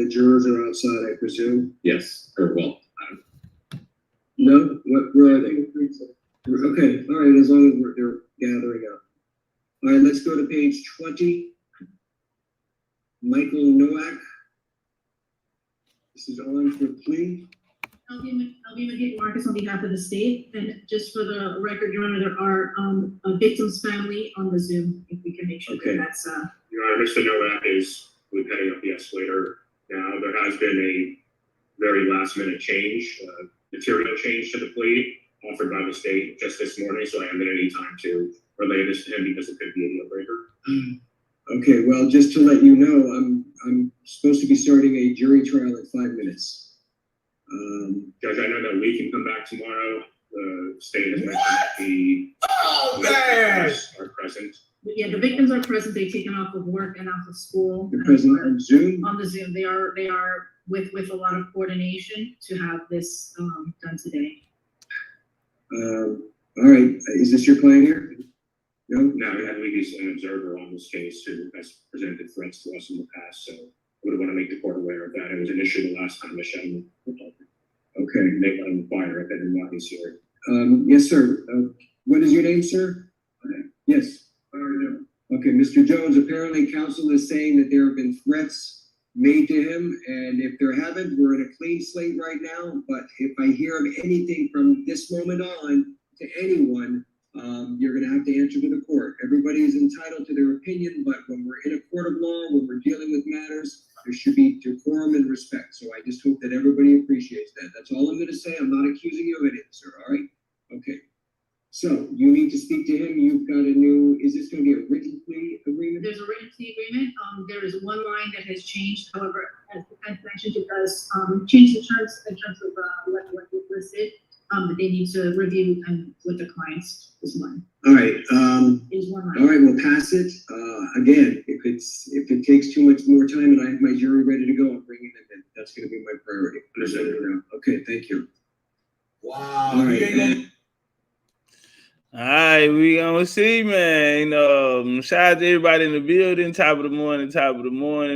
the jurors are outside, I presume? Yes, or well, no? Where are they? Okay, all right, as long as they're gathering up. All right, let's go to page 20. Michael Nowak. This is on for plea. I'll be Magid Marcus on behalf of the state, and just for the record, Your Honor, there are a victim's family on the Zoom, if we can make sure Okay. that that's Your Honor, Mr. Nowak is heading up the escalator now. There has been a very last minute change, material change to the plea offered by the state just this morning, so I haven't had any time to relay this to him because it could be a deal breaker. Okay, well, just to let you know, I'm supposed to be starting a jury trial in 5 minutes. Judge, I know that we can come back tomorrow. The state has mentioned that the victims are present. yeah, the victims are present. They've taken off of work and off of school. They're present on Zoom? On the Zoom, they are with a lot of coordination to have this done today. All right, is this your client here? No? Now, I believe he's an observer on this case who has presented threats to us in the past, so I would want to make the court aware of that. It was an issue the last time the gentleman. Okay. They let him inquire if it or not he's here. Yes, sir. What is your name, sir? Yes. I already know. Okay, Mr. Jones, apparently counsel is saying that there have been threats made to him, and if there haven't, we're in a clean slate right now, but if I hear of anything from this moment on to anyone, you're gonna have to answer to the court. Everybody is entitled to their opinion, but when we're in a court of law, when we're dealing with matters, there should be decorum and respect. So I just hope that everybody appreciates that. That's all I'm gonna say. I'm not accusing you of anything, sir, all right? Okay. So you need to speak to him. You've got a new, is this gonna be a written plea agreement? There's a written plea agreement. There is one line that has changed. However, as mentioned, it does change the terms in terms of what was listed. But they need to review and with the clients this morning. All right, Is one line. all right, we'll pass it. Again, if it takes too much more time and I have my jury ready to go, I'm bringing them in. That's gonna be my priority. Okay, thank you. Wow. All right. All right, we gonna see, man. Shout out to everybody in the building. Top of the morning,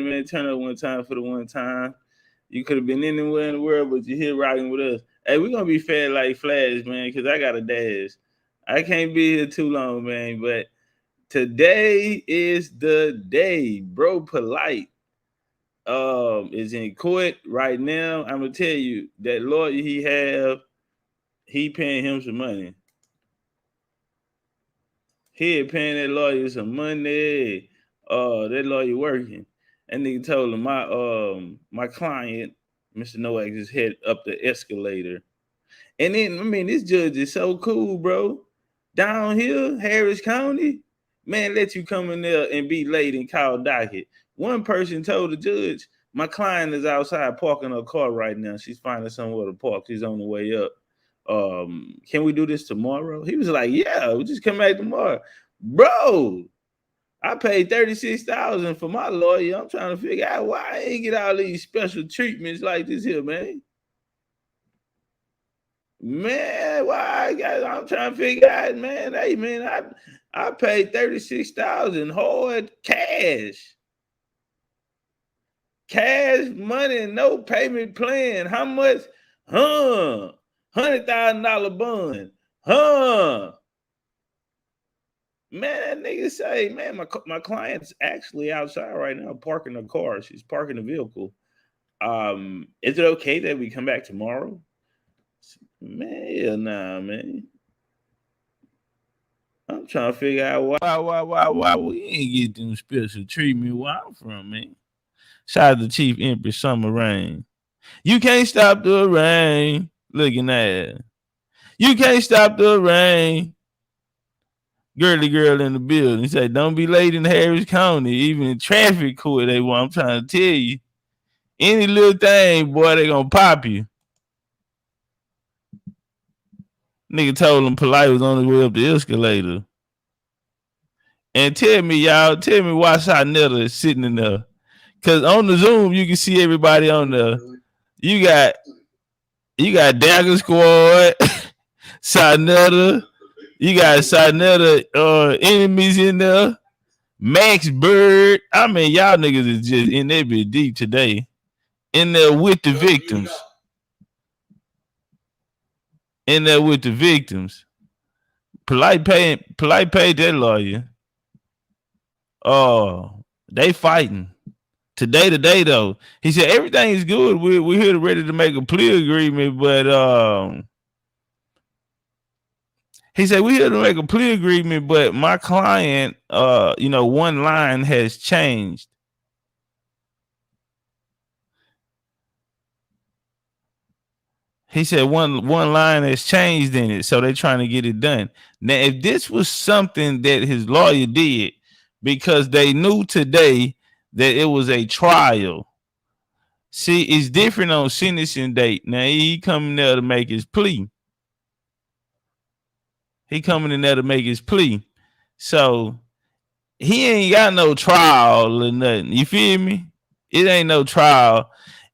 man. Turn up one time for the one time. You could have been anywhere in the world, but you're here rocking with us. Hey, we're gonna be fed like Flash, man, because I got a dash. I can't be here too long, man. But today is the day, bro. Polight is in court right now. I'm gonna tell you that lawyer he paying him some money. He paying that lawyer some money. That lawyer working. And nigga told him my client, Mr. Nowak, just head up the escalator. And then, I mean, this judge is so cool, bro. Down here, Harris County, man, let you come in there and be late and call docket. One person told the judge, my client is outside parking her car right now. She's finding somewhere to park. She's on the way up. Can we do this tomorrow? He was like, yeah, we'll just come back tomorrow. Bro, I paid $36,000 for my lawyer. I'm trying to figure out why I ain't get all these special treatments like this here, man. Man, I'm trying to figure out, man. Hey, man, I paid $36,000 hard cash. Cash money, no payment plan. How much? $100,000 bond. Man, that nigga say, man, my client's actually outside right now parking a car. She's parking a vehicle. Is it okay that we come back tomorrow? Man, hell nah, man. I'm trying to figure out why we ain't get them special treatment where I'm from, man. Shout out to Chief Empress Summer Rain. You can't stop the rain. Looking at it. You can't stop the rain. Girly girl in the building. He said, don't be late in Harris County. Even in traffic court, they want. I'm trying to tell you. Any little thing, boy, they gonna pop you. Nigga told him Polight was on his way up the escalator. And tell me why Shanetta is sitting in there. Cause on the Zoom, you can see everybody on there. You got Dagger Squad, Shanetta. You got Shanetta enemies in there. Max Bird. I mean, y'all niggas is just in there bit deep today. in there with the victims. In there with the victims. Polight paid that lawyer. Oh, they fighting. Today though. He said everything is good. We're here ready to make a plea agreement, but he said we're here to make a plea agreement, but my client, one line has changed. He said one line has changed in it, so they're trying to get it done. Now, if this was something that his lawyer did because they knew today that it was a trial, see, it's different on sentencing date. Now, he coming there to make his plea. He coming in there to make his plea. So he ain't got no trial or nothing. You feel me? It ain't no trial.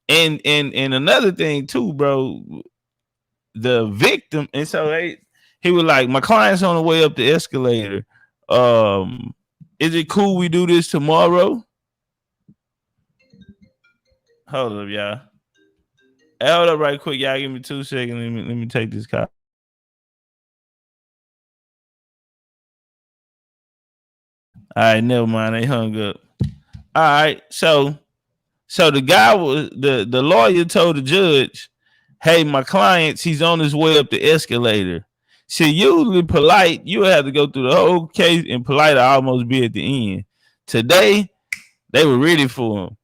And another thing too, bro, the victim, and so he was like, my client's on the way up the escalator. Is it cool we do this tomorrow? Hold up, y'all. Hold up right quick, y'all. Give me 2 seconds. Let me take this call. All right, never mind. They hung up. All right, so the guy was the lawyer told the judge, hey, my client's he's on his way up the escalator. See, usually Polight, you have to go through the whole case, and Polight will almost be at the end. Today, they were ready for him.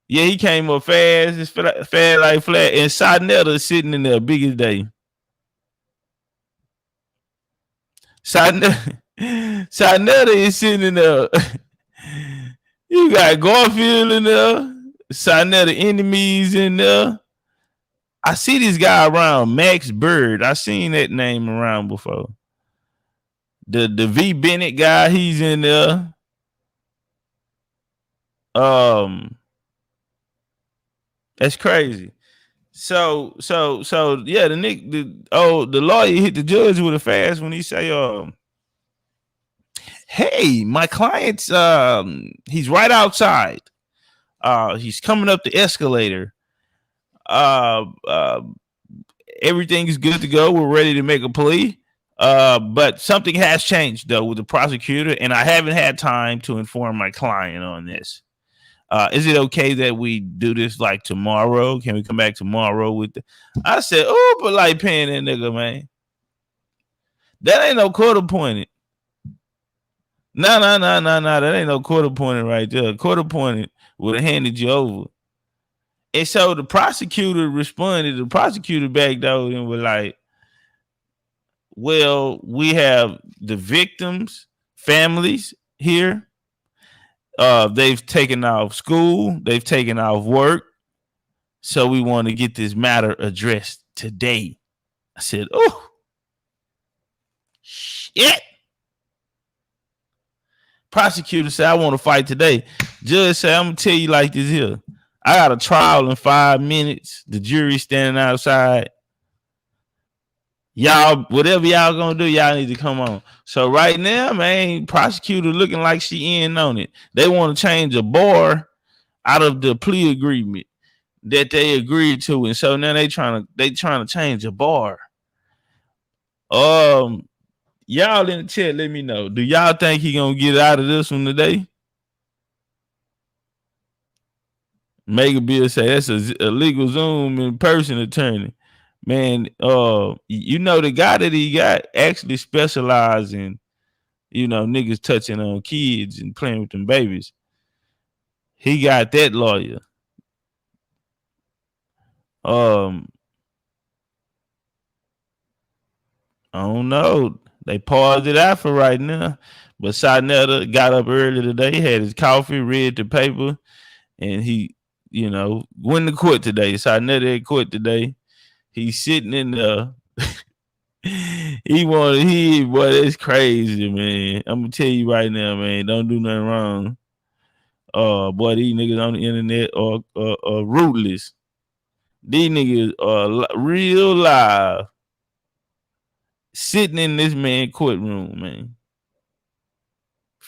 Yeah, he came up fast, it's fast like flat, and Sarnetta sitting in there big as day. Sarnetta is sitting in there. You got Garfield in there, Sarnetta enemies in there. I see this guy around, Max Bird. I seen that name around before. The V Bennett guy, he's in there. That's crazy. So yeah, the lawyer hit the judge with a fast when he say, hey, my client's he's right outside. He's coming up the escalator. Everything is good to go. We're ready to make a plea. But something has changed though with the prosecutor, and I haven't had time to inform my client on this. Is it okay that we do this like tomorrow? Can we come back tomorrow with I said, oh, but like paying that nigga, man. That ain't no court appointed. No. That ain't no court appointed right there. Court appointed would have handed you over. And so the prosecutor responded. The prosecutor backed out and was like, well, we have the victims' families here. They've taken off school. They've taken off work. So we want to get this matter addressed today. I said, oh, shit. Prosecutor said, I want to fight today. Judge said, I'm going to tell you like this here. I got a trial in 5 minutes. The jury standing outside. Y'all, whatever y'all gonna do, y'all need to come on. So right now, man, prosecutor looking like she in on it. They want to change a bar out of the plea agreement that they agreed to, and so now they trying to change a bar. Y'all in the chat, let me know. Do y'all think he gonna get out of this one today? Mega Bill say that's a legal Zoom in person attorney. Man, the guy that he got actually specializes in, niggas touching on kids and playing with them babies. He got that lawyer. I don't know. They paused it out for right now. But Sarnetta got up early today, had his coffee, read the paper, and he, went to court today. Sarnetta at court today. He's sitting in the boy, that's crazy, man. I'm gonna tell you right now, man. Don't do nothing wrong. Boy, these niggas on the internet are ruthless. These niggas are real live. Sitting in this man courtroom, man.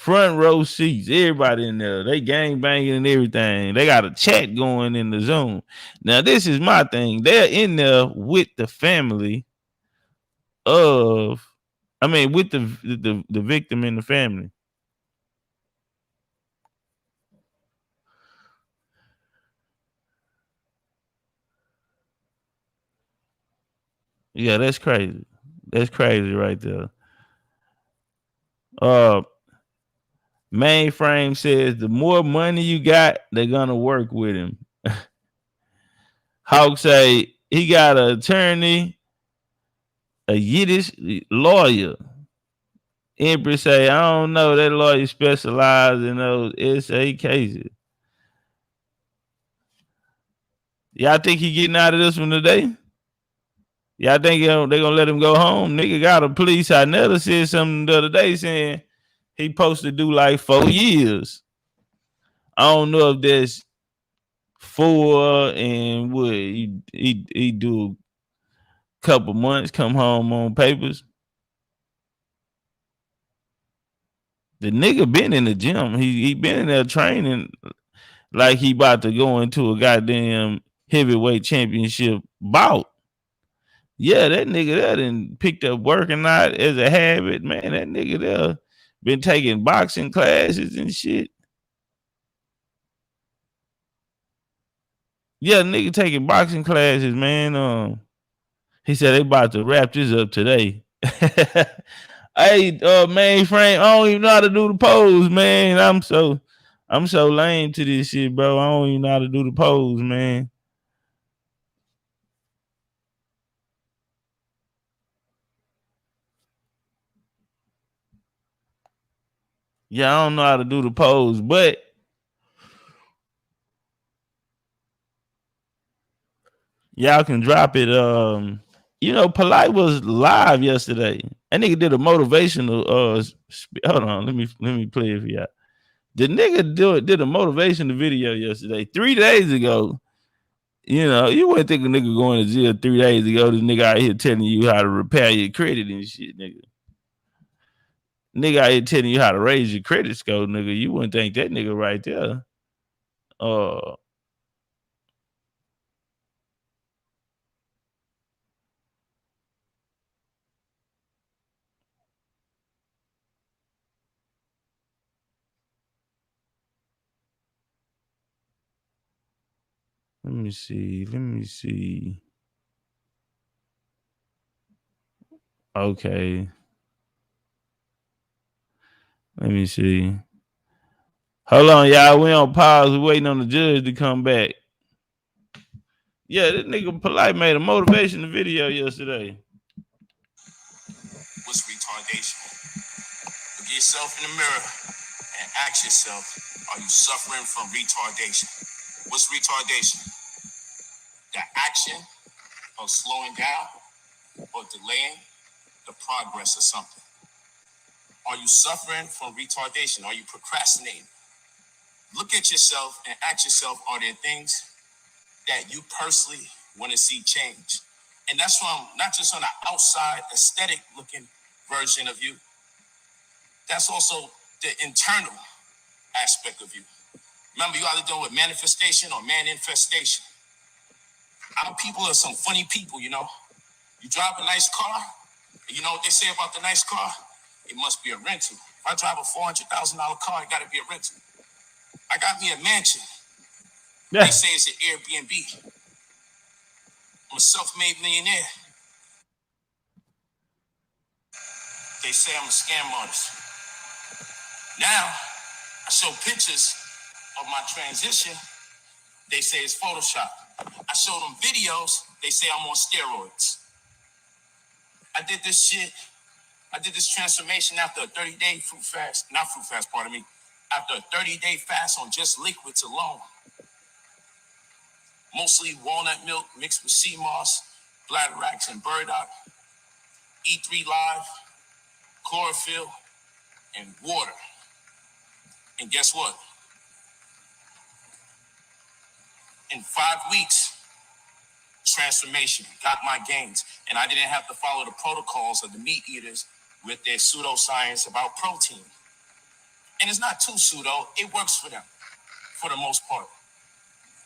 front row seats, everybody in there. They gang banging and everything. They got a chat going in the Zoom. Now, this is my thing. They're in there with the family of, with the victim and the family. Yeah, that's crazy. That's crazy right there. Mainframe says the more money you got, they're gonna work with him. Hawk say he got an attorney, a Yiddish lawyer. Empress say, I don't know, that lawyer specializes in those SA cases. Y'all think he getting out of this one today? Y'all think they're gonna let him go home? Nigga got a police. I never said something the other day saying he supposed to do like 4 years. I don't know if that's 4 and what he do a couple months, come home on papers. The nigga been in the gym. He been in there training like he about to go into a goddamn heavyweight championship bout. Yeah, that nigga there done picked up working out as a habit, man. That nigga there been taking boxing classes and shit. Yeah, nigga taking boxing classes, man. He said they about to wrap this up today. Hey, mainframe, I don't even know how to do the pose, man. I'm so lame to this shit, bro. I don't even know how to do the pose, man. Yeah, I don't know how to do the pose, but y'all can drop it. Polight was live yesterday. That nigga did a motivational. Hold on, let me play it for y'all. The nigga did a motivational video yesterday, 3 days ago. You wouldn't think a nigga going to jail 3 days ago. This nigga out here telling you how to repair your credit and shit, nigga. Nigga out here telling you how to raise your credit score, nigga. You wouldn't think that nigga right there. Let me see. Okay. Let me see. Hold on, y'all. We on pause. We waiting on the judge to come back. Yeah, this nigga Polight made a motivational video yesterday. What's retardation? Look at yourself in the mirror and ask yourself, are you suffering from retardation? What's retardation? The action of slowing down or delaying the progress of something. Are you suffering from retardation? Are you procrastinating? Look at yourself and ask yourself, are there things that you personally want to see change? And that's from not just on the outside aesthetic looking version of you. That's also the internal aspect of you. Remember, you either deal with manifestation or man-infestation. Our people are some funny people, You drive a nice car, and you know what they say about the nice car? It must be a rental. If I drive a $400,000 car, it got to be a rental. I got me a mansion. Yeah. They say it's an Airbnb. I'm a self-made millionaire. They say I'm a scam artist. Now, I show pictures of my transition. They say it's Photoshop. I show them videos. They say I'm on steroids. I did this transformation after a 30-day fruit fast. Not fruit fast, pardon me. After a 30-day fast on just liquids alone. Mostly walnut milk mixed with sea moss, bladderwracks and burdock, E3 Live, chlorophyll, and water. And guess what? In 5 weeks, transformation got my gains. And I didn't have to follow the protocols of the meat eaters with their pseudoscience about protein. And it's not too pseudo. It works for them, for the most part.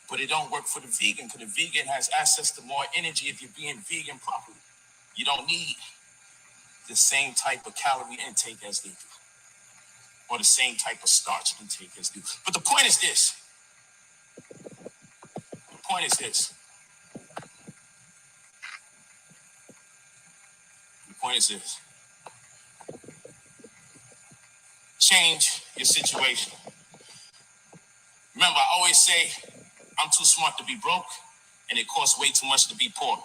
But it don't work for the vegan, because the vegan has access to more energy if you're being vegan properly. You don't need the same type of calorie intake as they do, or the same type of starch intake as they do. But the point is this. The point is this. The point is this. Change your situation. Remember, I always say, I'm too smart to be broke, and it costs way too much to be poor.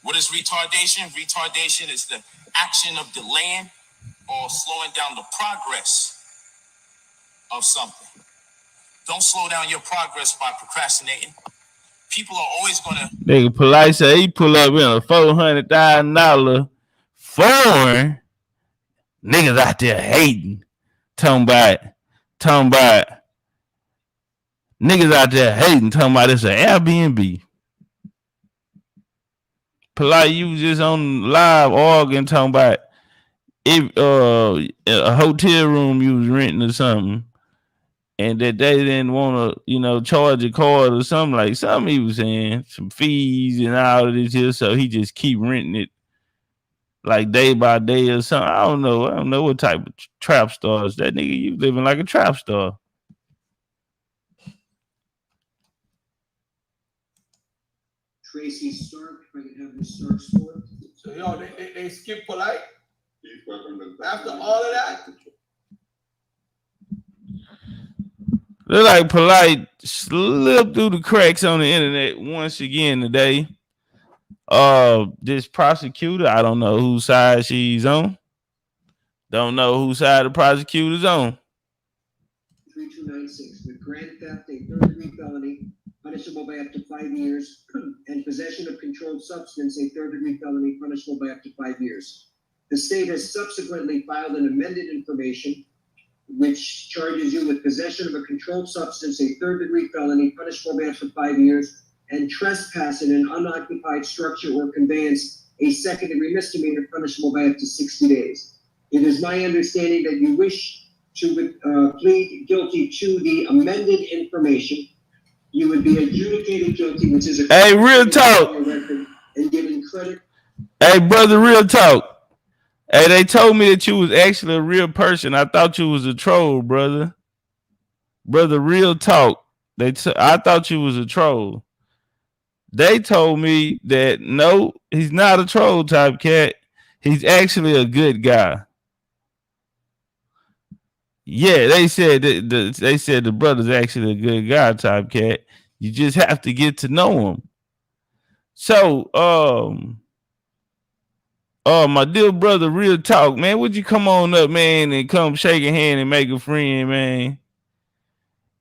What is retardation? Retardation is the action of delaying or slowing down the progress of something. Don't slow down your progress by procrastinating. People are always gonna. Nigga Polight say he pull up in a $400,000 foreign. Niggas out there hating. Talking about niggas out there hating, talking about it's an Airbnb. Polight, you was just on live arguing, talking about if a hotel room you was renting or something, and that they didn't want to, charge a card or something, like something he was saying, some fees and all of this here, so he just keep renting it like day by day or something. I don't know what type of trap star is that. Nigga, you living like a trap star. Tracy Stark, if I can have Ms. Stark score. So yo, they skip Polight after all of that. Look like Polight slipped through the cracks on the internet once again today. This prosecutor, I don't know whose side she's on. Don't know whose side the prosecutor's on. 3296, with grand theft, a third-degree felony, punishable by up to 5 years, and possession of controlled substance, a third-degree felony, punishable by up to 5 years. The state has subsequently filed an amended information which charges you with possession of a controlled substance, a third-degree felony, punishable by up to 5 years, and trespass in an unoccupied structure or conveyance, a second-degree misdemeanor, punishable by up to 60 days. It is my understanding that you wish to plead guilty to the amended information. You would be adjudicated guilty, which is a hey, real talk, and given credit. Hey, brother, real talk. Hey, they told me that you was actually a real person. I thought you was a troll, brother. Brother, real talk. I thought you was a troll. They told me that no, he's not a troll type cat. He's actually a good guy. Yeah, they said the brother's actually a good guy type cat. You just have to get to know him. So, my dear brother, real talk, man. Would you come on up, man, and come shake a hand and make a friend, man?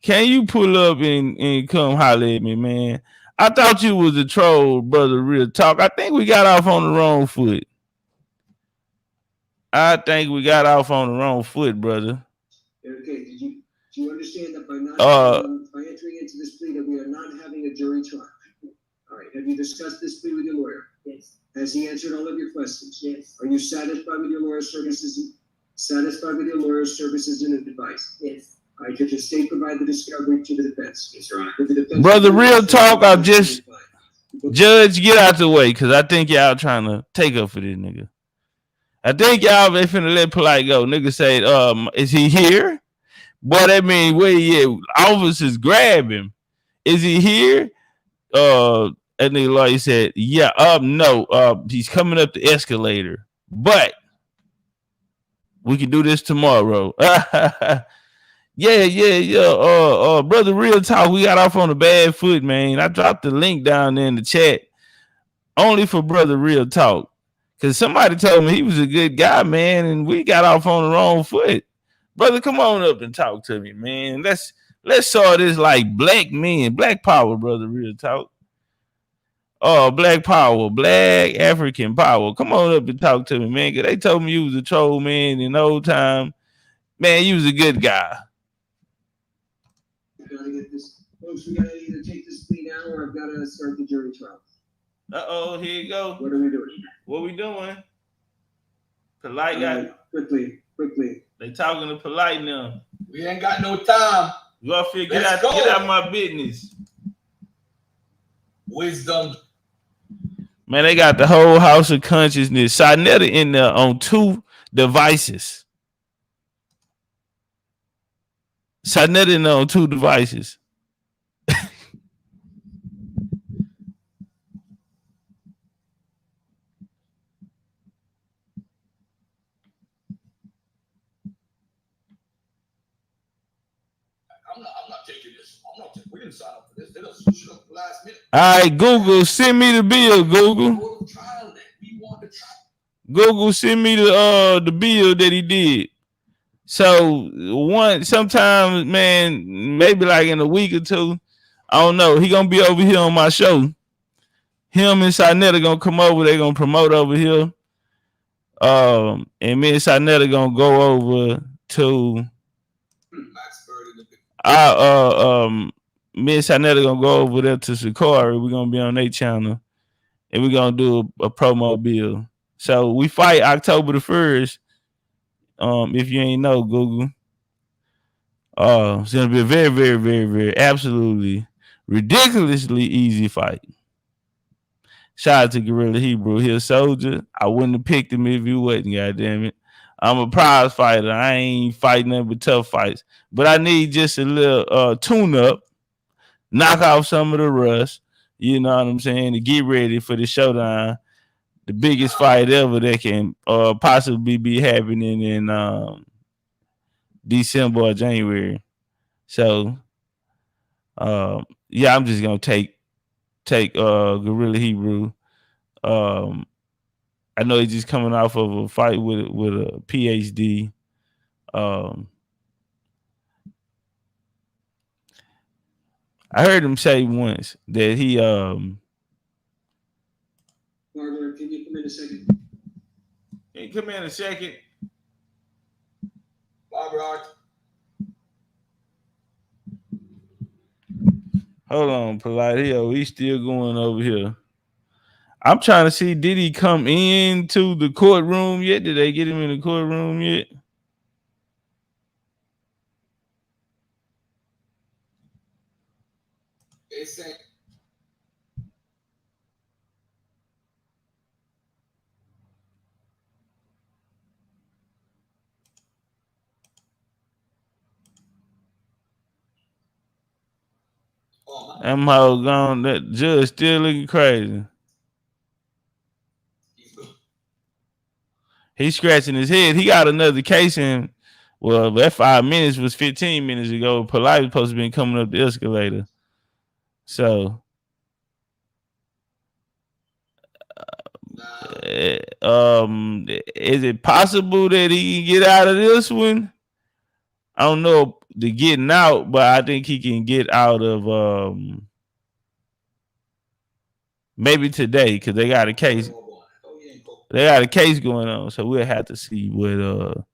Can you pull up and come holler at me, man? I thought you was a troll, brother, real talk. I think we got off on the wrong foot. Brother. Okay, do you understand that by entering into this plea that we are not having a jury trial? All right, have you discussed this plea with your lawyer? Yes. Has he answered all of your questions? Yes. Are you satisfied with your lawyer's services? And advice? Yes. All right, did the state provide the discovery to the defense? Yes, Your Honor. Brother, real talk, Judge, get out the way, because I think y'all trying to take up for this nigga. I think y'all they finna let Polight go. Nigga say, is he here? Boy, that mean where he at? Officers grab him. Is he here? And the lawyer said, yeah, no, he's coming up the escalator. But we can do this tomorrow. Yeah. Brother, real talk. We got off on a bad foot, man. I dropped the link down there in the chat only for brother real talk. Cause somebody told me he was a good guy, man, and we got off on the wrong foot. Brother, come on up and talk to me, man. Let's saw this like black men, black power, brother, real talk. Oh, black power, black African power. Come on up and talk to me, man. Cause they told me you was a troll, man, in the old time. Man, you was a good guy. We gotta get this, folks. We gotta either take this plea now, or I've got to start the jury trial. Here you go. What are we doing? What we doing? Polight got quickly. quickly. They talking to Polight now. We ain't got no time. You all feel get Let's out go. of my business. Wisdom. Man, they got the whole house of consciousness. Sarnetta in there on 2 devices. Sarnetta in there on 2 devices. I'm not taking this. We didn't sign up for this. They don't switch it up last minute. All right, Google, send me the bill, Google. Google, send me the bill that he did. So sometimes, man, maybe like in a week or 2, I don't know. He gonna be over here on my show. Him and Sarnetta gonna come over. They gonna promote over here. And me and Sarnetta gonna go over to me and Sarnetta gonna go over there to Sakari. We're gonna be on their channel, and we're gonna do a promo bill. So we fight October the 1st. If you ain't know, Google. It's gonna be a very, very, very, very, absolutely ridiculously easy fight. Shout out to Gorilla Hebrew. He a soldier. I wouldn't have picked him if he wasn't, goddammit. I'm a prize fighter. I ain't fighting nothing but tough fights. But I need just a little tune-up, knock off some of the rust, you know what I'm saying, to get ready for the showdown. The biggest fight ever that can possibly be happening in December or January. So, yeah, I'm just gonna take Gorilla Hebrew. I know he's just coming off of a fight with a PhD. I heard him say once that he Barbara, can you come in a second? Can you come in a second? Barbara. Hold on, Polight. He's still going over here. I'm trying to see, did he come into the courtroom yet? Did they get him in the courtroom yet? They say. I'm how gone. That judge still looking crazy. He's scratching his head. He got another case in. Well, that 5 minutes was 15 minutes ago. Polight was supposed to be coming up the escalator. So, is it possible that he can get out of this one? I don't know the getting out, but I think he can get out of maybe today because they got a case. They got a case going on, so we'll have to see what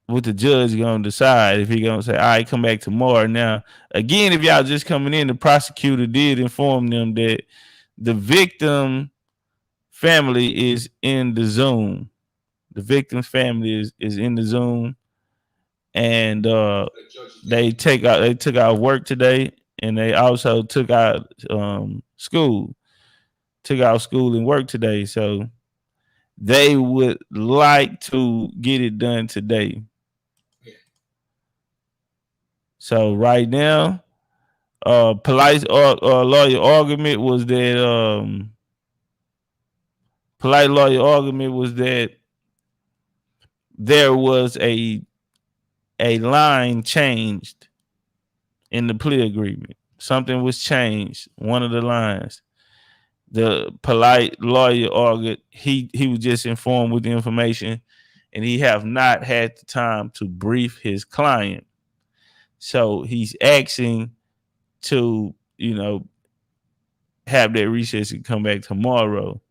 what the judge gonna decide, if he gonna say, all right, come back tomorrow. Now, again, if y'all just coming in, the prosecutor did inform them that the victim family is in the Zoom. The victim's family is in the Zoom, and they took out work today, and they also took out school. Took out school and work today, so they would like to get it done today. So right now, Polight's lawyer argument was that Polight lawyer argument was that there was a line changed in the plea agreement. Something was changed, one of the lines. The Polight lawyer argued he was just informed with the information, and he have not had the time to brief his client. So he's asking to, have that recess and come back tomorrow.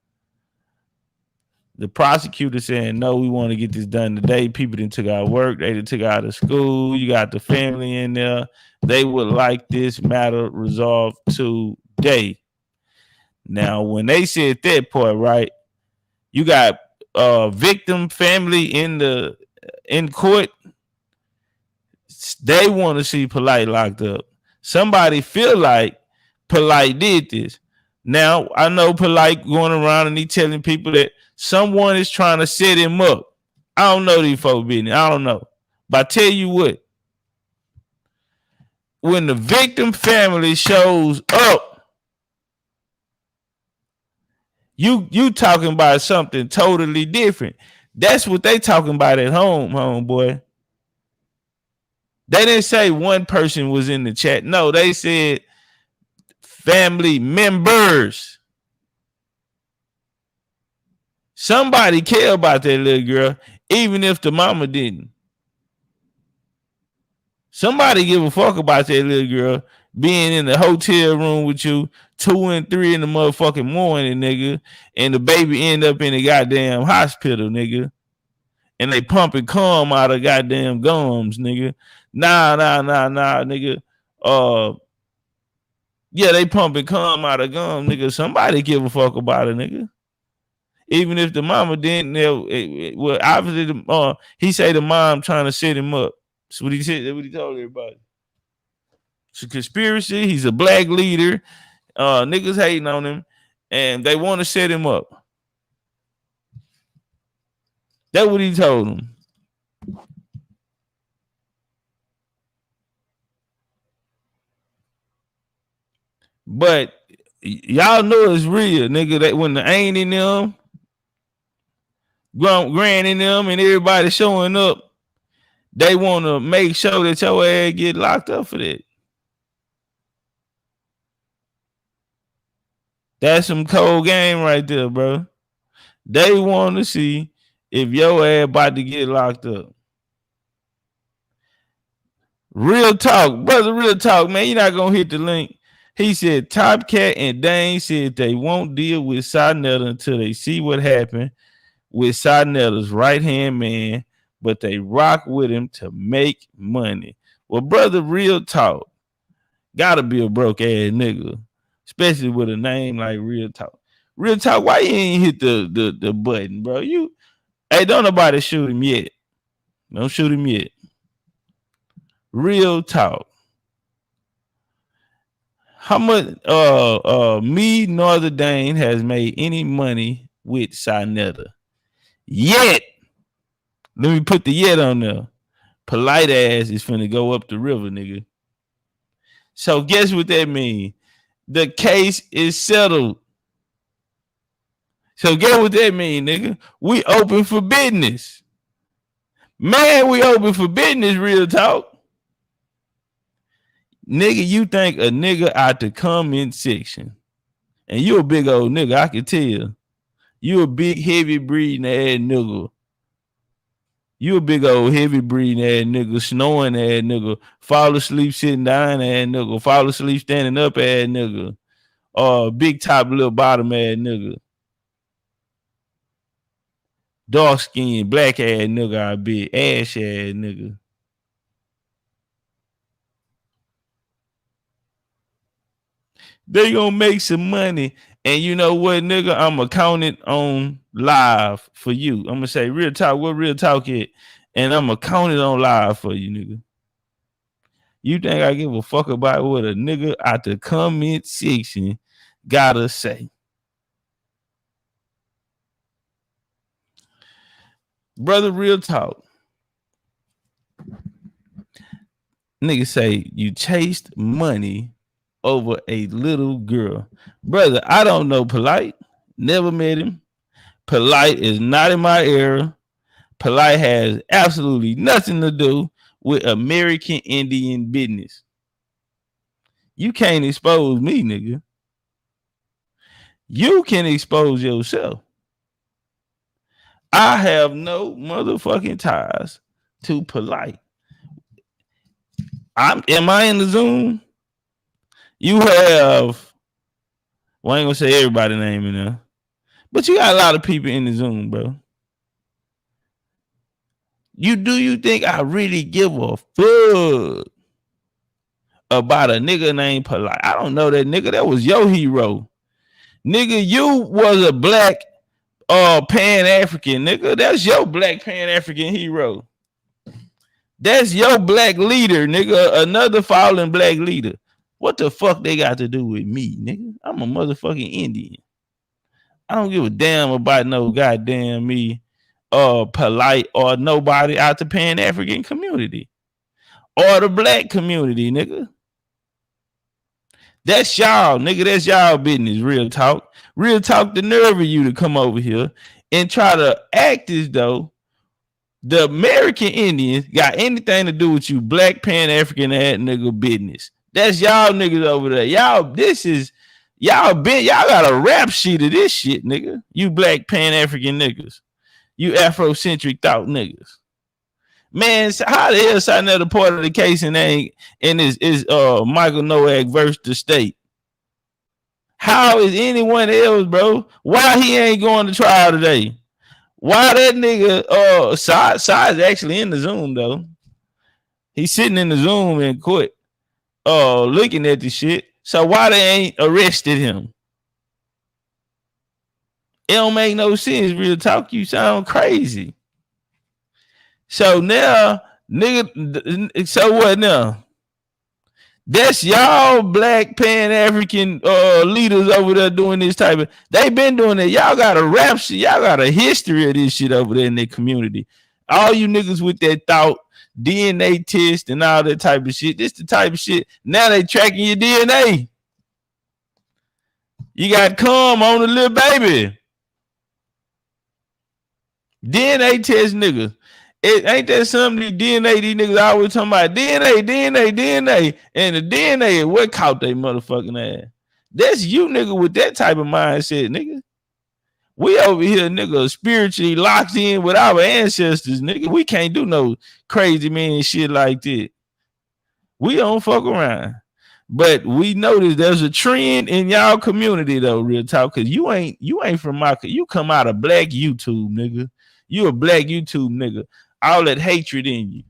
The prosecutor saying, no, we want to get this done today. People didn't took out work. They didn't took out of school. You got the family in there. They would like this matter resolved today. Now, when they said that part, right, you got victim family in court. They want to see Polight locked up. Somebody feel like Polight did this. Now, I know Polight going around and he telling people that someone is trying to set him up. I don't know these folks business. I don't know. But I tell you what, when the victim family shows up, you talking about something totally different. That's what they talking about at home, homeboy. They didn't say one person was in the chat. No, they said family members. Somebody care about that little girl, even if the mama didn't. Somebody give a fuck about that little girl being in the hotel room with you 2 and 3 in the motherfucking morning, nigga, and the baby end up in the goddamn hospital, nigga, and they pumping cum out of goddamn gums, nigga. Nah, nigga. Yeah, they pumping cum out of gum, nigga. Somebody give a fuck about it, nigga. Even if the mama didn't, well, obviously, he say the mom trying to set him up. That's what he said. That's what he told everybody. It's a conspiracy. He's a black leader. Niggas hating on him, and they want to set him up. That's what he told them. But y'all know it's real, nigga. That when the ain't in them, grand in them, and everybody showing up, they want to make sure that your ass get locked up for that. That's some cold game right there, bro. They want to see if your ass about to get locked up. Real talk, brother. Real talk, man. You're not gonna hit the link. He said Top Cat and Dane said they won't deal with Sarnetta until they see what happened with Sarnetta's right-hand man, but they rock with him to make money. Well, brother, real talk. Gotta be a broke ass nigga, especially with a name like Real Talk. Real Talk, why you ain't hit the button, bro? Hey, don't nobody shoot him yet. Don't shoot him yet. Real talk. How much me nor the Dane has made any money with Sarnetta? Yet. Let me put the yet on there. Polight ass is finna go up the river, nigga. So guess what that means? The case is settled. So guess what that means, nigga? We open for business. Man, we open for business, real talk. Nigga, you think a nigga out the comment section, and you a big old nigga, I can tell. You a big, heavy breathing ass nigga. You a big old heavy breathing ass nigga, snoring ass nigga, fall asleep sitting down ass nigga, fall asleep standing up ass nigga, big top, little bottom ass nigga. Dark skin, black ass nigga, I bet, ash ass nigga. They gonna make some money. And you know what, nigga? I'ma count it on live for you. I'm gonna say real talk, what real talk is, and I'm gonna count it on live for you, nigga. You think I give a fuck about what a nigga out the comment section gotta say? Brother, real talk. Nigga say you chased money over a little girl. Brother, I don't know Polight. Never met him. Polight is not in my era. Polight has absolutely nothing to do with American Indian business. You can't expose me, nigga. You can expose yourself. I have no motherfucking ties to Polight. Am I in the Zoom? You have, well, I ain't gonna say everybody's name in there, but you got a lot of people in the Zoom, bro. You think I really give a fuck about a nigga named Polight? I don't know that nigga. That was your hero. Nigga, you was a black Pan-African, nigga. That's your black Pan-African hero. That's your black leader, nigga. Another fallen black leader. What the fuck they got to do with me, nigga? I'm a motherfucking Indian. I don't give a damn about no goddamn me, Polight or nobody out the Pan-African community or the black community, nigga. That's y'all, nigga. That's y'all business. Real talk. Real talk. The nerve of you to come over here and try to act as though the American Indians got anything to do with you, black Pan-African ass nigga business. That's y'all niggas over there. Y'all got a rap sheet of this shit, nigga. You black Pan-African niggas. You Afrocentric thought niggas. Man, how the hell is another part of the case and is Michael Nowak versus the state? How is anyone else, bro? Why he ain't going to trial today? Why that nigga Sai's actually in the Zoom though? He's sitting in the Zoom in court, looking at the shit. So why they ain't arrested him? It don't make no sense. Real talk, you sound crazy. So now, nigga, so what now? That's y'all black Pan-African leaders over there doing this type of. They been doing it. Y'all got a rap shit. Y'all got a history of this shit over there in their community. All you niggas with that thought, DNA test and all that type of shit. This the type of shit. Now they tracking your DNA. You got cum on the little baby. DNA test niggas. It ain't that something DNA these niggas always talking about DNA, and the DNA is what caught they motherfucking ass. That's you nigga with that type of mindset, nigga. We over here, nigga, spiritually locked in with our ancestors, nigga. We can't do no crazy man shit like that. We don't fuck around. But we notice there's a trend in y'all community though, real talk, cause you ain't from my, you come out of black YouTube, nigga. You a black YouTube nigga. All that hatred in you.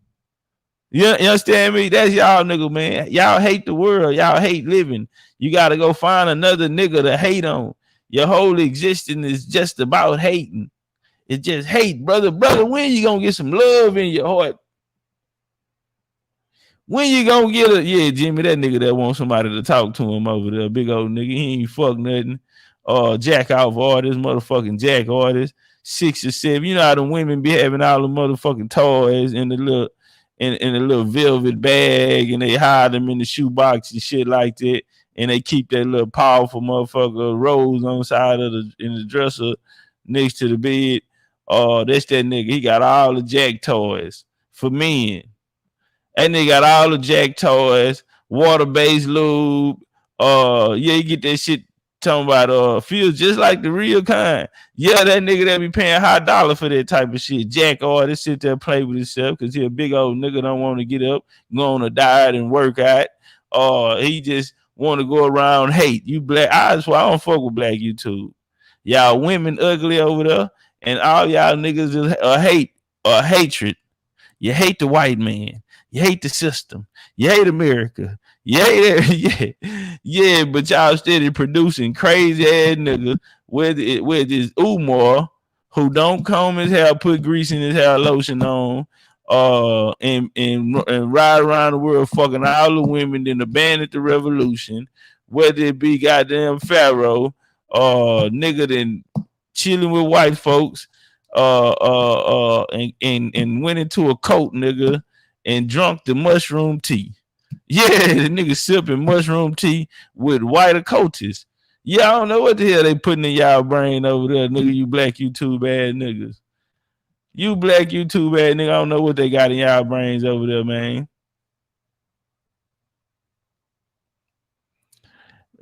You understand me? That's y'all nigga, man. Y'all hate the world. Y'all hate living. You got to go find another nigga to hate on. Your whole existence is just about hating. It's just hate, brother. Brother, when you gonna get some love in your heart? When you gonna get a, yeah, Jimmy, that nigga that wants somebody to talk to him over there, big old nigga, he ain't fuck nothing. Jack off artist, motherfucking jack artist. 6 or 7, you know how the women be having all the motherfucking toys in the little in a little velvet bag, and they hide them in the shoebox and shit like that, and they keep that little powerful motherfucker rose on the side of the dresser next to the bed. That's that nigga. He got all the jack toys for men. That nigga got all the jack toys, water-based lube. Yeah, you get that shit. Talking about feels just like the real kind. Yeah, that nigga that be paying high dollar for that type of shit. Jack artist sit there play with himself because he a big old nigga, don't want to get up, go on a diet and work out. He just want to go around hate. You black, that's why I don't fuck with black YouTube. Y'all women ugly over there, and all y'all niggas is hate or hatred. You hate the white man. You hate the system. You hate America. Yeah, but y'all steady producing crazy ass niggas with this Umar who don't comb his hair, put grease in his hair, lotion on, and ride around the world fucking all the women, then abandon the revolution, whether it be goddamn Pharaoh, nigga, then chilling with white folks, and went into a cult, nigga, and drunk the mushroom tea. Yeah, the nigga sipping mushroom tea with white occultists. Yeah, I don't know what the hell they putting in y'all brain over there, nigga. You black YouTube ass niggas. You black YouTube ass nigga. I don't know what they got in y'all brains over there, man.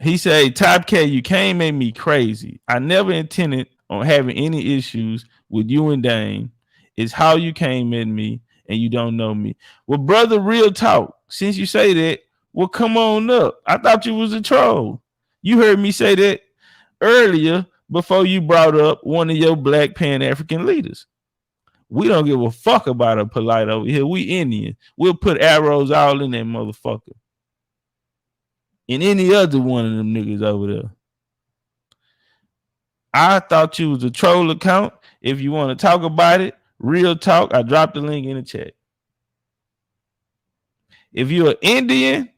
He said, Top K, you came at me crazy. I never intended on having any issues with you and Dane. It's how you came at me, and you don't know me. Well, brother, real talk. Since you say that, well, come on up. I thought you was a troll. You heard me say that earlier before you brought up one of your black Pan-African leaders. We don't give a fuck about a Polight over here. We Indian. We'll put arrows all in that motherfucker. And any other one of them niggas over there. I thought you was a troll account. If you want to talk about it, real talk, I dropped the link in the chat. If you're an Indian,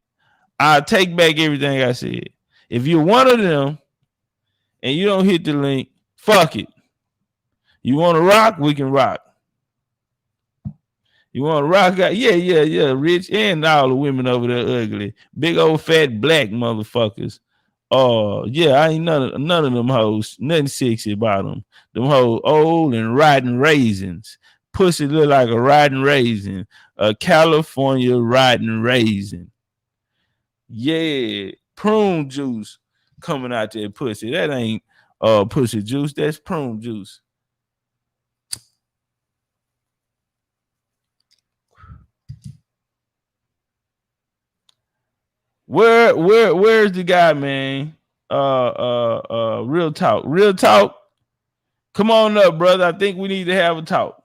I'll take back everything I said. If you're one of them and you don't hit the link, fuck it. You want to rock? We can rock. You want to rock? Yeah. Rich and all the women over there ugly. Big old fat black motherfuckers. Oh, yeah, I ain't none of them hoes. Nothing sexy about them. Them hoes old and rotten raisins. Pussy look like a rotten raisin. A California rotten raisin. Yeah, prune juice coming out there pussy. That ain't pussy juice. That's prune juice. Where's the guy, man? Real talk. Come on up, brother. I think we need to have a talk.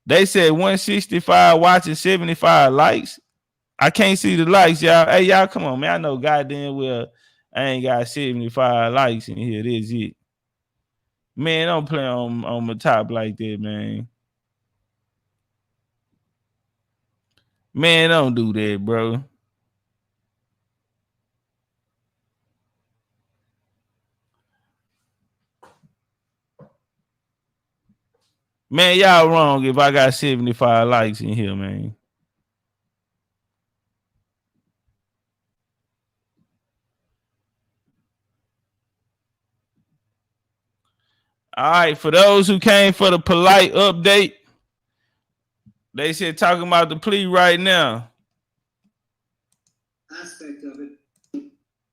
They said 165 watching, 75 likes. I can't see the likes, y'all. Hey, y'all, come on, man. I know goddamn well I ain't got 75 likes in here. This is it. Man, don't play on my top like that, man. Man, don't do that, bro. Man, y'all wrong if I got 75 likes in here, man. All right, for those who came for the Polight update, they said talking about the plea right now. Aspect of it,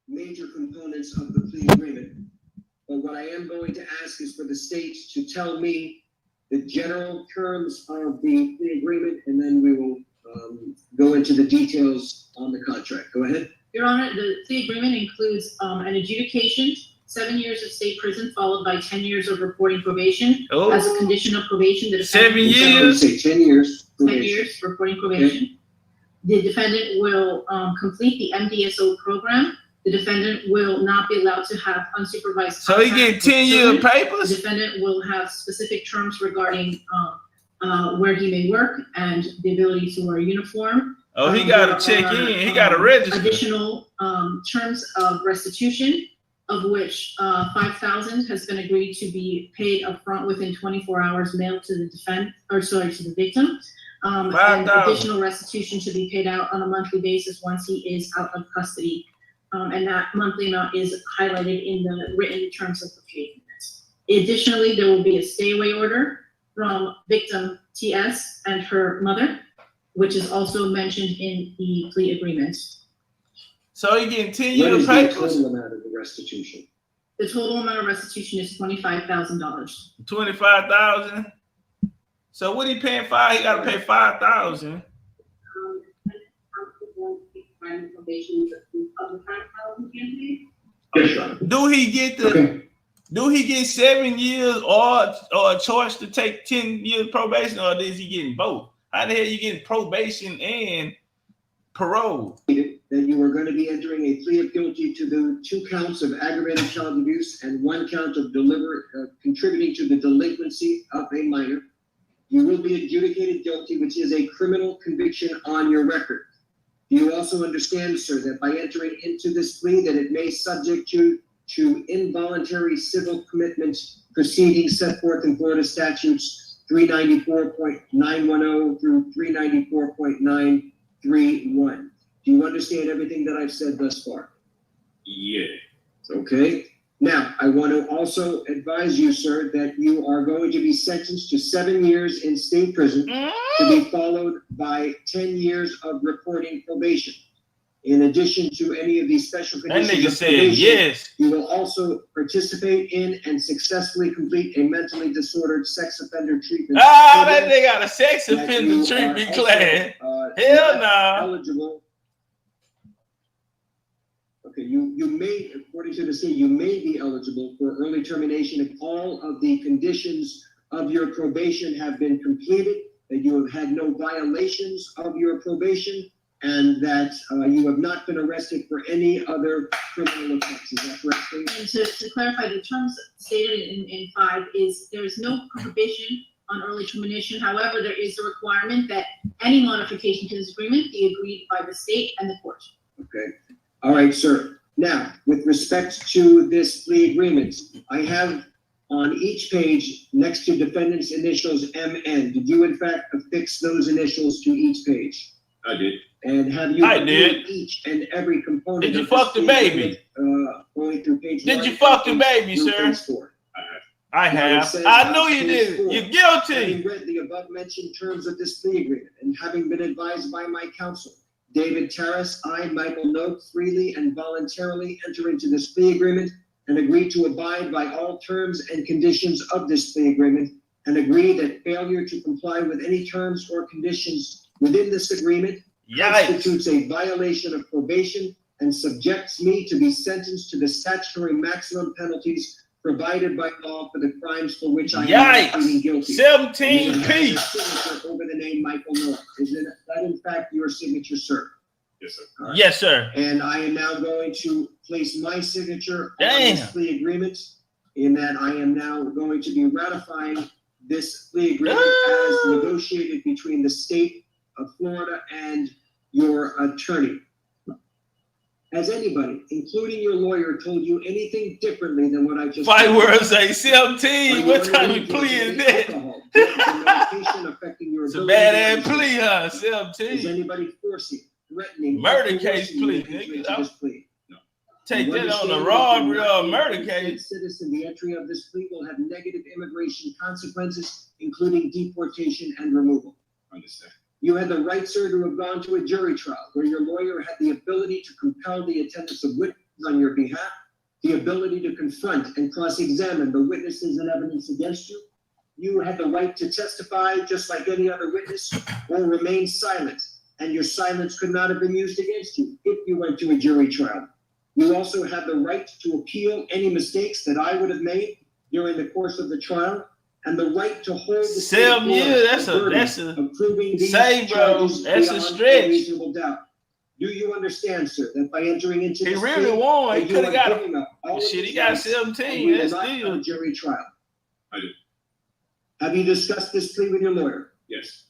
major components of the plea agreement. But what I am going to ask is for the state to tell me the general terms of the plea agreement, and then we will go into the details on the contract. Go ahead. Your Honor, the plea agreement includes an adjudication, 7 years of state prison, followed by 10 years of reporting probation. Oh. As a condition of probation, the defendant 7 years? Say 10 years. 10 years reporting probation. Okay. The defendant will complete the MDSO program. The defendant will not be allowed to have unsupervised. So he get 10 year papers? The defendant will have specific terms regarding where he may work and the ability to wear a uniform. Oh, he got to check in. He got to register. Additional terms of restitution, of which $5,000 has been agreed to be paid upfront within 24 hours, mailed to the to the victim. And additional restitution to be paid out on a monthly basis once he is out of custody. And that monthly amount is highlighted in the written terms of the plea agreement. Additionally, there will be a stay away order from victim TS and her mother, which is also mentioned in the plea agreement. So he getting 10 years papers? What is the total amount of the restitution? The total amount of restitution is $25,000. 25,000. So what he paying for? He got to pay 5,000. Do he get the? Do he get 7 years or a choice to take 10 years probation, or is he getting both? How the hell you getting probation and parole? That you were going to be entering a plea of guilty to the 2 counts of aggravated child abuse and 1 count of deliberate contributing to the delinquency of a minor. You will be adjudicated guilty, which is a criminal conviction on your record. You also understand, sir, that by entering into this plea, that it may subject you to involuntary civil commitment proceedings set forth in Florida statutes 394.910 through 394.931. Do you understand everything that I've said thus far? Yeah. Okay. Now, I want to also advise you, sir, that you are going to be sentenced to 7 years in state prison to be followed by 10 years of reporting probation. In addition to any of these special conditions that nigga of said probation, yes. You will also participate in and successfully complete a mentally disordered sex offender treatment. That nigga got a sex offender treatment class. Hell no. Eligible. Okay, you may, according to the state, you may be eligible for early termination if all of the conditions of your probation have been completed, that you have had no violations of your probation, and that you have not been arrested for any other criminal offense. Is that correct, please? And to clarify, the terms stated in 5 is there is no prohibition on early termination. However, there is a requirement that any modification to this agreement be agreed by the state and the court. Okay. All right, sir. Now, with respect to this plea agreement, I have on each page next to defendant's initials MN. Did you in fact affix those initials to each page? I did. And have you I reviewed did. each and every component? Did you of this fuck the plea baby? agreement, going through page Did 1 you fuck the and baby, through sir? page 4? I Now, it have. says I on knew you page did. 4, You're guilty. Having read the above mentioned terms of this plea agreement and having been advised by my counsel, David Terrace, I, Michael Noak, freely and voluntarily enter into this plea agreement and agree to abide by all terms and conditions of this plea agreement and agree that failure to comply with any terms or conditions within this agreement Yikes. constitutes a violation of probation and subjects me to be sentenced to the statutory maximum penalties provided by law for the crimes for which I am pleading Yikes. guilty. 17 And it has a P. signature over the name Michael Noak. Is it that in fact your signature, sir? Yes, sir. All right. Yes, sir. And I am now going to place my signature on Damn. this plea agreement, in that I am now going to be ratifying this plea agreement as negotiated between the state of Florida and your attorney. Has anybody, including your lawyer, told you anything differently than what I just Fight said? words say Are 17. you What time under we the influence of pleading any that? alcohol, drugs, or medication affecting your It's a ability to bad ass resist? plea, huh? Is 17. anybody forcing, threatening, Murder or case coercing you plea, to enter nigga. into this plea? Take You that on understand a that robbery you're or a not a murder United States case. Citizen, the entry of this plea will have negative immigration consequences, including deportation and removal. Understand. You had the right, sir, to have gone to a jury trial where your lawyer had the ability to compel the attendance of witnesses on your behalf, the ability to confront and cross-examine the witnesses and evidence against you. You had the right to testify just like any other witness or remain silent, and your silence could not have been used against you if you went to a jury trial. You also had the right to appeal any mistakes that I would have made during the course of the trial, and the right to hold the state of 7 years. Florida That's the a burden of proving these say, bro. charges That's a beyond stretch. reasonable doubt. Do you understand, sir, that by entering into He this really plea, won. that He you could are have got giving up all of shit. He these got rights and 17. we will That's not have still. a jury trial? I do. Have you discussed this plea with your lawyer? Yes,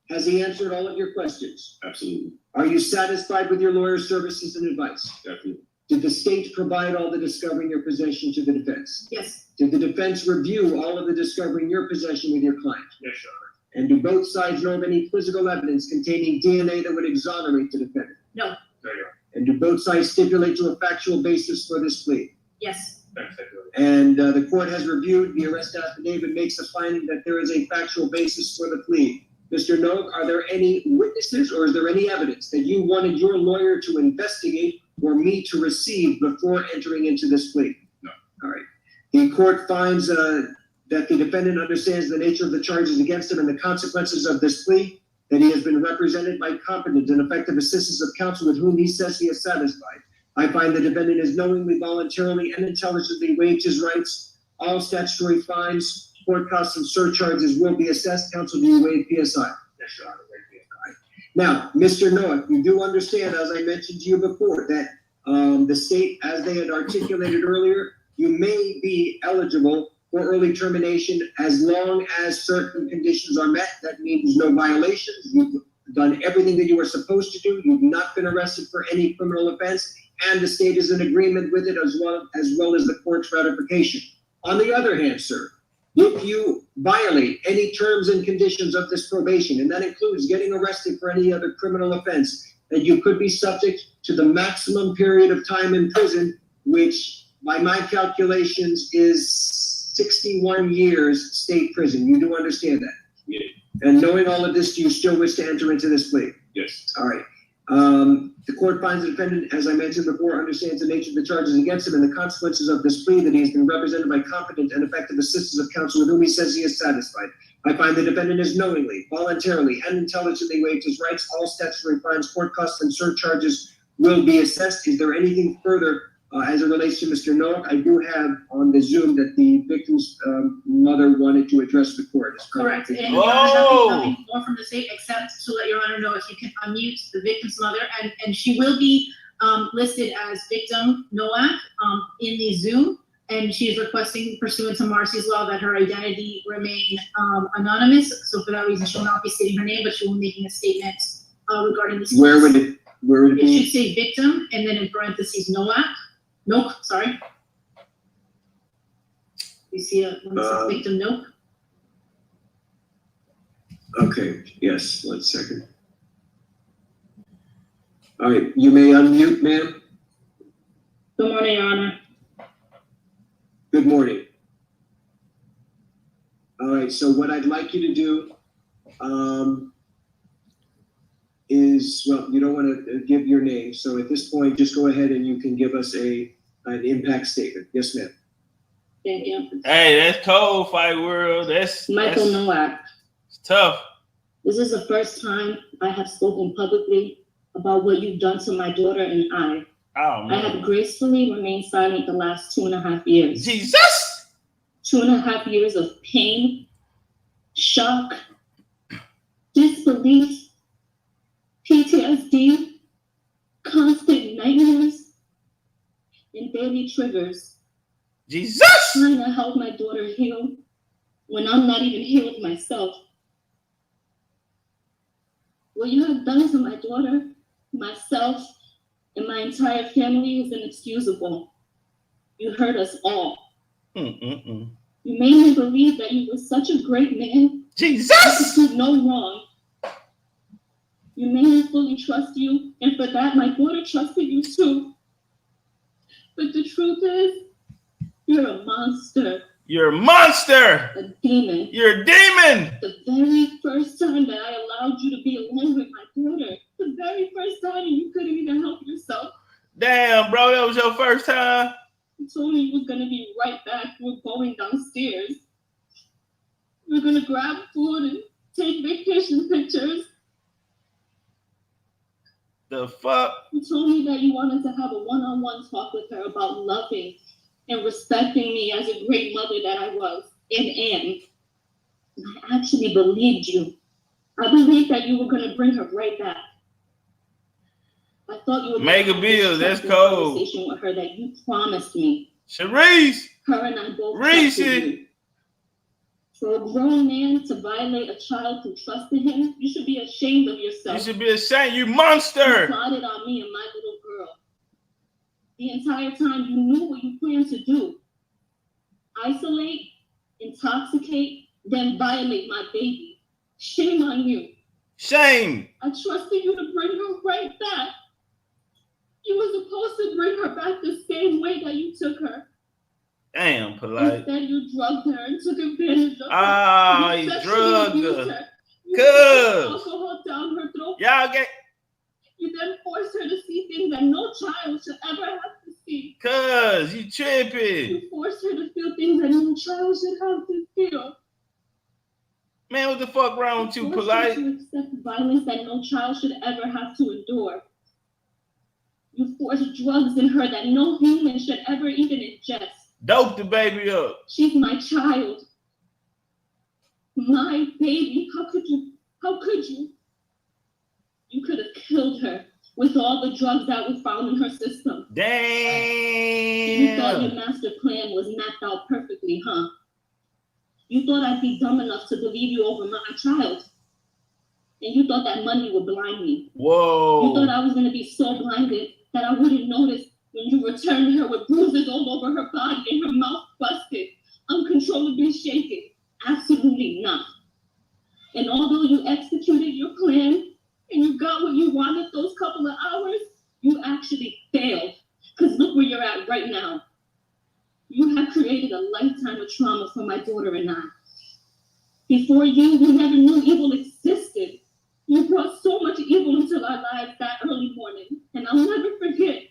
Has he answered all of your questions? absolutely. Are you satisfied with your lawyer's services and advice? Definitely. Did the state provide all the discovery in your possession to the defense? Yes, Did the defense review all of the discovery in your possession with your client? Yes, Your Honor. And do both sides know of any physical evidence containing DNA that would exonerate the defendant? no, No, Your Honor. And do both sides stipulate to a factual basis for this plea? yes, Thanks, Your Honor. And the court has reviewed the arrest affidavit, makes a finding that there is a factual basis for the plea. Mr. Noak, are there any witnesses or is there any evidence that you wanted your lawyer to investigate or me to receive before entering into this plea? No. All right. The court finds that the defendant understands the nature of the charges against him and the consequences of this plea, that he has been represented by competent and effective assistance of counsel with whom he says he is satisfied. I find the defendant has knowingly, voluntarily, and intelligently waived his rights. All statutory fines, court costs, and surcharges will be assessed. Counsel, do you waive PSI? Yes, Your Honor. Waive PSI. Now, Mr. Noak, you do understand, as I mentioned to you before, that the state, as they had articulated earlier, you may be eligible for early termination as long as certain conditions are met. That means no violations. You've done everything that you were supposed to do. You've not been arrested for any criminal offense, and the state is in agreement with it as well as the court's ratification. On the other hand, sir, if you violate any terms and conditions of this probation, and that includes getting arrested for any other criminal offense, that you could be subject to the maximum period of time in prison, which by my calculations is 61 years state prison. You do understand that? Yeah. And knowing all of this, do you still wish to enter into this plea? Yes. All right. The court finds the defendant, as I mentioned before, understands the nature of the charges against him and the consequences of this plea, that he has been represented by competent and effective assistance of counsel with whom he says he is satisfied. I find the defendant has knowingly, voluntarily, and intelligently waived his rights. All statutory fines, court costs, and surcharges will be assessed. Is there anything further as it relates to Mr. Noak? I do have on the Zoom that the victim's mother wanted to address the court. Is correct. And Oh! nothing more from the say, except to let Your Honor know if you can unmute the victim's mother, and she will be listed as victim Noack in the Zoom, and she is requesting pursuant to Marcy's law that her identity remain anonymous. So for that reason, she will not be stating her name, but she will be making a statement regarding this. Where would it It be? should say victim, and then in parentheses, Noack. Nope, sorry. You see it when it says victim, nope. Okay, yes, 1 second. All right, you may unmute, ma'am. Good morning, Your Honor. Good morning. All right, so what I'd like you to do is, well, you don't want to give your name, so at this point, just go ahead and you can give us an impact statement. Yes, ma'am. Thank you. Hey, that's cold, Fight World. Michael that's Nowak. it's tough. This is the first time I have spoken publicly about what you've done to my daughter and I. Oh I man. have gracefully remained silent the last 2.5 years. Jesus! 2.5 years of pain, shock, disbelief, PTSD, constant nightmares, and daily triggers. Jesus! Trying to help my daughter heal when I'm not even healed myself. What you have done to my daughter, myself, and my entire family is inexcusable. You hurt us all. Mm-mm-mm. You made me believe that you were such a great man. Jesus! You did no wrong. You made me fully trust you, and for that, my daughter trusted you too. But the truth is, you're a monster. You're a monster! A demon. You're a demon! The very first time that I allowed you to be alone with my daughter, the very first time, and you couldn't even help yourself. Damn, bro, that was your first time? You told me you was gonna be right back. We're going downstairs. We're gonna grab food and take vacation pictures. The fuck? You told me that you wanted to have a one-on-one talk with her about loving and respecting me as a great mother that I was and am. And I actually believed you. I believed that you were gonna bring her right back. I thought you were gonna Mega have Bills, this that's trustful cold. conversation with her that you promised me. Sharice! Her and I both Reese! trusted you. For a grown man to violate a child who trusted him, you should be ashamed of yourself. You should be ashamed, you You monster! plotted on me and my little girl. The entire time you knew what you planned to do. Isolate, intoxicate, then violate my baby. Shame on you. Shame! I trusted you to bring her right back. You were supposed to bring her back the same way that you took her. Damn, Polight. Instead, you drugged her and took advantage of her. Ah, You he sexually drugged abused her. You Cuz. poured alcohol down her throat. Y'all get, You then forced her to see things that no child should ever have to see. cuz, you tripping. You forced her to feel things that no child should have to feel. Man, what the fuck wrong with you, Forced her Polight? to accept violence that no child should ever have to endure. You forced drugs in her that no human should ever even ingest. Dope the baby up. She's my child. My baby. How could you? How could you? You could have killed her with all the drugs that were found in her system. You thought your Damn. master plan was mapped out perfectly, huh? You thought I'd be dumb enough to believe you over my child. And you thought that money would blind me. You thought Whoa. I was going to be so blinded that I wouldn't notice when you returned her with bruises all over her body and her mouth busted, uncontrollably shaking. Absolutely not. And although you executed your plan and you got what you wanted those couple of hours, you actually failed. Because look where you're at right now. You have created a lifetime of trauma for my daughter and I. Before you, we never knew evil existed. You brought so much evil into our lives that early morning, and I'll never forget.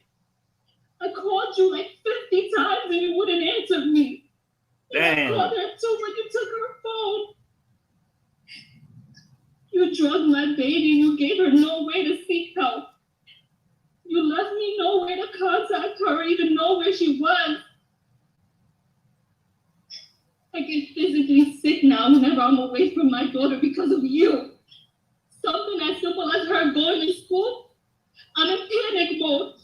I called you like 50 times and you wouldn't answer me. Damn. I called her too when you took her phone. You drugged my baby. You gave her no way to seek help. You left me no way to contact her or even know where she was. I get physically sick now whenever I'm away from my daughter because of you. with her going to school, I'm in panic mode.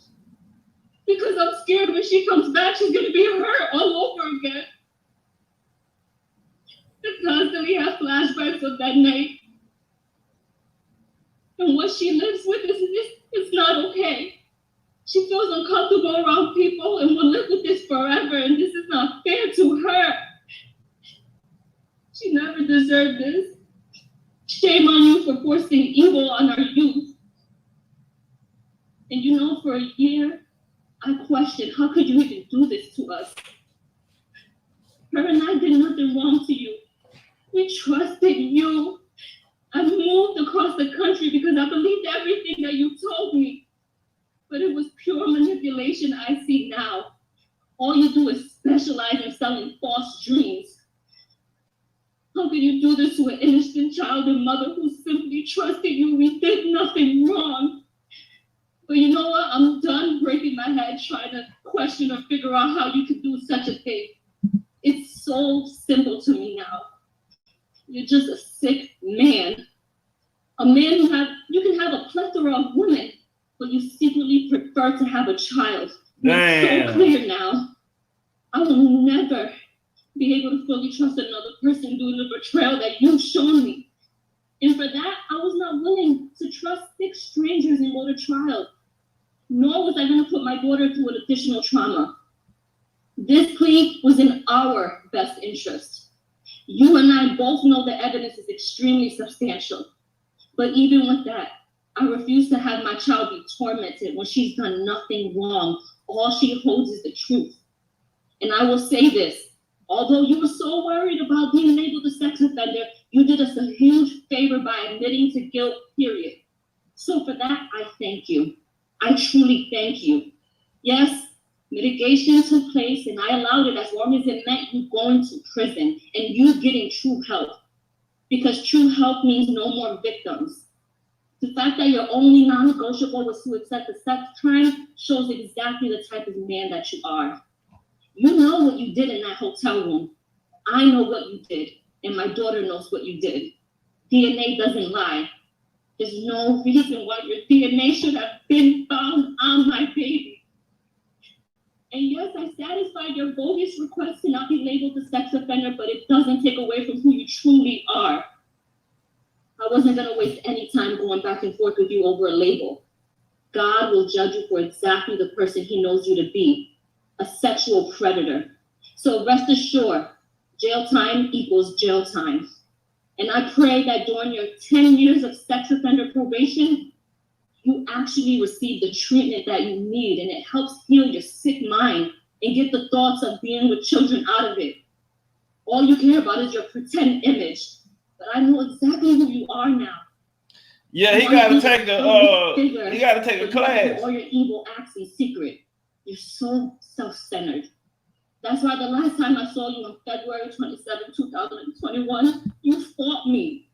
Because I'm scared when she comes back, she's gonna be hurt all over again. I constantly have flashbacks of that night. And what she lives with is not okay. She feels uncomfortable around people and will live with this forever, and this is not fair to her. She never deserved this. Shame on you for forcing evil on our youth. And you know, for a year, I questioned, how could you even do this to us? Her and I did nothing wrong to you. We trusted you. I moved across the country because I believed everything that you told me. But it was pure manipulation I see now. All you do is specialize in selling false dreams. How can you do this to an innocent child and mother who simply trusted you? We did nothing wrong. But you know what? I'm done breaking my head trying to question or figure out how you could do such a thing. It's so simple to me now. You're just a sick man. A man you can have a plethora of women, but you secretly prefer to have a child. Damn. It's so clear now. I will never be able to fully trust another person due to the betrayal that you've shown me. And for that, I was not willing to trust 6 strangers and go to trial. Nor was I going to put my daughter through an additional trauma. This plea was in our best interest. You and I both know the evidence is extremely substantial. But even with that, I refuse to have my child be tormented when she's done nothing wrong. All she holds is the truth. And I will say this, although you were so worried about being labeled a sex offender, you did us a huge favor by admitting to guilt, period. So for that, I thank you. I truly thank you. Yes, mitigation took place and I allowed it as long as it meant you going to prison and you getting true help. Because true help means no more victims. The fact that your only non-negotiable was to accept a sex crime shows exactly the type of man that you are. You know what you did in that hotel room. I know what you did, and my daughter knows what you did. DNA doesn't lie. There's no reason why your DNA should have been found on my baby. And yes, I satisfied your bogus request to not be labeled a sex offender, but it doesn't take away from who you truly are. I wasn't gonna waste any time going back and forth with you over a label. God will judge you for exactly the person he knows you to be, a sexual predator. So rest assured, jail time equals jail time. And I pray that during your 10 years of sex offender probation, you actually receive the treatment that you need and it helps heal your sick mind and get the thoughts of being with children out of it. All you care about is your pretend image, but I know exactly who you are now. Yeah, he gotta take a class. All your evil acts in secret. You're so self-centered. That's why the last time I saw you on February 27, 2021, you fought me.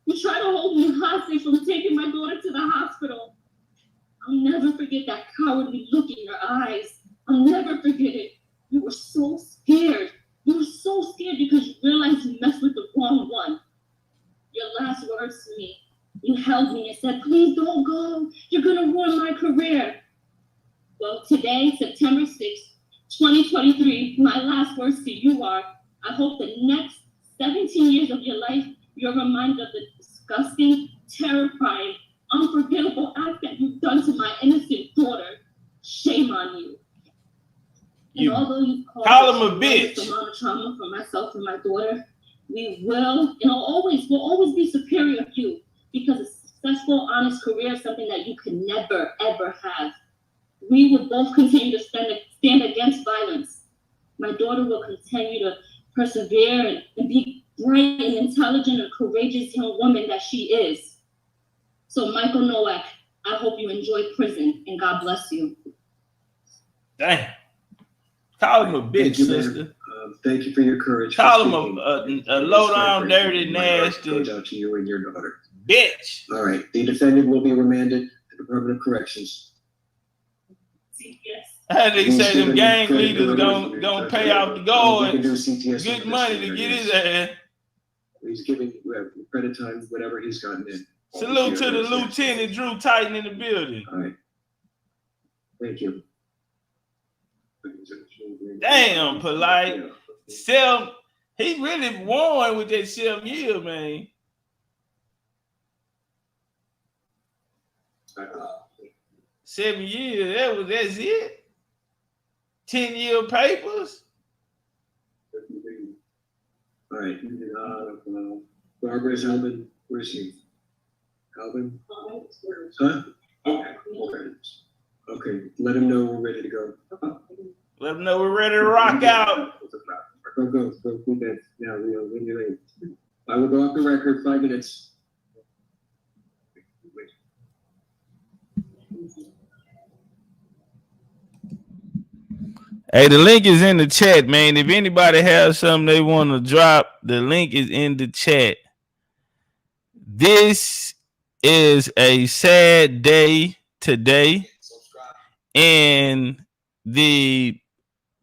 You tried to hold me hostage from taking my daughter to the hospital. I'll never forget that cowardly look in your eyes. I'll never forget it. You were so scared. You were so scared because you realized you messed with the wrong one. Your last words to me, you held me and said, please don't go. You're gonna ruin my career. Well, today, September 6th, 2023, my last words to you are, I hope the next 17 years of your life, you're reminded of the disgusting, terrifying, unforgettable act that you've done to my innocent daughter. Shame on you. And although you've call him a bitch. A amount of trauma for myself and my daughter, we will, and will always be superior to you because a successful, honest career is something that you can never, ever have. We will both continue to stand against violence. My daughter will continue to persevere and be bright and intelligent and courageous young woman that she is. So Michael Nowak, I hope you enjoy prison and God bless you. Damn. Call him a bitch, sister. Thank you for your courage. Call him a low down, dirty, nasty. Goes out to you and your daughter. Bitch. All right. The defendant will be remanded to the Department of Corrections. Yes. How they say them gang leaders gonna pay off the guards good money to get his ass. He's giving credit time, whatever he's gotten in. Salute to the Lieutenant Drew Titan in the building. All right. Thank you. Damn, Polight. He really won with that 7 year, man. Uh, 7 years, that's it. 10-year papers. All right. Barbara's Alvin. Where's she? Alvin? Huh? Okay. Okay. Let him know we're ready to go. Let them know we're ready to rock out. Go that now, when you're ready. I will go off the record 5 minutes. Hey, the link is in the chat, man. If anybody has something they want to drop, the link is in the chat. This is a sad day today in the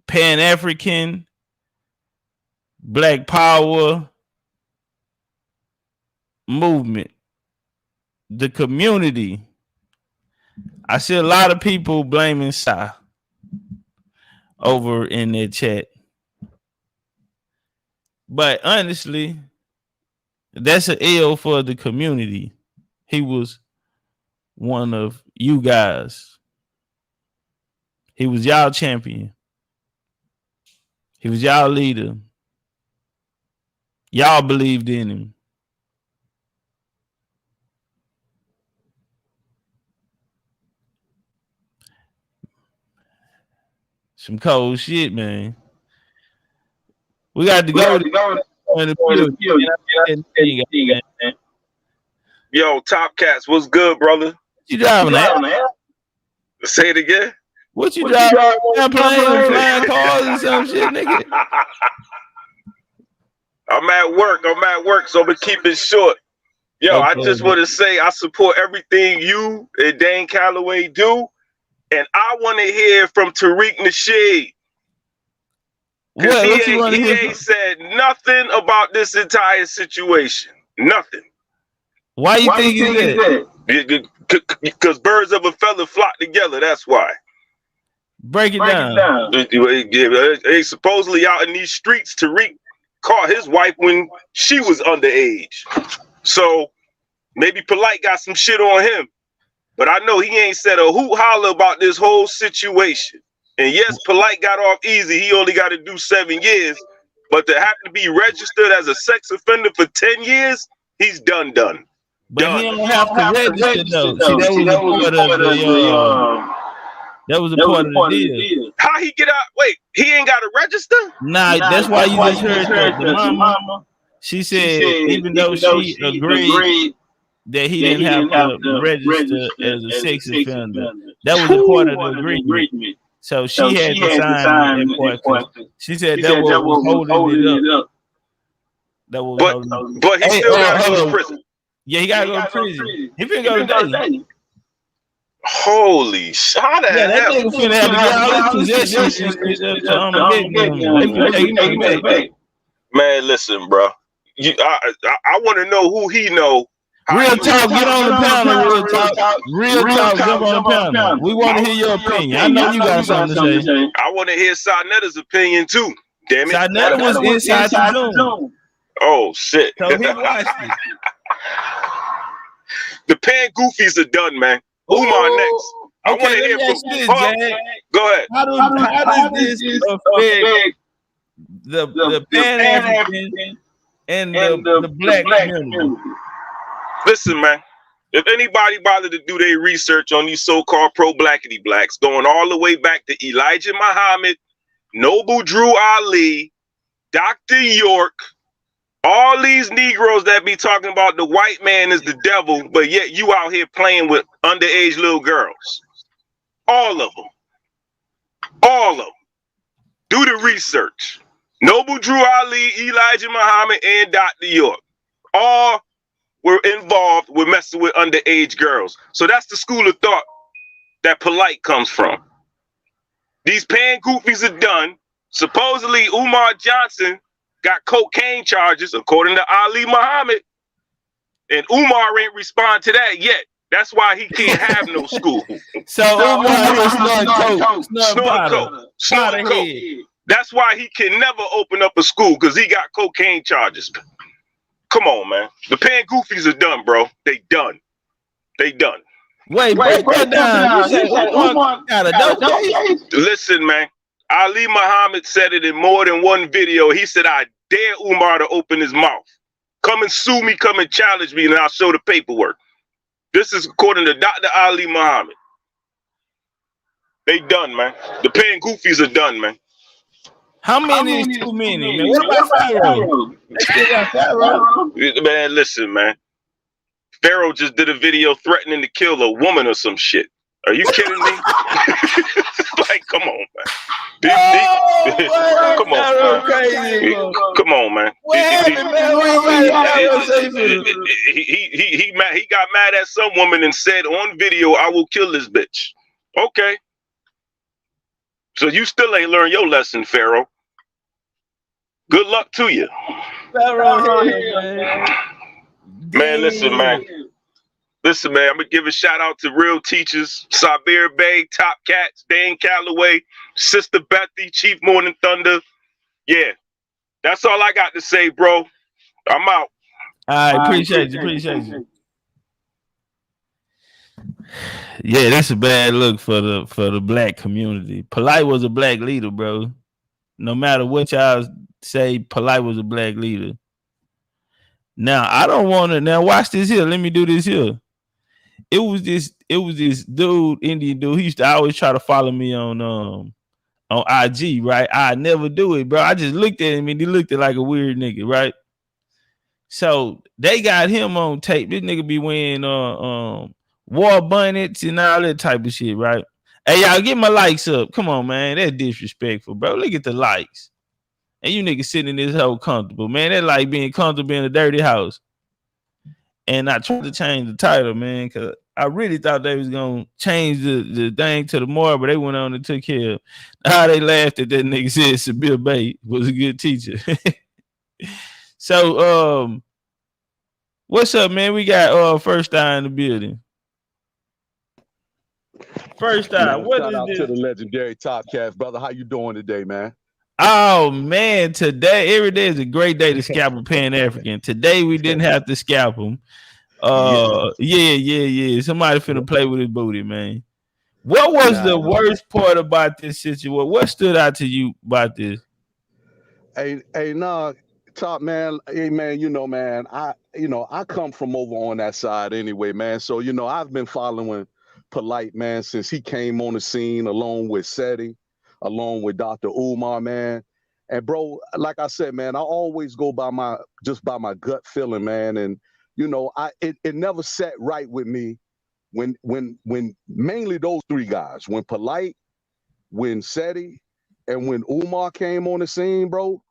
Pan-African Black Power movement. The community. I see a lot of people blaming Sa over in their chat. But honestly, that's an L for the community. He was one of you guys. He was y'all champion. He was y'all leader. Y'all believed in him. Some cold shit, man. We got to go. Yo, Top Cats, what's good, brother? You driving that? Say it again. What you driving? Flying cars and some shit, nigga. I'm at work, so I'm gonna keep it short. Yo, Okay. I just want to say I support everything you and Dane Calloway do, and I want to hear from Tariq Nasheed. Because he ain't said nothing about this entire situation. Nothing. Why you think he's that? Because birds of a feather flock together, that's why. Break it down. They supposedly out in these streets, Tariq caught his wife when she was underage. So maybe Polight got some shit on him. But I know he ain't said a hoot holler about this whole situation. And yes, Polight got off easy. He only got to do 7 years. But to have to be registered as a sex offender for 10 years, he's done. But he don't have to register though. See, that was a part of the that was a part of the deal. How he get out? Wait, he ain't got to register? Nah, that's why you just heard the mama. She said even though she agreed that he didn't have to register as a sex offender, that was a part of the agreement. So she had to sign that part. She said that was holding it up. That was but he still got to go to prison. Yeah, he gotta go to prison. He finna go today. Holy shit! How the hell? That nigga finna have to get all his possessions. Man, listen, bro. I want to know who he know. Real talk, get on the panel. Real talk, jump on the panel. We want to hear your opinion. I know you got something to say. I want to hear Sanetta's opinion too. Damn it! Sanetta was inside the Zoom. Oh shit! So he watched it. The Pan Goofies are done, man. Umar next. I want to hear from this, Go ahead. How does this affect the Pan-African and the black community? Listen, man. If anybody bothered to do their research on these so-called pro-blackity blacks, going all the way back to Elijah Muhammad, Noble Drew Ali, Dr. York, all these Negroes that be talking about the white man is the devil, but yet you out here playing with underage little girls. All of them. All of them. Do the research. Noble Drew Ali, Elijah Muhammad, and Dr. York. All were involved with messing with underage girls. So that's the school of thought that Polight comes from. These Pan Goofies are done. Supposedly Umar Johnson got cocaine charges, according to Ali Muhammad. And Umar ain't respond to that yet. That's why he can't have no school. So Umar was snorting coke, snorting coke. That's why he can never open up a school, because he got cocaine charges. Come on, man. The Pan Goofies are done, bro. They done. Wait, break that down. You said Umar got a dope case? Listen, man. Ali Muhammad said it in more than one video. He said, I dare Umar to open his mouth. Come and sue me, come and challenge me, and I'll show the paperwork. This is according to Dr. Ali Muhammad. They done, man. The Pan Goofies are done, man. How many is too many, man? What about Pharaoh? They still got Pharaoh. Man, listen, man. Pharaoh just did a video threatening to kill a woman or some shit. Are you kidding me? Like, come on, man. Come on, man. Crazy, come on, man. He got mad at some woman and said on video, I will kill this bitch. Okay. So you still ain't learned your lesson, Pharaoh. Good luck to you. Pharaoh, man, listen, man. Listen, man, I'm going to give a shout out to real teachers, Sabir Bey, Top Cats, Dan Calloway, Sister Bethy, Chief Morning Thunder. Yeah, that's all I got to say, bro. I'm out. All right, appreciate you. Yeah, that's a bad look for the black community. Polight was a black leader, bro. No matter what y'all say, Polight was a black leader. Now, I don't want to. Now, watch this here. Let me do this here. It was this dude, Indian dude. He used to always try to follow me on IG, right? I never do it, bro. I just looked at him and he looked at like a weird nigga, right? So they got him on tape. This nigga be wearing war bonnets and all that type of shit, right? Hey, y'all, get my likes up. Come on, man. That's disrespectful, bro. Look at the likes. And you niggas sitting in this hole comfortable, man. That's like being comfortable in a dirty house. And I tried to change the title, man, because I really thought they was going to change the thing to the more, but they went on and took care of. How they laughed at that nigga said Sabir Bey was a good teacher. So, what's up, man? We got First Eye in the building. First Eye, what shout is out this? to the legendary Top Cats, brother. How you doing today, man? Oh man, every day is a great day to scalp a Pan-African. Today we didn't have to scalp him. Yeah. Somebody finna play with his booty, man. What was the worst part about this situation? What stood out to you about this? Hey, Top man. Hey man, man, I come from over on that side anyway, man. So I've been following Polight, man, since he came on the scene along with Seti, along with Dr. Umar, man. And bro, like I said, man, I always go by my gut feeling, man. And it never sat right with me when mainly those three guys, when Polight, when Seti, and when Umar came on the scene, bro.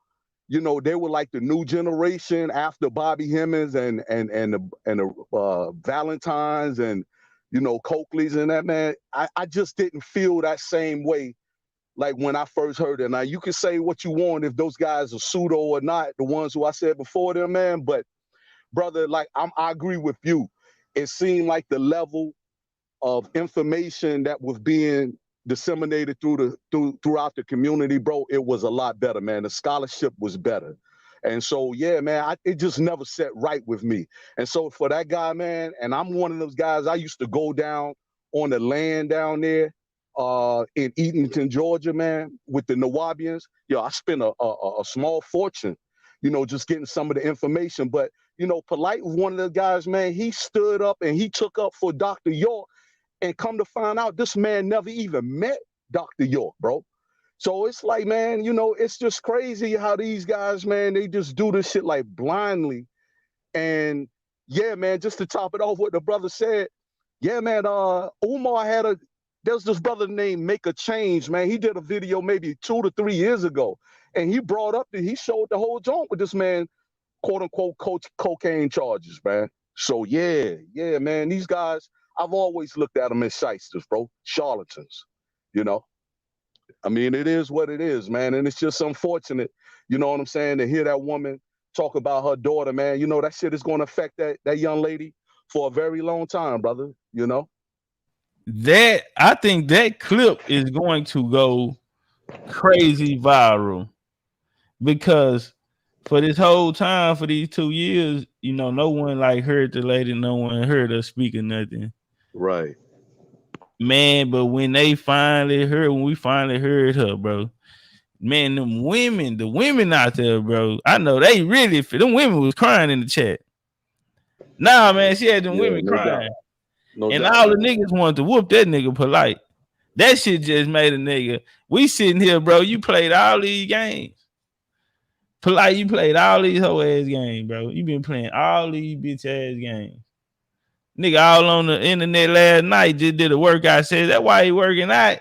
They were like the new generation after Bobby Hemmings and the Valentines and Coakleys and that, man. I just didn't feel that same way like when I first heard it. Now you can say what you want if those guys are pseudo or not, the ones who I said before them, man. But brother, like I agree with you. It seemed like the level of information that was being disseminated throughout the community, bro, it was a lot better, man. The scholarship was better. And so, yeah, man, it just never set right with me. And so for that guy, man, and I'm one of those guys, I used to go down on the land down there in Eatonton, Georgia, man, with the Nawabians. I spent a small fortune, just getting some of the information. But, Polight was one of the guys, man, he stood up and he took up for Dr. York. And come to find out, this man never even met Dr. York, bro. So it's like, man, it's just crazy how these guys, man, they just do this shit like blindly. And yeah, man, just to top it off what the brother said, yeah, man, Umar there's this brother named Make a Change, man. He did a video maybe 2 to 3 years ago. And he he showed the whole joint with this man, quote unquote, cocaine charges, man. So yeah, man, these guys, I've always looked at them as shysters, bro, charlatans, I mean, it is what it is, man. And it's just unfortunate, you know what I'm saying, to hear that woman talk about her daughter, man. You know, that shit is going to affect that young lady for a very long time, brother. You know? That I think that clip is going to go crazy viral because for this whole time, for these 2 years, you know, no one like heard the lady, no one heard her speak or nothing. Right. Man, but when we finally heard her, bro, man, the women out there, bro, I know they really, them women was crying in the chat. Nah, man, she had them women no crying. No and doubt. all the niggas wanted to whoop that nigga Polight. That shit just made a nigga. We sitting here, bro. You played all these games. Polight, you played all these whole ass games, bro. You been playing all these bitch ass games. Nigga all on the internet last night just did a workout. Said that why he working out.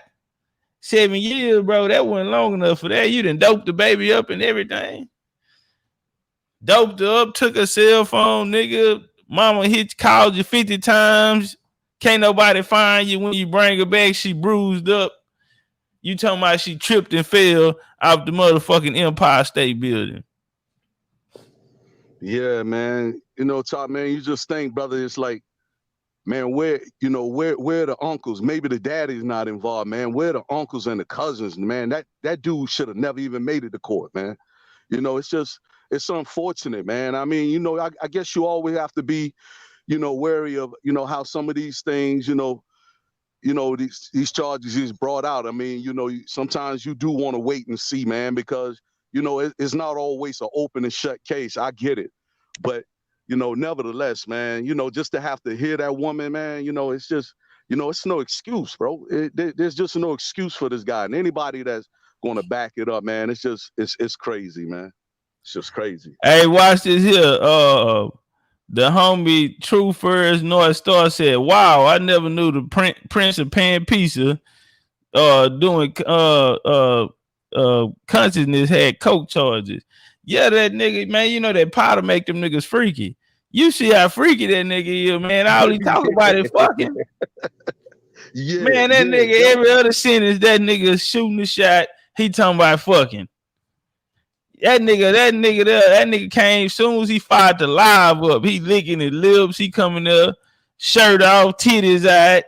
7 years, bro. That wasn't long enough for that. You done doped the baby up and everything. Doped her up, took her cell phone, nigga. Mama called you 50 times. Can't nobody find you when you bring her back. She bruised up. You talking about she tripped and fell off the motherfucking Empire State Building. Yeah, man. You know, Top, man, you just think, brother, it's like, man, where the uncles? Maybe the daddy's not involved, man. Where the uncles and the cousins, man? That dude should have never even made it to court, man. You know, it's unfortunate, man. I mean, you know, I guess you always have to be, you know, wary of, you know, how some of these things, you know, these charges is brought out. I mean, you know, sometimes you do want to wait and see, man, because, you know, it's not always an open and shut case. I get it. But, you know, nevertheless, man, you know, just to have to hear that woman, man, you know, it's just, you know, it's no excuse, bro. There's just no excuse for this guy. And anybody that's going to back it up, man, it's just, it's crazy, man. It's just crazy. Hey, watch this here. The homie True First North Star said, "Wow, I never knew the Prince of Pan Pizza doing consciousness had coke charges." Yeah, that nigga, man, you know that powder make them niggas freaky. You see how freaky that nigga is, man. All he talk about is fucking. Yeah, man, that nigga, every other sentence, that nigga shooting the shot, he talking about fucking. That nigga came soon as he fired the live up. He licking his lips. He coming there, shirt off, titties out.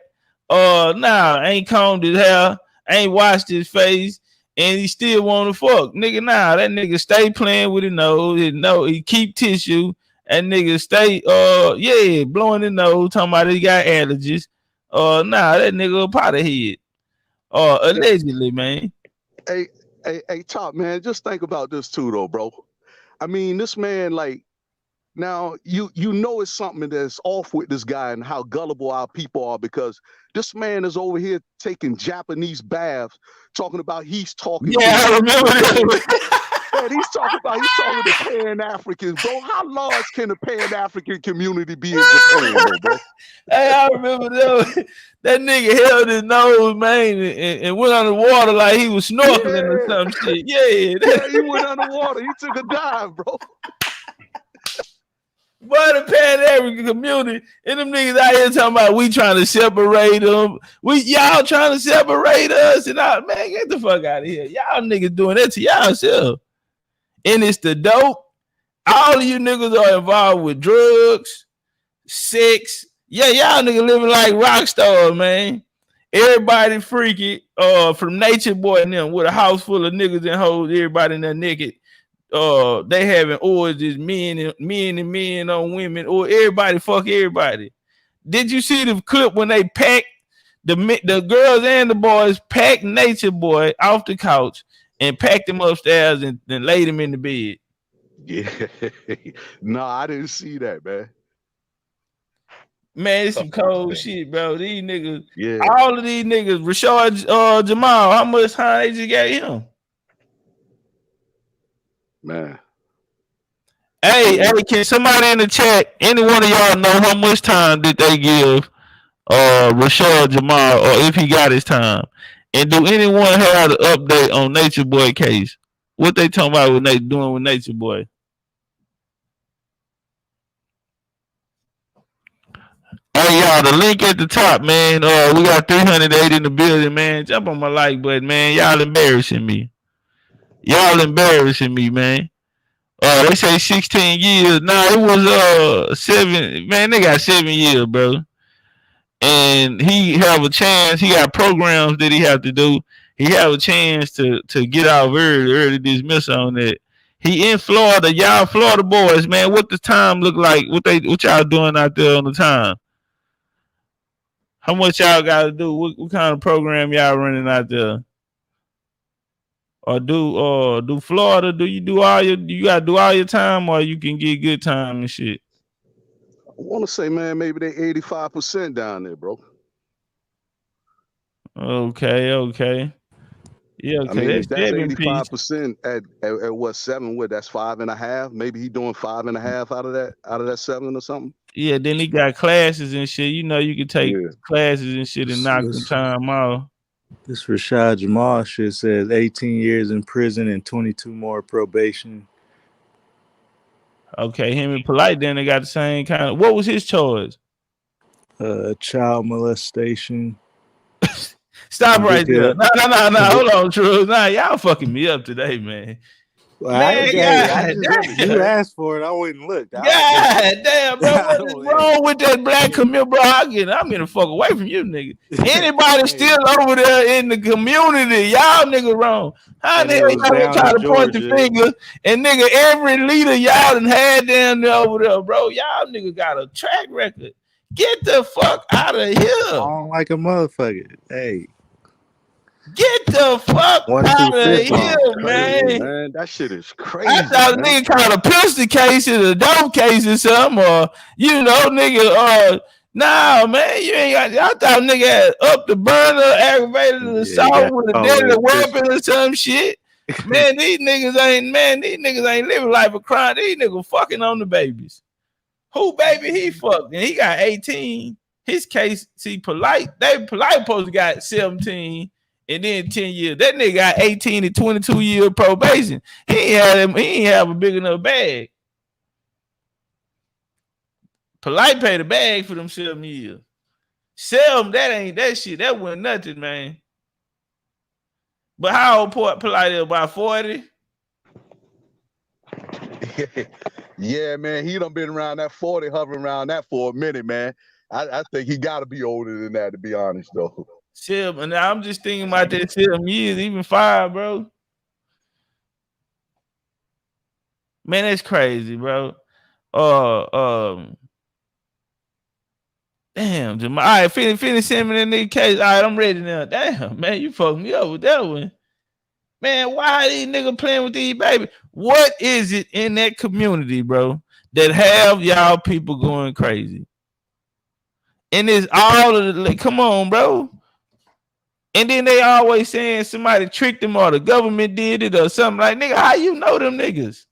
Ain't combed his hair, ain't washed his face, and he still want to fuck. Nigga, that nigga stay playing with his nose. He keep tissue. That nigga stay, blowing his nose, talking about he got allergies. That nigga a potterhead. Allegedly, man. Hey, Top, man, just think about this too, though, bro. I mean, this man, like, now you know it's something that's off with this guy and how gullible our people are, because this man is over here taking Japanese baths, talking about he's talking. Yeah, I remember that. Man, he's talking to Pan-Africans, bro. How large can the Pan-African community be in Japan, bro? Hey, I remember that nigga held his nose, man, and went underwater like he was snorkeling or some shit. Yeah, he went underwater. He took a dive, bro. But the Pan-African community and them niggas out here talking about we trying to separate them. Y'all trying to separate us and all. Man, get the fuck out of here. Y'all niggas doing that to y'all self. And it's the dope. All of you niggas are involved with drugs, sex. Yeah, y'all niggas living like rock stars, man. Everybody freaky. From Nature Boy and them with a house full of niggas and hoes, everybody in there naked. They having orgies, men and men on women, or everybody fuck everybody. Did you see the clip when they packed the girls and the boys packed Nature Boy off the couch and packed him upstairs and laid him in the bed? Yeah. No, I didn't see that, man. Man, it's some cold shit, bro. These niggas, yeah. All of these niggas, Rashad Jamal, how much time they just got him? Man. Hey, can somebody in the chat, any one of y'all know how much time did they give Rashad Jamal, or if he got his time? And do anyone have an update on Nature Boy case? What they talking about when they doing with Nature Boy? Hey, y'all, the link at the top, man. We got 308 in the building, man. Jump on my like button, man. Y'all embarrassing me. Y'all embarrassing me, man. They say 16 years. Nah, it was 7. Man, they got 7 years, bro. And he have a chance. He got programs that he have to do. He have a chance to get out early dismiss on that. He in Florida. Y'all Florida boys, man. What the time look like? What y'all doing out there on the time? How much y'all got to do? What kind of program y'all running out there? Or do Florida? Do you do all you gotta do all your time, or you can get good time and shit? I want to say, man, maybe they 85% down there, bro. Okay. Yeah, I cause mean, that's if that's 85% at what 7? What that's 5.5? Maybe he doing 5.5 out of that 7 or something. Yeah, then he got classes and shit. You know, you can take Yeah. classes and shit and knock some time out. This Rashad Jamal shit says 18 years in prison and 22 more probation. Okay, him and Polight then they got the same kind of. What was his choice? Child molestation. Stop right there. No. Hold on, True. Nah, y'all fucking me up today, man. Well, Man, you asked for it. I went and looked. God damn, bro. What is wrong with that black community, bro? I'm getting the fuck away from you, nigga. Anybody still over there in the community, y'all nigga wrong. How the hell y'all try to point the finger? And nigga, every leader y'all done had down there over there, bro. Y'all nigga got a track record. Get the fuck out of here. I don't like a motherfucker. Hey. Get the fuck out of here, crazy, man. That shit is crazy. I thought a nigga caught a pistol case in a dope case or something, or nigga. Nah, man, you ain't got. I thought nigga had up the burner, aggravated assault with a deadly weapon or some shit. Man, these niggas ain't living life of crime. These niggas fucking on the babies. Who baby he fucked? And he got 18. His case, see, Polight supposed to got 17. And then 10 years. That nigga got 18 and 22 year probation. He ain't have a big enough bag. Polight paid a bag for them 7 years. 7, that shit. That wasn't nothing, man. But how old Polight is? About 40? Yeah, man. He done been around that 40, hovering around that for a minute, man. I think he got to be older than that, to be honest, though. 7, and I'm just thinking about that 7 years, even 5, bro. Man, that's crazy, bro. Damn, Jamal. All right, finish him in that nigga case. All right, I'm ready now. Damn, man, you fucked me up with that one. Man, why are these niggas playing with these baby? What is it in that community, bro, that have y'all people going crazy? And it's all of the, come on, bro. And then they always saying somebody tricked them or the government did it or something. Like, nigga, how you know them niggas?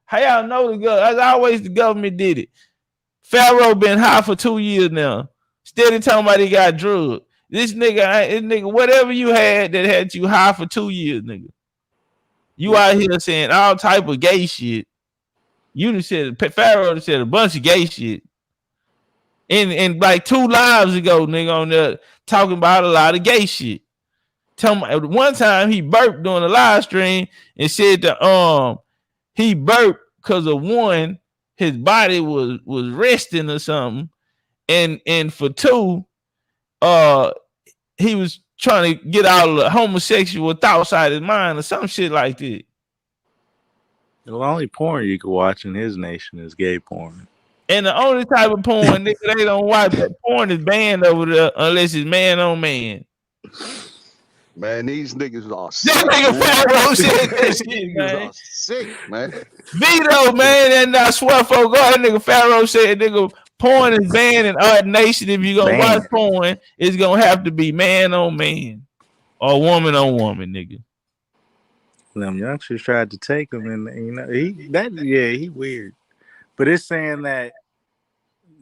How y'all know the government? As always, the government did it. Pharaoh been high for 2 years now. Steady talking about he got drugged. This nigga, whatever you had that had you high for 2 years, nigga. You out here saying all type of gay shit. You done said, Pharaoh said a bunch of gay shit. And like 2 lives ago, nigga, on there talking about a lot of gay shit. One time he burped during a live stream and said that he burped because of one, his body was resting or something, and for 2, he was trying to get all the homosexual thoughts out of his mind or some shit like that. The only porn you can watch in his nation is gay porn. And the only type of porn nigga they don't watch, that porn is banned over there unless it's man on man. Man, these niggas are sick. That nigga Pharaoh said that shit, man. Are sick, man. Vito, man, and I swear for God, that nigga Pharaoh said, nigga, porn is banned in our nation. If you gonna watch porn, it's gonna have to be man on man or woman on woman, nigga. Them youngsters tried to take him, and he weird. But it's saying that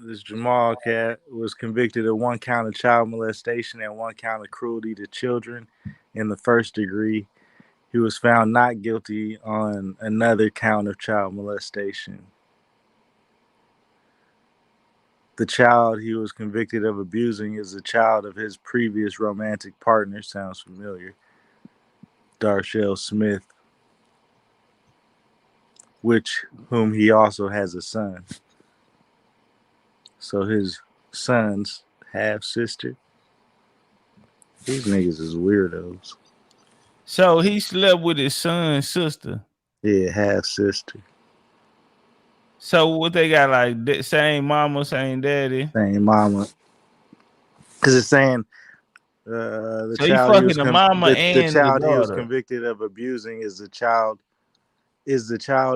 this Jamal cat was convicted of 1 count of child molestation and 1 count of cruelty to children in the 1st degree. He was found not guilty on another count of child molestation. The child he was convicted of abusing is a child of his previous romantic partner. Sounds familiar. Darshell Smith. which whom he also has a son. So his son's half sister. These niggas is weirdos. So he slept with his son's sister. Yeah, half sister. So what they got, like same mama, same daddy? Same mama. Because it's saying the So he child fucking the mama and the child the he was daughter. convicted of abusing is the child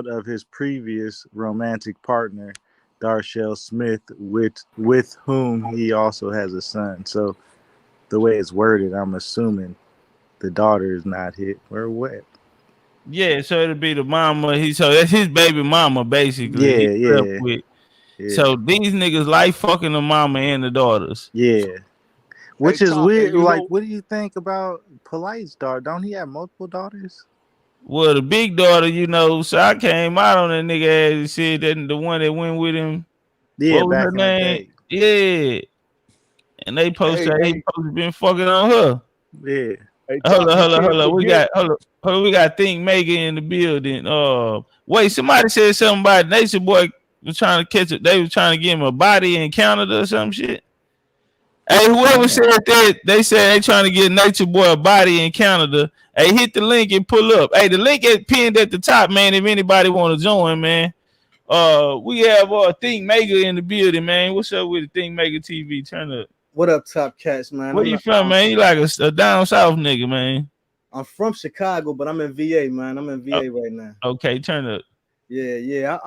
of his previous romantic partner, Darshell Smith, with whom he also has a son. So the way it's worded, I'm assuming the daughter is not hit or what. Yeah, so it'll be the mama. So that's his baby mama, basically. Yeah, He slept yeah, with. yeah. So these niggas like fucking the mama and the daughters. Yeah. Which Hey, is Top, weird. you Like, know, what do you think about Polight's daughter? Don't he have multiple daughters? Well, the big daughter, you know, so I came out on that nigga ass and said that the one that went with him. Yeah, What was her back in the name? day. Yeah. And they posted hey, he supposed to been fucking on her. Yeah. hey, Hold Top, you can't on. forget. We got Think Maker in the building. Wait, somebody said something about Nature Boy was trying to catch it. They was trying to give him a body in Canada or some shit. Hey, whoever said that, they said they trying to get Nature Boy a body in Canada. Hey, hit the link and pull up. Hey, the link is pinned at the top, man. If anybody want to join, man. We have Think Maker in the building, man. What's up with the Think Maker TV? Turn up. What up, Top Cats, man? Where you from, man? You like a down south nigga, man. I'm from Chicago, but I'm in VA, man. I'm in VA right now. Okay, turn up. Yeah.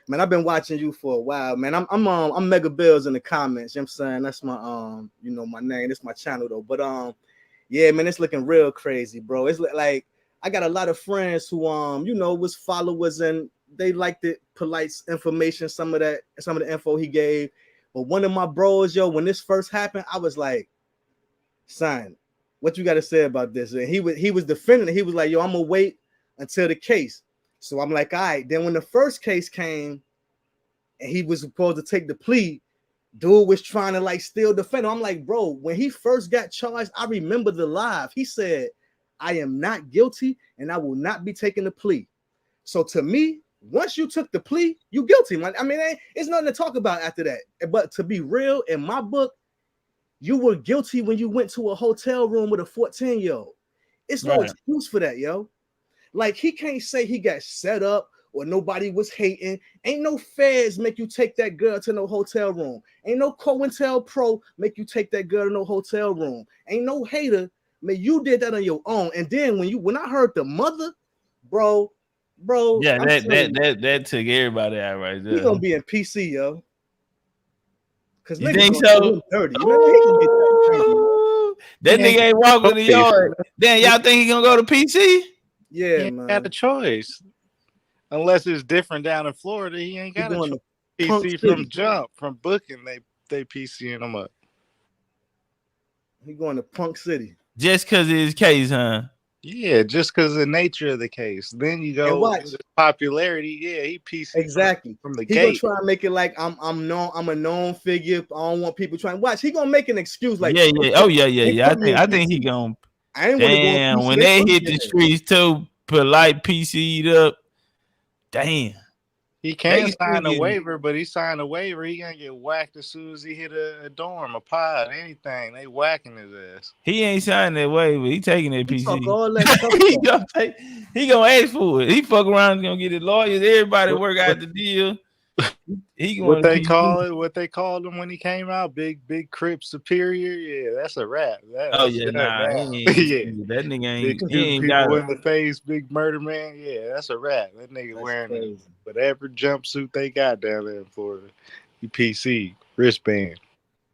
Man, I've been watching you for a while, man. I'm Mega Bills in the comments. You know what I'm saying? That's my my name. It's my channel though. But yeah, man, it's looking real crazy, bro. It's like I got a lot of friends who was followers and they liked the Polight's information, some of the info he gave. But one of my bros, when this first happened, I was like, son, what you got to say about this? And he was defending it. He was like, yo, I'm gonna wait until the case. So I'm like, all right. Then when the first case came and he was supposed to take the plea, dude was trying to like still defend him. I'm like, bro, when he first got charged, I remember the live. He said, I am not guilty and I will not be taking the plea. So to me, once you took the plea, you guilty, man. I mean, it's nothing to talk about after that. But to be real, in my book, you were guilty when you went to a hotel room with a 14-year-old. It's no excuse for that, yo. Like, he can't say he got set up or nobody was hating. Ain't no feds make you take that girl to no hotel room. Ain't no COINTELPRO make you take that girl to no hotel room. Ain't no hater. Man, you did that on your own. And then when I heard the mother, bro. Yeah, that took everybody out right there. He gonna be in PC, yo. Cause you think so? Dirty. That nigga ain't walking the yard. Then y'all think he gonna go to PC? Yeah, he man. Got a choice. Unless it's different down in Florida, he ain't got a choice. PC from jump, from booking, they PCing him up. He going to Punk City. Just because of his case, huh? Yeah, just because of the nature of the case. Then you go popularity. Yeah, he PC exactly from the he gate. Gonna try and make it like I'm a known figure. I don't want people trying. Watch, he gonna make an excuse like yeah. I think he gonna. I ain't damn, when they hit the streets too, Polight PC'd up. Damn. He can sign a waiver, but he signed a waiver. He gonna get whacked as soon as he hit a dorm, a pod, anything. They whacking his ass. He ain't signing that waiver. He taking that PC. All that he gonna ask for it. He fuck around, gonna get his lawyers. Everybody work out the deal. He going what they call it? What they called him when he came out? Big Crip Superior. Yeah, that's a rap. Yeah, that nigga ain't. Big he ain't people got in the face. Big murder man. Yeah, that's a rap. That nigga wearing whatever jumpsuit they got down there in Florida. PC wristband.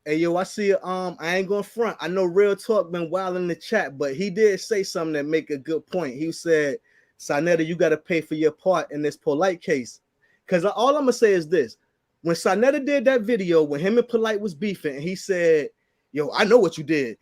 Hey yo, I see. I ain't going front. I know Real Talk been wild in the chat, but he did say something that make a good point. He said, "Sanetta, you got to pay for your part in this Polight case." Because all I'm gonna say is this: when Sanetta did that video, when him and Polight was beefing, and he said, "Yo, I know what you did."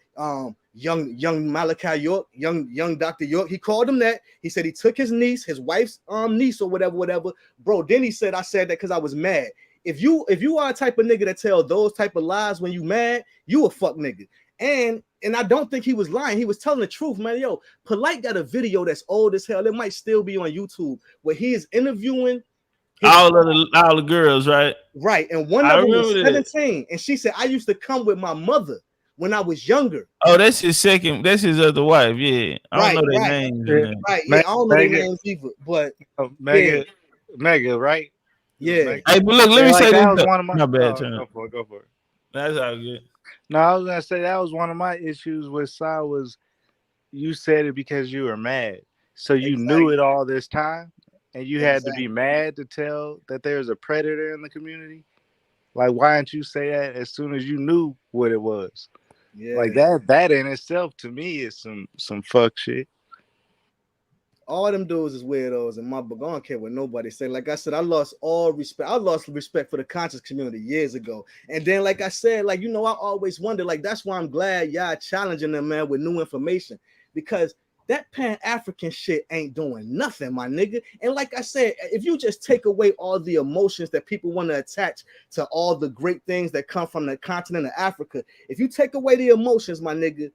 Young Malachi York, young Dr. York, he called him that. He said he took his niece, his wife's niece or whatever. Bro, then he said, "I said that because I was mad." If you are a type of nigga that tell those type of lies when you mad, you a fuck nigga. And I don't think he was lying. He was telling the truth, man. Yo, Polight got a video that's old as hell. It might still be on YouTube where he is interviewing all the girls, right? Right. And one of them was 17. And she said, I used to come with my mother when I was younger. Oh, that's his other wife. Yeah. I don't know their names. Right. Yeah, I don't know their names either. But Mega, right? Yeah. Mega. Hey, but look, let me say that this. was one of my bad. Go for it. That's all good. No, I was gonna say that was one of my issues with Sai was you said it because you were mad. So you knew it all this time and you had to be mad to tell that there's a predator in the community. Like, why didn't you say that as soon as you knew what it was? Yeah. Like that in itself to me is some fuck shit. All them dudes is weirdos in my book. I don't care what nobody say. Like I said, I lost all respect. I lost respect for the conscious community years ago. And then, like I said, like, you know, I always wonder, like, that's why I'm glad y'all challenging them, man, with new information. Because that Pan-African shit ain't doing nothing, my nigga. And like I said, if you just take away all the emotions that people want to attach to all the great things that come from the continent of Africa, if you take away the emotions, my nigga,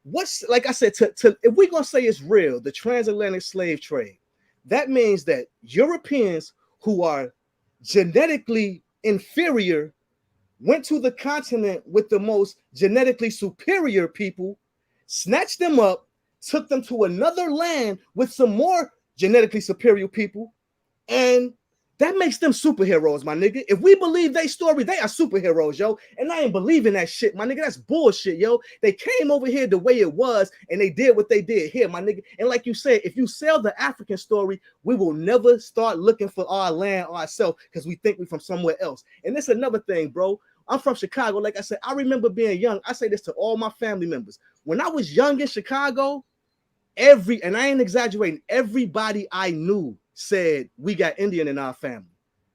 what's, like I said, if we're gonna say it's real, the transatlantic slave trade, that means that Europeans who are genetically inferior went to the continent with the most genetically superior people, snatched them up, took them to another land with some more genetically superior people, and that makes them superheroes, my nigga. If we believe their story, they are superheroes, yo. And I ain't believing that shit, my nigga. That's bullshit, yo. They came over here the way it was, and they did what they did here, my nigga. And like you said, if you sell the African story, we will never start looking for our land ourselves because we think we're from somewhere else. And that's another thing, bro. I'm from Chicago. Like I said, I remember being young. I say this to all my family members. When I was young in Chicago, and I ain't exaggerating, everybody I knew said we got Indian in our family.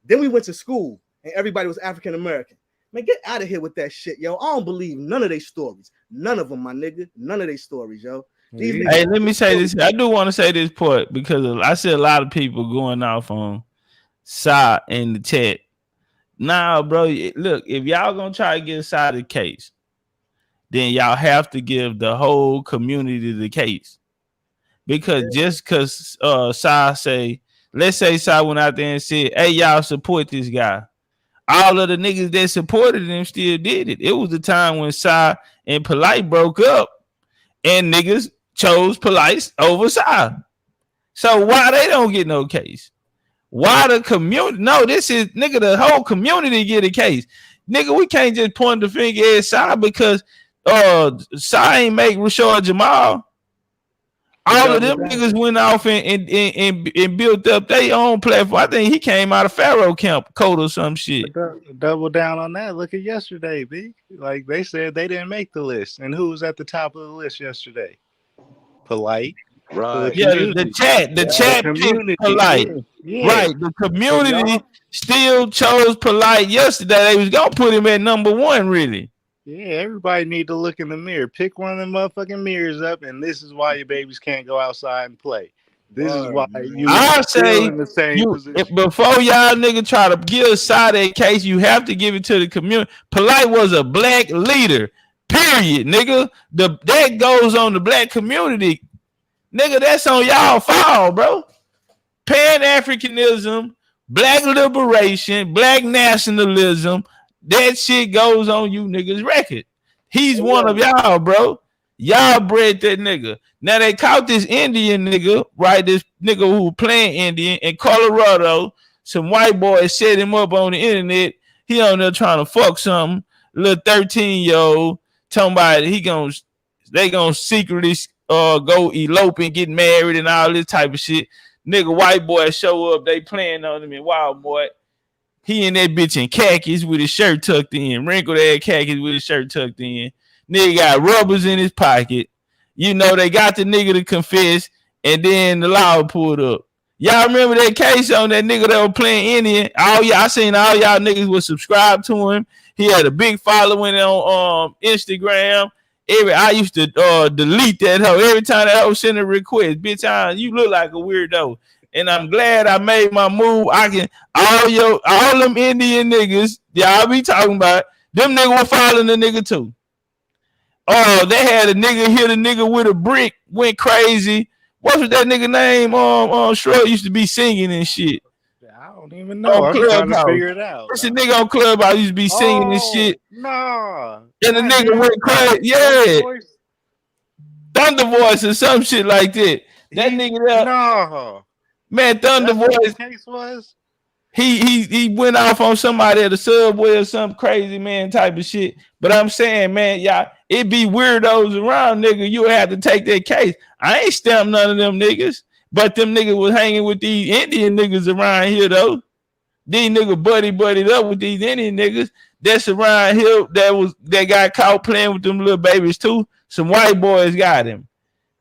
Then we went to school and everybody was African American. Man, get out of here with that shit, yo. I don't believe none of their stories. None of them, my nigga. None of their stories, yo. Hey, let me say this. I do want to say this part because I see a lot of people going off on Sai in the chat. Nah, bro, look, if y'all gonna try to get a side of the case, then y'all have to give the whole community the case. Because just because Sai say, let's say Sai went out there and said, hey, y'all support this guy. All of the niggas that supported him still did it. It was the time when Sai and Polight broke up and niggas chose Polight over Sai. So why they don't get no case? Why the community? No, this is, nigga, the whole community get a case. Nigga, we can't just point the finger at Sai because Sai ain't make Rashad Jamal. All of them niggas went off and built up their own platform. I think he came out of Pharaoh camp code or some shit. Double down on that. Look at yesterday, B. Like they said they didn't make the list. And who was at the top of the list yesterday? Polight. Right. Yeah, the chat picked Polight. Yeah. Right. The community still chose Polight yesterday. They was gonna put him at number one, really. Yeah, everybody need to look in the mirror. Pick one of them motherfucking mirrors up, and this is why your babies can't go outside and play. This is why you are still in the same position. Before y'all nigga try to give a side of a case, you have to give it to the community. Polight was a black leader, period, nigga. That goes on the black community. Nigga, that's on y'all fall, bro. Pan-Africanism, black liberation, black nationalism, that shit goes on you niggas' record. He's one of y'all, bro. Y'all bred that nigga. Now they caught this Indian nigga, right? This nigga who playing Indian in Colorado. Some white boys set him up on the internet. He on there trying to fuck something. Little 13-year-old talking about they gonna secretly go elope and get married and all this type of shit. Nigga, white boy show up. They playing on him in Wild Boy. He in that bitch in khakis with his shirt tucked in, wrinkled ass khakis with his shirt tucked in. Nigga got rubbers in his pocket. You know, they got the nigga to confess, and then the law pulled up. Y'all remember that case on that nigga that was playing Indian? I seen all y'all niggas was subscribed to him. He had a big following on Instagram. I used to delete that hoe every time that hoe sent a request. Bitch, you look like a weirdo. And I'm glad I made my move. I can all them Indian niggas, y'all be talking about, them niggas were following the nigga too. Oh, they had a nigga hit a nigga with a brick, went crazy. What was that nigga name? Shrug used to be singing and shit. I don't even know. On I'm trying to Clubhouse. figure it out. What's a nigga on Clubhouse used to be singing and shit? No. And the nigga went crazy. Yeah. Thunder Voice or some shit like that. That nigga there. No. Man, Thunder Voice. What the case was? He went off on somebody at the subway or some crazy man type of shit. But I'm saying, man, y'all, it be weirdos around, nigga. You have to take that case. I ain't stamped none of them niggas, but them niggas was hanging with these Indian niggas around here though. These niggas buddied up with these Indian niggas that's around here that got caught playing with them little babies too. Some white boys got him.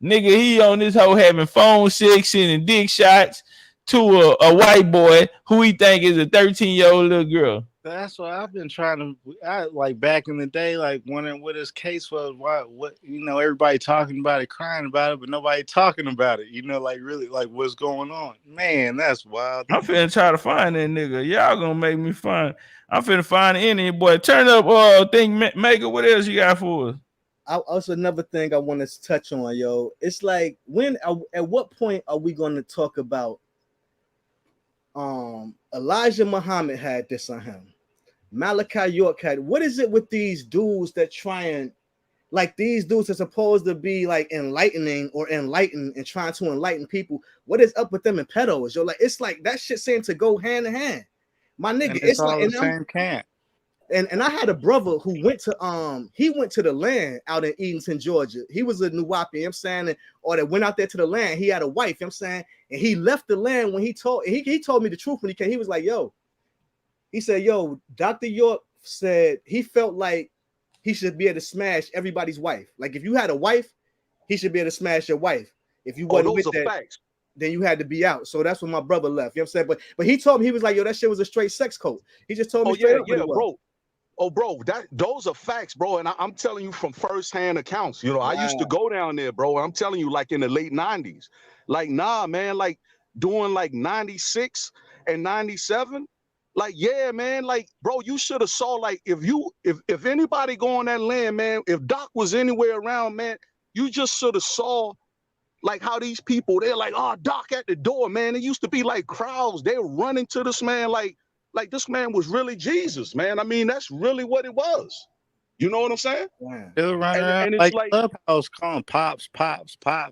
Nigga, he on this hoe having phone sex and dick shots to a white boy who he think is a 13-year-old little girl. That's what I've been trying to like back in the day, like wondering what his case was. What everybody talking about it, crying about it, but nobody talking about it. Like really, like what's going on? Man, that's wild. I'm finna try to find that nigga. Y'all gonna make me find. I'm finna find the Indian boy. Turn up, Maker. What else you got for us? Also, another thing I want to touch on, yo. It's like at what point are we going to talk about? Elijah Muhammad had this on him. Malachi York had. What is it with these dudes that try and like these dudes are supposed to be like enlightening or enlightened and trying to enlighten people? What is up with them and pedos? Yo, like it's like that shit seems to go hand in hand. My nigga, it's like the same camp. And I had a brother who went to the land out in Edenton, Georgia. He was a Nuwapi, you know what I'm saying, or that went out there to the land. He had a wife, you know what I'm saying, and he left the land when he told me the truth when he came. He was like, he said, Dr. York said he felt like he should be able to smash everybody's wife. Like if you had a wife, he should be able to smash your wife. If you wasn't with that, facts. Then you had to be out. So that's when my brother left. You know what I'm saying? But he told me, he was like, that shit was a straight sex code. He just told me straight up what it was. Bro. Oh, bro, those are facts, bro. And I'm telling you from firsthand accounts. Wow. I used to go down there, bro. I'm telling you, like in the late 90s. Like, nah, man, like doing like 96 and 97. Like, yeah, man, like, bro, you should have saw, like, if anybody go on that land, man, if Doc was anywhere around, man, you just should have saw like how these people, they're like, oh, Doc at the door, man. It used to be like crowds. They're running to this man like this man was really Jesus, man. I mean, that's really what it was. You know what I'm saying? They're running around like Clubhouse calling pops.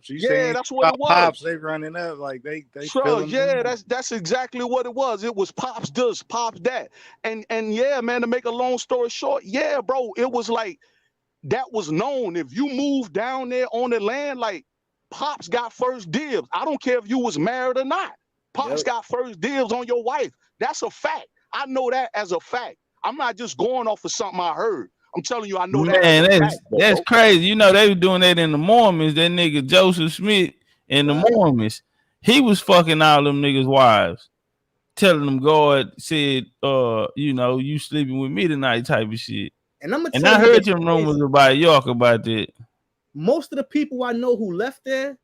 You saying that's what it was. Pops, they running up like they that's exactly what it was. It was pops this, pops that. And yeah, man, to make a long story short, yeah, bro, it was like that was known. If you moved down there on the land, like pops got first dibs. I don't care if you was married or not. Pops got first dibs on your wife. That's a fact. I know that as a fact. I'm not just going off of something I heard. I'm telling you, I know that. Man, that's crazy. You know, they were doing that in the Mormons. That nigga Joseph Smith in the Mormons, he was fucking all them niggas' wives, telling them God said, you sleeping with me tonight type of shit. And I heard some rumors about York about that. Most of the people I know who left there,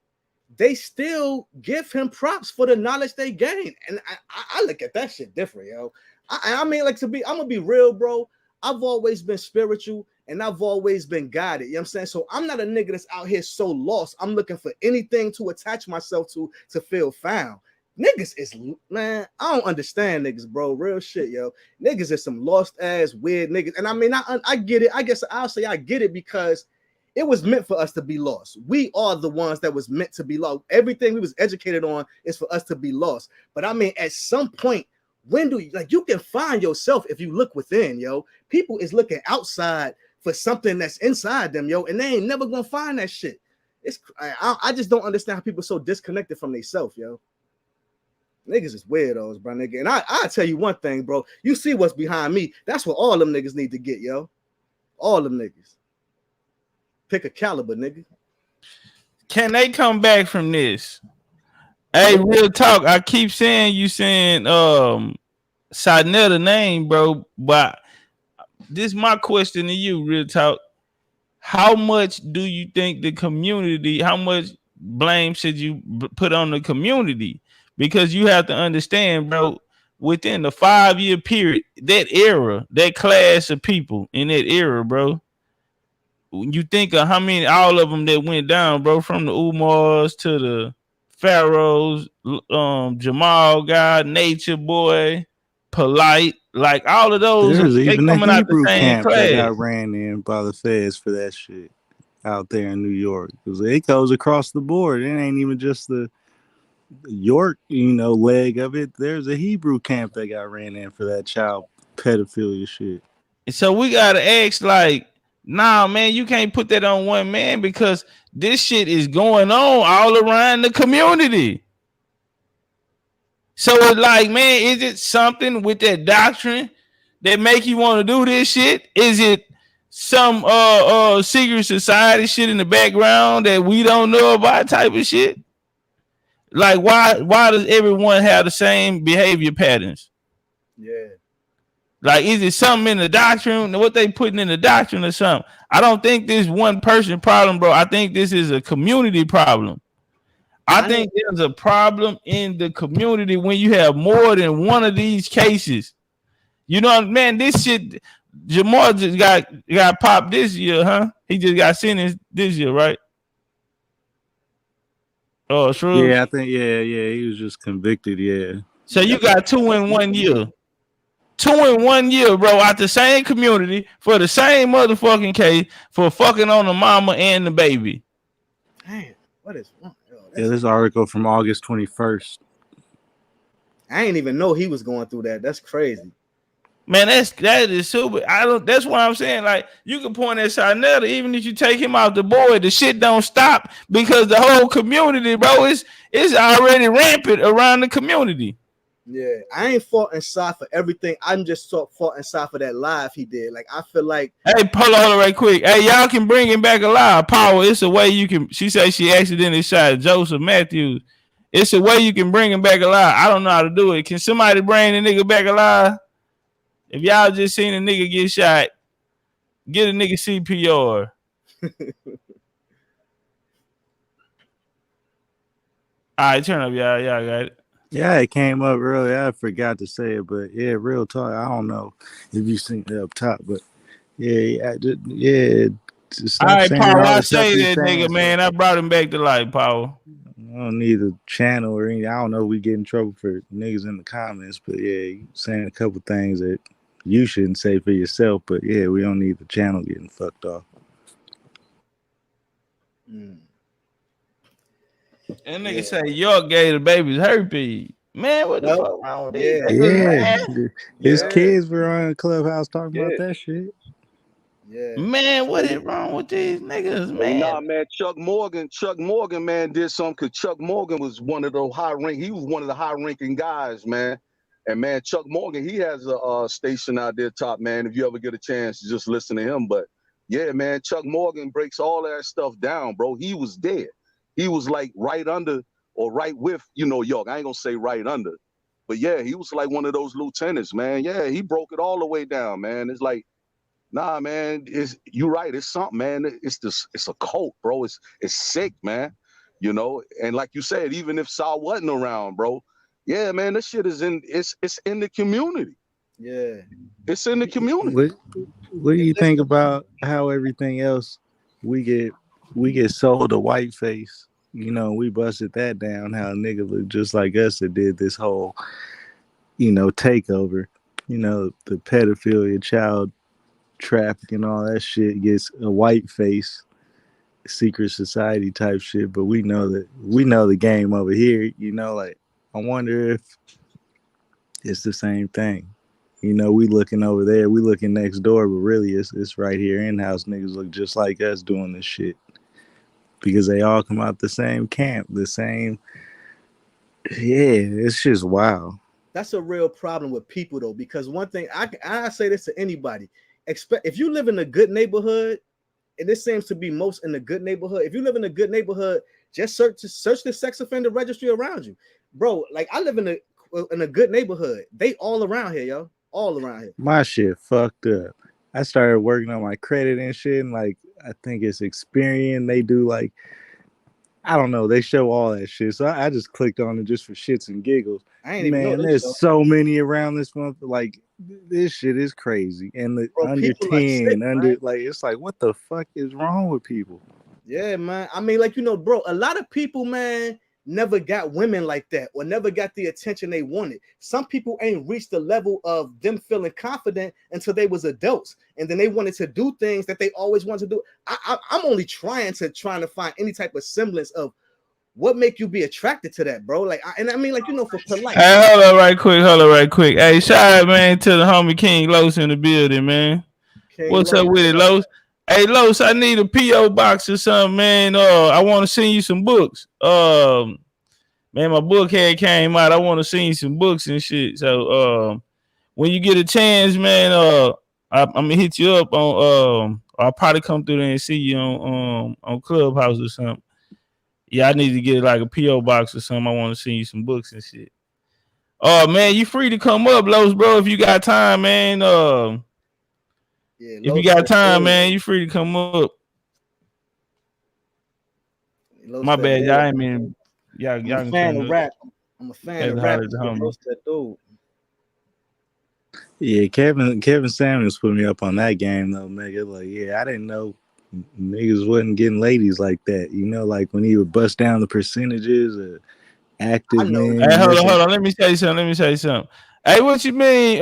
they still give him props for the knowledge they gained. And I look at that shit different, yo. I mean, like I'm gonna be real, bro. I've always been spiritual and I've always been guided. You know what I'm saying? So I'm not a nigga that's out here so lost. I'm looking for anything to attach myself to feel found. Niggas is, man, I don't understand niggas, bro. Real shit, yo. Niggas is some lost ass weird niggas. And I mean, I get it. I guess I'll say I get it because it was meant for us to be lost. We are the ones that was meant to be lost. Everything we was educated on is for us to be lost. But I mean, at some point, when do you can find yourself if you look within, yo. People is looking outside for something that's inside them, yo, and they ain't never gonna find that shit. I just don't understand how people are so disconnected from themselves, yo. Niggas is weirdos, bro, nigga. And I tell you one thing, bro. You see what's behind me. That's what all them niggas need to get, yo. All them niggas. Pick a caliber, nigga. Can they come back from this? Hey, real talk. I keep saying Sadnetta name, bro. But this is my question to you, real talk. How much do you think the community, how much blame should you put on the community? Because you have to understand, bro, within the 5-year period, that era, that class of people in that era, bro, when you think of how many, all of them that went down, bro, from the Umars to the Pharaohs, Jamal guy, Nature Boy, Polight, like all of those, There's they even a coming out the Hebrew same camp that got class. ran in by the feds for that shit out there in New York. Because it goes across the board. It ain't even just the York, leg of it. There's a Hebrew camp that got ran in for that child pedophilia shit. And so we gotta ask, like, nah, man, you can't put that on one man because this shit is going on all around the community. So it's like, man, is it something with that doctrine that make you want to do this shit? Is it some secret society shit in the background that we don't know about type of shit? Like, why does everyone have the same behavior patterns? Yeah. Like, is it something in the doctrine, what they putting in the doctrine or something? I don't think this one person problem, bro. I think this is a community problem. I think there's a problem in the community when you have more than one of these cases. You know, man, this shit, Jamal just got popped this year, huh? He just got sentenced this year, right? Oh, true. Yeah, I think, yeah, he was just convicted, yeah. So you got 2 in 1 year. 2 in 1 year, bro, out the same community for the same motherfucking case for fucking on the mama and the baby. Damn, what is wrong? Yeah, this article from August 21st. I didn't even know he was going through that. That's crazy. Man, that is super. That's why I'm saying, like, you can point at Sharnetta, even if you take him out the board, the shit don't stop because the whole community, bro, is already rampant around the community. Yeah, I ain't fought inside for everything. I'm just fought inside for that live he did. Like, I feel like, hey, hold on right quick. Hey, y'all can bring him back alive. Power, it's a way you can. She said she accidentally shot Joseph Matthews. It's a way you can bring him back alive. I don't know how to do it. Can somebody bring the nigga back alive? If y'all just seen a nigga get shot, get a nigga CPR. All right, turn up, y'all. Y'all got it. Yeah, it came up earlier. I forgot to say it, but yeah, real talk. I don't know if you seen it up top, but yeah. All right, Power. I say that nigga, man. I brought him back to life, Power. I don't need a channel or anything. I don't know if we get in trouble for niggas in the comments, but yeah, you saying a couple things that you shouldn't say for yourself, but yeah, we don't need the channel getting fucked off. And nigga say York gave the babies herpes. Man, what the fuck wrong with these? Yeah. His kids were on Clubhouse talking about that shit. Yeah. Man, what is wrong with these niggas, man? Nah, man, Chuck Morgan, man, did something because Chuck Morgan was one of the he was one of the high-ranking guys, man. And man, Chuck Morgan, he has a station out there top, man. If you ever get a chance to just listen to him. But yeah, man, Chuck Morgan breaks all that stuff down, bro. He was dead. He was like right under or right with, York. I ain't gonna say right under. But yeah, he was like one of those lieutenants, man. Yeah, he broke it all the way down, man. It's like, nah, man, you're right. It's something, man. It's a cult, bro. It's sick, man. And like you said, even if Saul wasn't around, bro, yeah, man, this shit is it's in the community. Yeah. It's in the community. What do you think about how everything else we get sold a white face? We busted that down, how a nigga look just like us that did this whole, takeover. The pedophilia, child trafficking, all that shit gets a white face, secret society type shit. But we know the game over here. Like, I wonder if it's the same thing. We looking over there, we looking next door, but really it's right here in house. Niggas look just like us doing this shit because they all come out the same camp, the same. Yeah, it's just wild. That's a real problem with people though, because one thing I say this to anybody. If you live in a good neighborhood, and this seems to be most in a good neighborhood, if you live in a good neighborhood, just search the sex offender registry around you, bro. Like, I live in a good neighborhood. They all around here, yo, all around here. My shit fucked up. I started working on my credit and shit, and like, I think it's Experian. They do like I don't know. They show all that shit, so I just clicked on it just for shits and giggles. I ain't even know Man, this, there's so many around this month. Like this shit is crazy, and the bro. under People are sick, 10, man. under like it's like what the fuck is wrong with people? Yeah, man. I mean, like, you know, bro, a lot of people, man, never got women like that or never got the attention they wanted. Some people ain't reached the level of them feeling confident until they was adults, and then they wanted to do things that they always wanted to do. I'm only trying to find any type of semblance of what make you be attracted to that, bro. Like, I mean, like, you know, for Polite. Hey, hold up right quick. Hey, shout out, man, to the homie King Los in the building, man. King What's Los, up with it, Los? Hey, Los, I need a P.O. box or something, man. I want to send you some books. Man, my book had came out. I want to send you some books and shit. So, when you get a chance, man, I'm gonna hit you up on. I'll probably come through there and see you on Clubhouse or something. Yeah, I need to get like a P.O. box or something. I want to send you some books and shit. Oh man, you free to come up, Los, bro, if you got time, man. Yeah, if you got time, man, you free to come up. My bad, y'all. I mean, y'all I'm a can fan turn of up. rap. I'm a fan of rap. Dude. Yeah, Kevin Samuels put me up on that game though, nigga. Like, yeah, I didn't know niggas wasn't getting ladies like that. You know, like when he would bust down the percentages of active men. Hey, hold on. Let me say something. Hey, what you mean?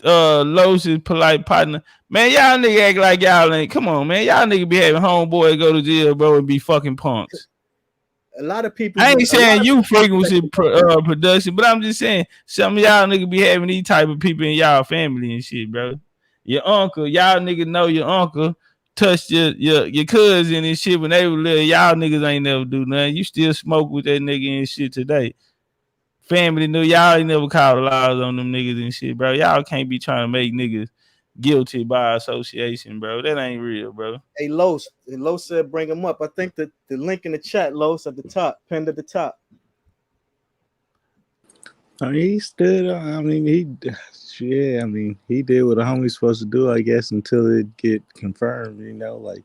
Los is polite partner. Man, y'all nigga act like y'all ain't. Come on, man. Y'all nigga be having homeboy go to jail, bro, and be fucking punks. A lot of people. I ain't saying you frequency production, but I'm just saying some of y'all nigga be having these type of people in y'all family and shit, bro. Your uncle, y'all nigga know your uncle touched your cousin and shit when they were little. Y'all niggas ain't never do nothing. You still smoke with that nigga and shit today. Family knew y'all ain't never called the laws on them niggas and shit, bro. Y'all can't be trying to make niggas guilty by association, bro. That ain't real, bro. Hey, Los said bring him up. I think the link in the chat, Los, at the top, pinned at the top. I mean, he stood. I mean, he did what a homie's supposed to do, I guess, until it get confirmed. You know, like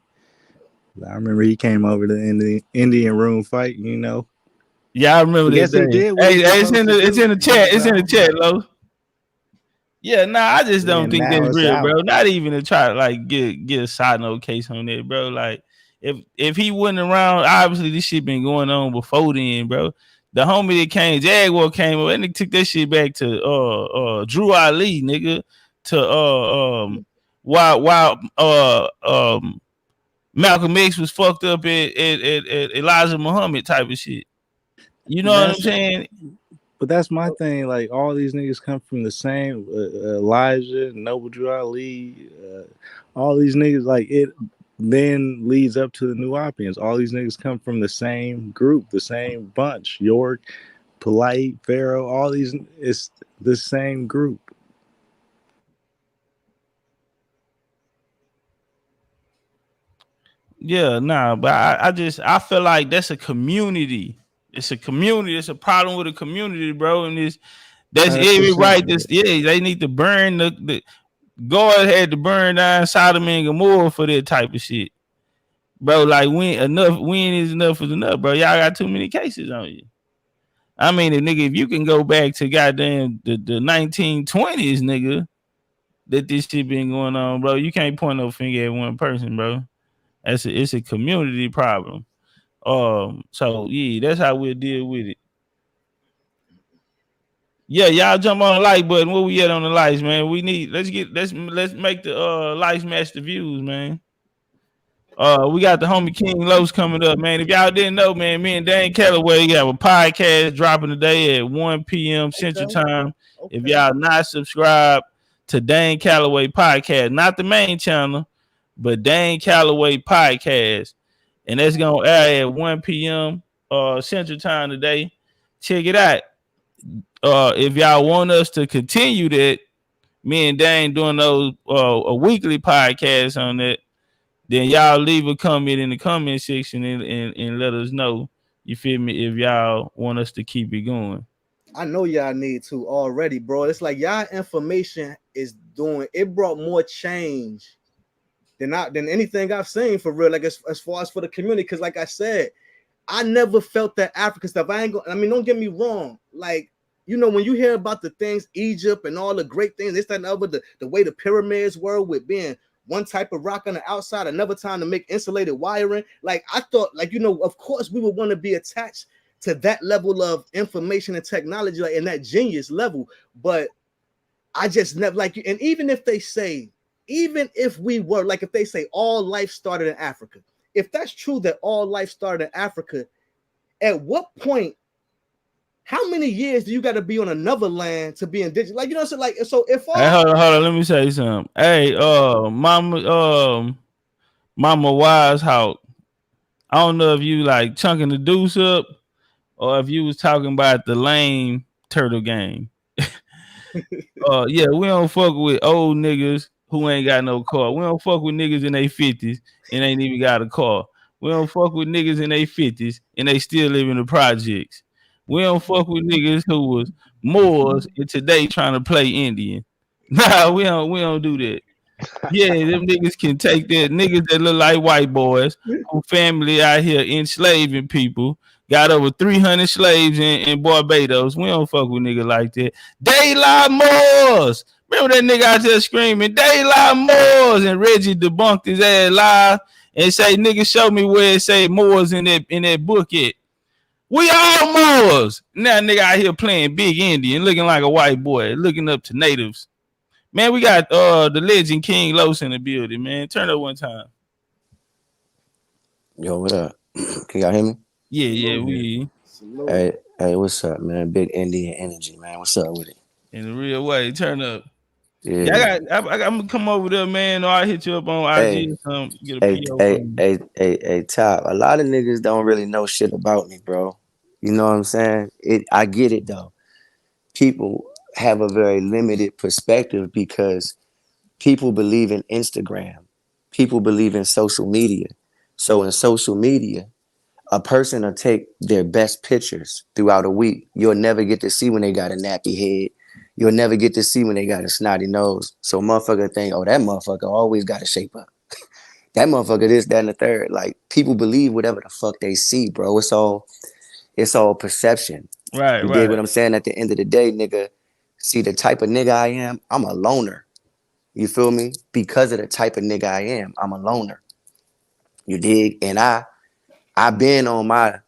I remember he came over to the Indian room fight. You know. Yeah, I remember that day. Hey, it's in the chat. It's in the chat, Lo. Yeah, nah, I just don't think that's real, bro. Not even to try to like get a side note case on that, bro. Like if he wasn't around, obviously this shit been going on before then, bro. The homie that came, Jaguar came up, and they took that shit back to Drew Ali, nigga. To while Malcolm X was fucked up at Elijah Muhammad type of shit. You know what I'm saying? But that's my thing. Like all these niggas come from the same Elijah, Noble Drew Ali, all these niggas. Like it then leads up to the New Oppians. All these niggas come from the same group, the same bunch. York, Polight, Pharaoh. All these. It's the same group. Yeah, nah, but I feel like that's a community. It's a community. It's a problem with a community, bro. And that's every right. They need to burn the God had to burn down Sodom and Gomorrah for that type of shit, bro. Like when is enough is enough, bro. Y'all got too many cases on you. I mean, if you can go back to goddamn the 1920s, nigga, that this shit been going on, bro. You can't point no finger at one person, bro. It's a community problem. So yeah, that's how we'll deal with it. Yeah, y'all jump on the like button. Where we at on the likes, man? Let's make the likes match the views, man. We got the homie King Los coming up, man. If y'all didn't know, man, me and Dan Calloway have a podcast dropping today at 1 p.m. Central Time. Okay. If y'all not subscribed to Dan Calloway podcast, not the main channel, but Dan Calloway podcast, and that's gonna air at 1 p.m. Central Time today. Check it out. If y'all want us to continue that, me and Dane doing those a weekly podcast on that, then y'all leave a comment in the comment section and let us know. You feel me? If y'all want us to keep it going. I know y'all need to already, bro. It's like y'all information is doing it brought more change than anything I've seen for real. Like as far as for the community, because like I said, I never felt that African stuff. I mean, don't get me wrong. Like, you know, when you hear about the things, Egypt and all the great things, this, that, and other, the way the pyramids were with being one type of rock on the outside, another time to make insulated wiring. Like, I thought, like, you know, of course we would want to be attached to that level of information and technology, like in that genius level. But I just never, like, and even if they say, even if we were, like, if they say all life started in Africa, if that's true that all life started in Africa, at what point, how many years do you got to be on another land to be indigenous? Like, you know, so like, so if all, Hey, hold on, let me say something. Hey, Mama Wise Hawk. I don't know if you like chunking the deuce up or if you was talking about the lame turtle game. Yeah, we don't fuck with old niggas who ain't got no car. We don't fuck with niggas in their 50s and ain't even got a car. We don't fuck with niggas in their 50s and they still live in the projects. We don't fuck with niggas who was Moors and today trying to play Indian. Nah, we don't do that. Yeah, them niggas can take that. Niggas that look like white boys who family out here enslaving people. Got over 300 slaves in Barbados. We don't fuck with niggas like that. They lie Moors. Remember that nigga out there screaming, they lie Moors, and Reggie debunked his ass live and say, nigga, show me where it say Moors in that book at. We all Moors. Now nigga out here playing big Indian, looking like a white boy, looking up to natives. Man, we got the legend King Los in the building, man. Turn up one time. Yo, what up? Can y'all hear me? Yeah, we. Hey, what's up, man? Big Indian energy, man. What's up with it? In a real way, turn up. Yeah, I'm gonna come over there, man. Or I hit you up on IG or something. Get a PO from you. Hey, Top. A lot of niggas don't really know shit about me, bro. You know what I'm saying? I get it though. People have a very limited perspective because people believe in Instagram. People believe in social media. So in social media, a person will take their best pictures throughout a week. You'll never get to see when they got a nappy head. You'll never get to see when they got a snotty nose. So motherfucker think, oh, that motherfucker always got to shape up. That motherfucker this, that, and the third. Like, people believe whatever the fuck they see, bro. It's all perception. Right. You dig what I'm saying? At the end of the day, nigga, see the type of nigga I am, I'm a loner. You feel me? Because of the type of nigga I am, I'm a loner. You dig? And I've been on my,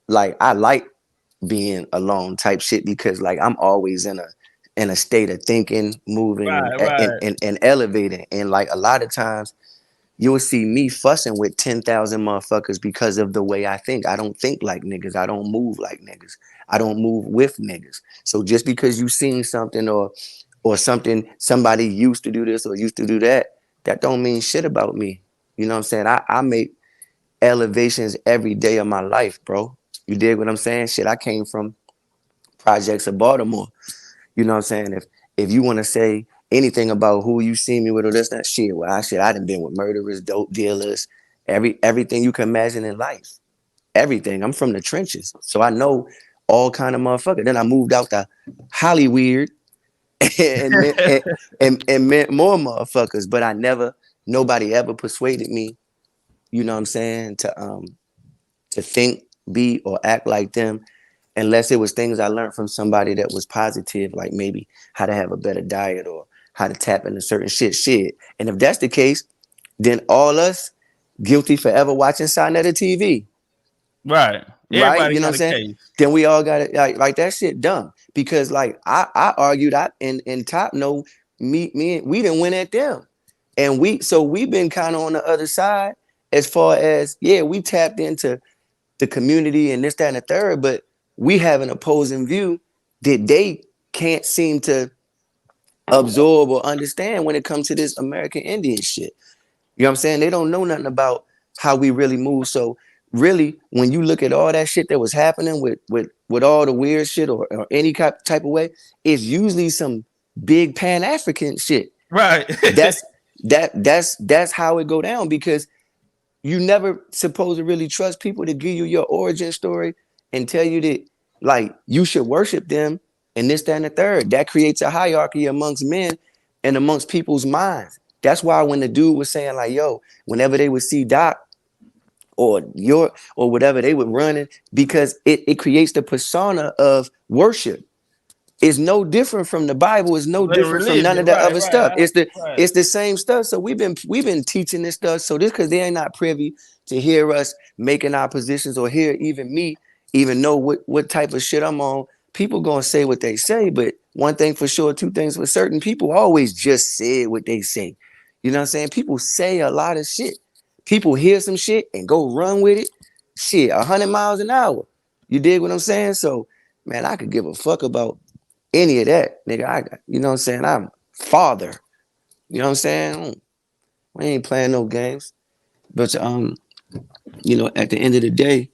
like, I like being alone type shit because, like, I'm always in a state of thinking, moving, and elevating. And, like, a lot of times you'll see me fussing with 10,000 motherfuckers because of the way I think. I don't think like niggas. I don't move like niggas. I don't move with niggas. So just because you seen something or something, somebody used to do this or used to do that, that don't mean shit about me. You know what I'm saying? I make elevations every day of my life, bro. You dig what I'm saying? Shit, I came from projects of Baltimore. You know what I'm saying? If you want to say anything about who you see me with or this, that shit, well, I done been with murderers, dope dealers, everything you can imagine in life. Everything. I'm from the trenches. So I know all kind of motherfuckers. Then I moved out to Hollywood and met more motherfuckers, but nobody ever persuaded me, you know what I'm saying, to think, be, or act like them, unless it was things I learned from somebody that was positive, like maybe how to have a better diet or how to tap into certain shit. And if that's the case, then all us guilty forever watching Sonetta TV. Right. Right? You know what I'm saying? Case. Then we all got it like that shit dumb. Because like I argued and Top know me and we didn't win at them. And we've been kind of on the other side as far as, yeah, we tapped into the community and this, that, and the third, but we have an opposing view that they can't seem to absorb or understand when it comes to this American Indian shit. You know what I'm saying? They don't know nothing about how we really move. So really, when you look at all that shit that was happening with all the weird shit or any type of way, it's usually some big Pan-African shit. Right. That's how it go down, because you never supposed to really trust people to give you your origin story and tell you that, like, you should worship them and this, that, and the third. That creates a hierarchy amongst men and amongst people's minds. That's why when the dude was saying, like, yo, whenever they would see Doc or whatever they were running, because it creates the persona of worship. It's no different from the Bible. It's no Like different from none religion, of that right, other stuff. right, right. It's the same stuff. So we've been teaching this stuff. So this, because they ain't not privy to hear us making our positions, or hear even me even know what type of shit I'm on. People gonna say what they say, but one thing for sure, two things for certain, people always just say what they say. You know what I'm saying? People say a lot of shit. People hear some shit and go run with it. Shit, 100 miles an hour. You dig what I'm saying? So, man, I could give a fuck about any of that, nigga. You know what I'm saying? I'm father. You know what I'm saying? We ain't playing no games. But at the end of the day,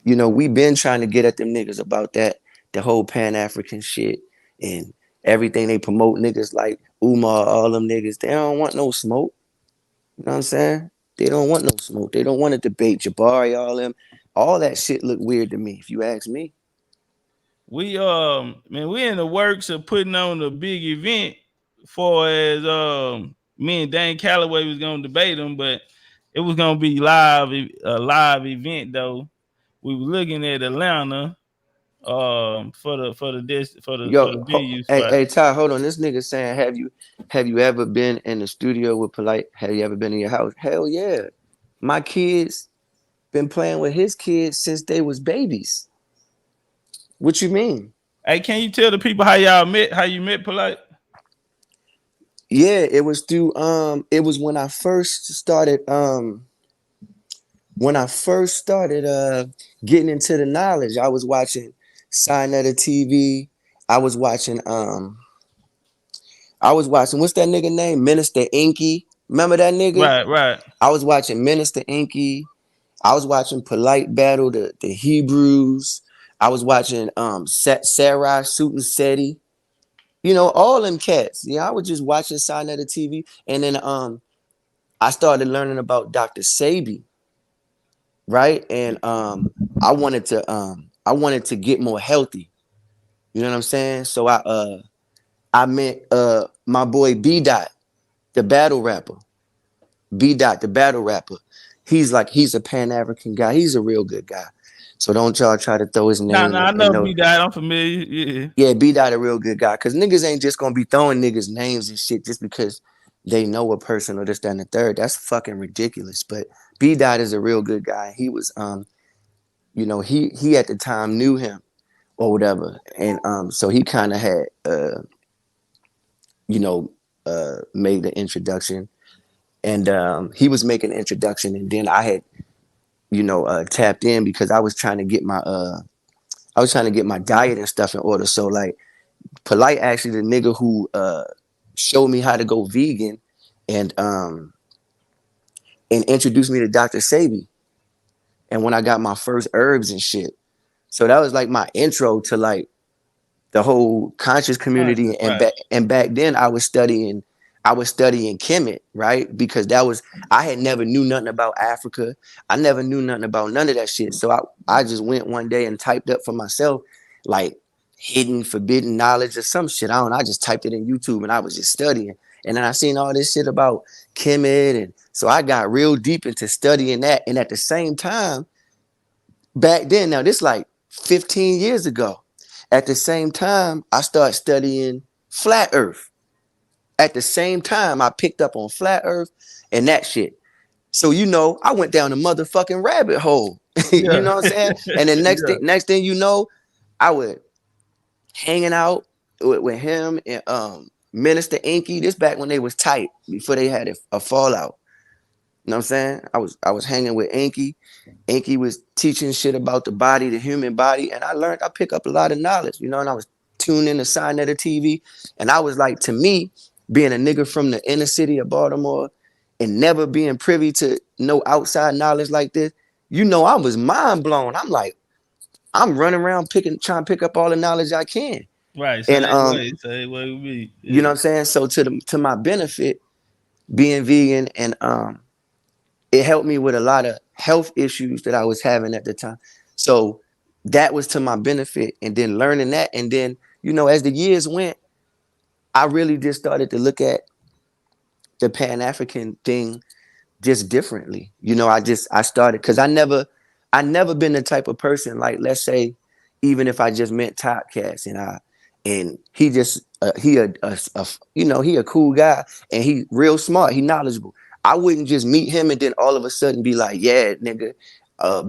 we been trying to get at them niggas about that, the whole Pan-African shit and everything they promote. Niggas like Umar, all them niggas, they don't want no smoke. You know what I'm saying? They don't want no smoke. They don't want to debate Jabari, all them. All that shit look weird to me, if you ask me. We we in the works of putting on a big event for as me and Dane Calloway was gonna debate them, but it was gonna be a live event though. We were looking at Atlanta for the venue spot. Hey Ty, hold on. This nigga saying, have you ever been in the studio with Polight? Have you ever been in your house? Hell yeah. My kids been playing with his kids since they was babies. What you mean? Hey, can you tell the people how y'all met? How you met Polight? Yeah, it was through it was when I first started getting into the knowledge. I was watching Sign of the TV. I was watching what's that nigga name? Minister Inky. Remember that nigga? Right. I was watching Minister Inky. I was watching Polight battle the Hebrews. I was watching Sarai Suit Seti. All them cats. Yeah, I was just watching Sign of the TV. And then I started learning about Dr. Sabi, right? And I wanted to get more healthy. You know what I'm saying? So I met my boy B Dot, the battle rapper. B Dot, the battle rapper. He's a Pan-African guy. He's a real good guy. So don't y'all try to throw his Nah, name I in know no. B Dot. I'm familiar. Yeah. Yeah, B Dot a real good guy. Cause niggas ain't just gonna be throwing niggas names and shit just because they know a person or this, that, and the third. That's fucking ridiculous. But B Dot is a real good guy. He was he at the time knew him or whatever. And so he kind of had made the introduction. And he was making an introduction, and then I had tapped in because I was trying to get my diet and stuff in order. So like Polight actually the nigga who showed me how to go vegan and introduced me to Dr. Sabi. And when I got my first herbs and shit. So that was like my intro to like the whole conscious community. And back then I was studying Kemet, right? Because I had never knew nothing about Africa. I never knew nothing about none of that shit. So I just went one day and typed up for myself, like hidden forbidden knowledge or some shit. I just typed it in YouTube and I was just studying. And then I seen all this shit about Kemet. And so I got real deep into studying that. And at the same time, back then, now this like 15 years ago, at the same time, I started studying flat earth. At the same time, I picked up on flat earth and that shit. So, I went down a motherfucking rabbit hole. You know what I'm saying? And then next thing you know, I was hanging out with him and Minister Inky. This back when they was tight, before they had a fallout. You know what I'm saying? I was hanging with Inky. Inky was teaching shit about the body, the human body, and I picked up a lot of knowledge, and I was tuned in to Sign of the TV, and I was like, to me, being a nigga from the inner city of Baltimore and never being privy to no outside knowledge like this, I was mind blown. I'm like, I'm running around trying to pick up all the knowledge I can. Right. And Say what it be. Yeah. You know what I'm saying? So to my benefit, being vegan and it helped me with a lot of health issues that I was having at the time. So that was to my benefit. And then learning that. And then, as the years went, I really just started to look at the Pan-African thing just differently. You know, I started because I never been the type of person, like, let's say, even if I just met Topcats and he just he a cool guy and he real smart, he knowledgeable. I wouldn't just meet him and then all of a sudden be like, yeah, nigga,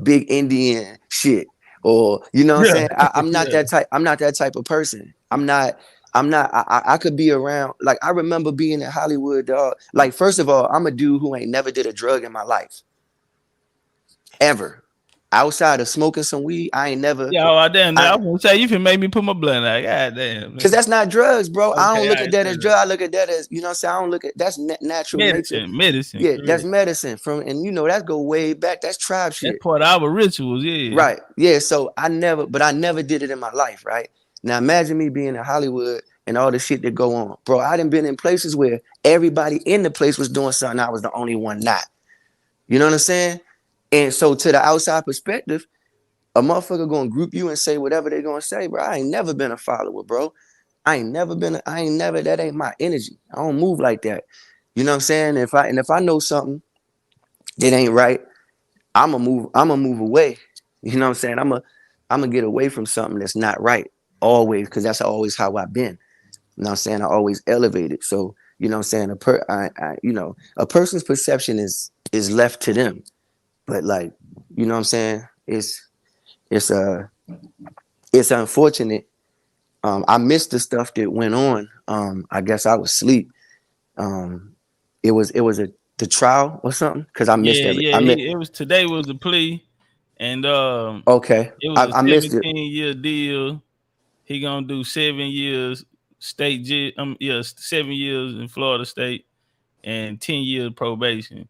big Indian shit. Or you know what I'm saying? I'm not that type. I'm not that type of person. I could be around, like, I remember being in Hollywood, dog. Like, first of all, I'm a dude who ain't never did a drug in my life. Ever. Outside of smoking some weed, I ain't never. Yeah, oh, damn. I was gonna say, you can make me put my blunt out. God damn. Because that's not drugs, bro. Okay, I don't look at that as drug. I look at that as, you know what I'm saying? I don't look at, that's natural nature. Medicine. Yeah, that's medicine and you know, that go way back. That's tribe shit. That's part of our rituals, yeah. Right. Yeah. So I never did it in my life, right? Now imagine me being in Hollywood and all the shit that go on. Bro, I done been in places where everybody in the place was doing something. I was the only one not. You know what I'm saying? And so to the outside perspective, a motherfucker gonna group you and say whatever they gonna say, bro. I ain't never been a follower, bro. That ain't my energy. I don't move like that. You know what I'm saying? If I know something that ain't right, I'ma move away. You know what I'm saying? I'ma get away from something that's not right always, because that's always how I've been. You know what I'm saying? I always elevated. So, you know what I'm saying? A person's perception is left to them. But, like, you know what I'm saying? It's unfortunate. I missed the stuff that went on. I guess I was asleep. It was the trial or something, because I missed it was today was the plea, and okay, it was I a missed it. 17-year deal. He gonna do 7 years state jail. 7 years in Florida State and 10 years probation.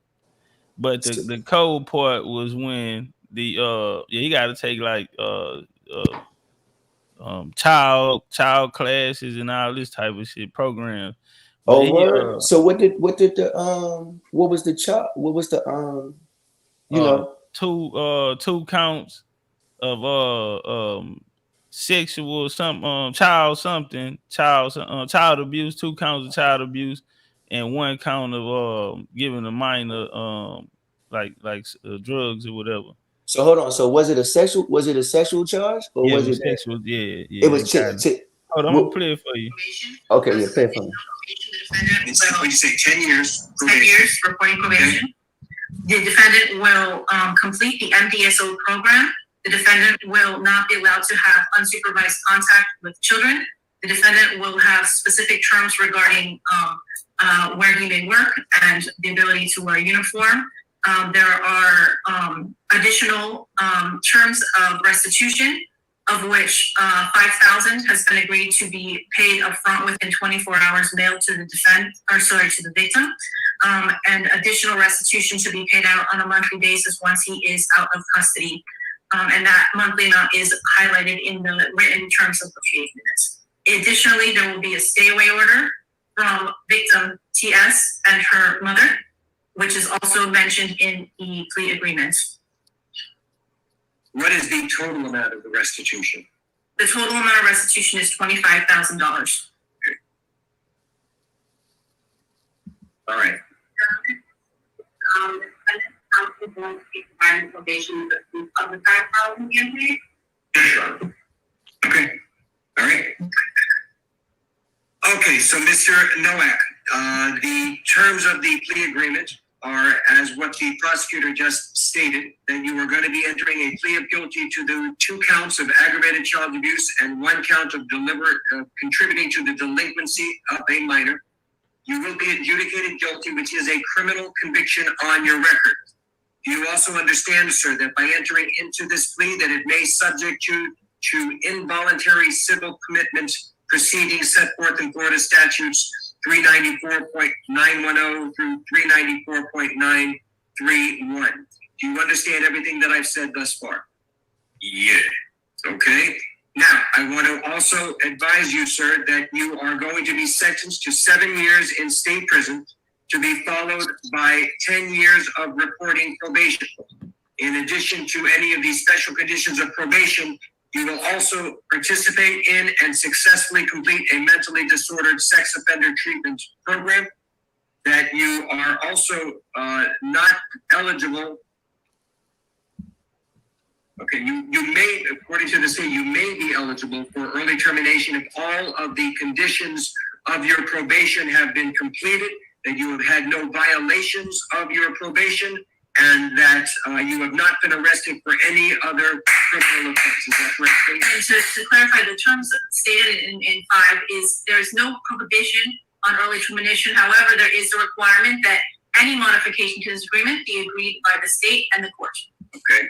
But the cold part was when he got to take like child classes and all this type of shit programs. But So what was the charge? What was the two counts of sexual child abuse, 2 counts of child abuse, and 1 count of giving a minor drugs or whatever. So hold on. So was it a sexual charge, or was it sexual? Yeah. It was hold on, I'm gonna play it for you. Okay, yeah, play it for me. When you say 10 years, 10 years reporting probation. The defendant will complete the MDSO program. The defendant will not be allowed to have unsupervised contact with children. The defendant will have specific terms regarding where he may work and the ability to wear a uniform. There are additional terms of restitution, of which $5,000 has been agreed to be paid upfront within 24 hours, mailed to the victim, and additional restitution to be paid out on a monthly basis once he is out of custody. And that monthly amount is highlighted in the written terms of the plea agreements. Additionally, there will be a stay-away order from victim TS and her mother, which is also mentioned in the plea agreements. What is the total amount of the restitution? The total amount of restitution is $25,000. All right. Going to be providing probation of the $5,000 again, please? Sure. Okay. All right. Okay, so Mr. Nowak, the terms of the plea agreement are as what the prosecutor just stated, that you are going to be entering a plea of guilty to the 2 counts of aggravated child abuse and 1 count of deliberate contributing to the delinquency of a minor. You will be adjudicated guilty, which is a criminal conviction on your record. Do you also understand, sir, that by entering into this plea that it may subject you to involuntary civil commitment proceedings set forth in Florida statutes 394.910 through 394.931? Do you understand everything that I've said thus far? Yeah. Okay. Now, I want to also advise you, sir, that you are going to be sentenced to 7 years in state prison, to be followed by 10 years of reporting probation. In addition to any of these special conditions of probation, you will also participate in and successfully complete a mentally disordered sex offender treatment program. that you are also not eligible. Okay, you may, according to the state, you may be eligible for early termination if all of the conditions of your probation have been completed, that you have had no violations of your probation, and that you have not been arrested for any other criminal offense. Is that correct? And to clarify, the terms stated in 5 is there is no prohibition on early termination. However, there is a requirement that any modification to this agreement be agreed by the state and the court. Okay.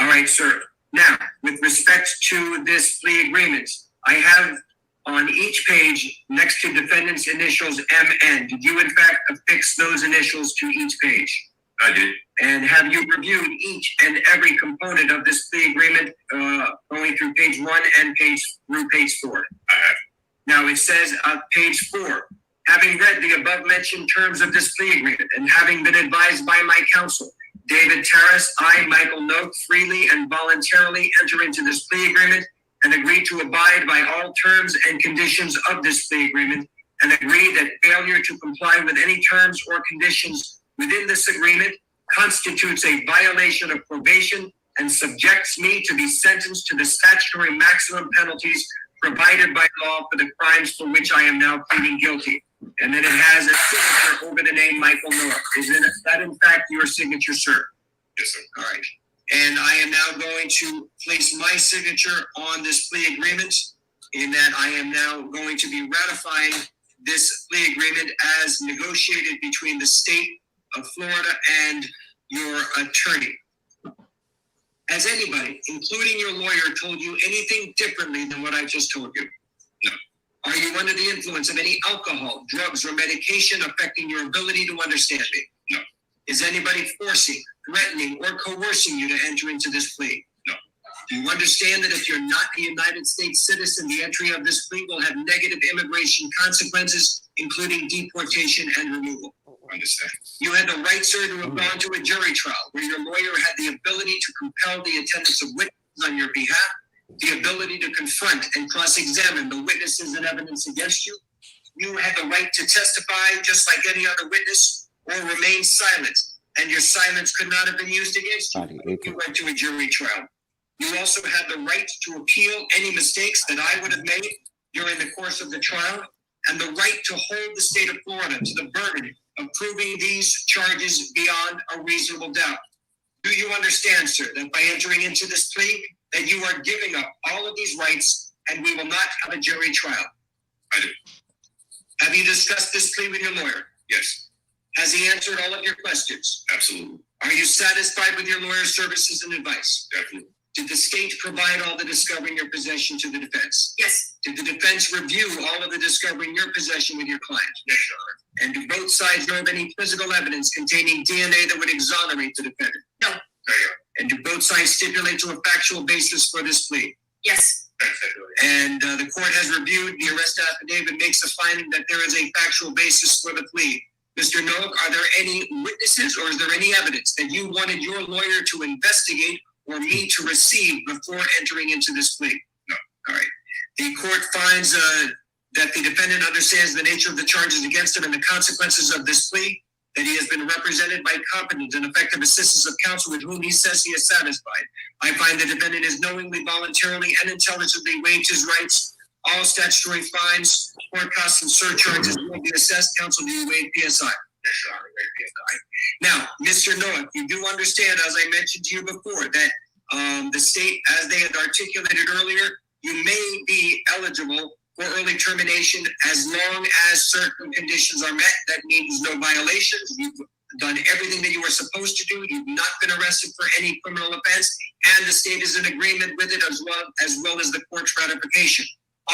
All right, sir. Now, with respect to this plea agreement, I have on each page next to defendant's initials MN. Did you in fact affix those initials to each page? I did. And have you reviewed each and every component of this plea agreement going through page 1 and through page 4? I have. Now it says on page 4, having read the above mentioned terms of this plea agreement and having been advised by my counsel, David Terrace, I, Michael Noak, freely and voluntarily enter into this plea agreement and agree to abide by all terms and conditions of this plea agreement, and agree that failure to comply with any terms or conditions within this agreement constitutes a violation of probation and subjects me to be sentenced to the statutory maximum penalties provided by law for the crimes for which I am now pleading guilty. And then it has a signature over the name Michael Noak. Is that in fact your signature, sir? Yes, sir. All right. And I am now going to place my signature on this plea agreement, in that I am now going to be ratifying this plea agreement as negotiated between the state of Florida and your attorney. Has anybody, including your lawyer, told you anything differently than what I just told you? No. Are you under the influence of any alcohol, drugs, or medication affecting your ability to understand me? No. Is anybody forcing, threatening, or coercing you to enter into this plea? No. Do you understand that if you're not a United States citizen, the entry of this plea will have negative immigration consequences, including deportation and removal? Understand. You had the right, sir, to have gone to a jury trial where your lawyer had the ability to compel the attendance of witnesses on your behalf, the ability to confront and cross-examine the witnesses and evidence against you. You had the right to testify just like any other witness, or remain silent, and your silence could not have been used against you. You went to a jury trial. You also had the right to appeal any mistakes that I would have made during the course of the trial, and the right to hold the state of Florida to the burden of proving these charges beyond a reasonable doubt. Do you understand, sir, that by entering into this plea, that you are giving up all of these rights and we will not have a jury trial? I do. Have you discussed this plea with your lawyer? Yes. Has he answered all of your questions? Absolutely. Are you satisfied with your lawyer's services and advice? Definitely. Did the state provide all the discovery in your possession to the defense? Yes. Did the defense review all of the discovery in your possession with your client? Yes, Your Honor. And do both sides know of any physical evidence containing DNA that would exonerate the defendant? No. There you are. And do both sides stipulate to a factual basis for this plea? Yes. And the court has reviewed the arrest affidavit, makes a finding that there is a factual basis for the plea. Mr. Noak, are there any witnesses or is there any evidence that you wanted your lawyer to investigate or me to receive before entering into this plea? No. All right. The court finds that the defendant understands the nature of the charges against him and the consequences of this plea, that he has been represented by competent and effective assistance of counsel with whom he says he is satisfied. I find the defendant is knowingly, voluntarily, and intelligently waived his rights. All statutory fines, court costs, and surcharges will be assessed. Counsel, do you waive PSI? Yes, Your Honor. PSI. Now, Mr. Noak, you do understand, as I mentioned to you before, that the state, as they had articulated earlier, you may be eligible for early termination as long as certain conditions are met. That means no violations. You've done everything that you were supposed to do. You've not been arrested for any criminal offense, and the state is in agreement with it as well as the court's ratification.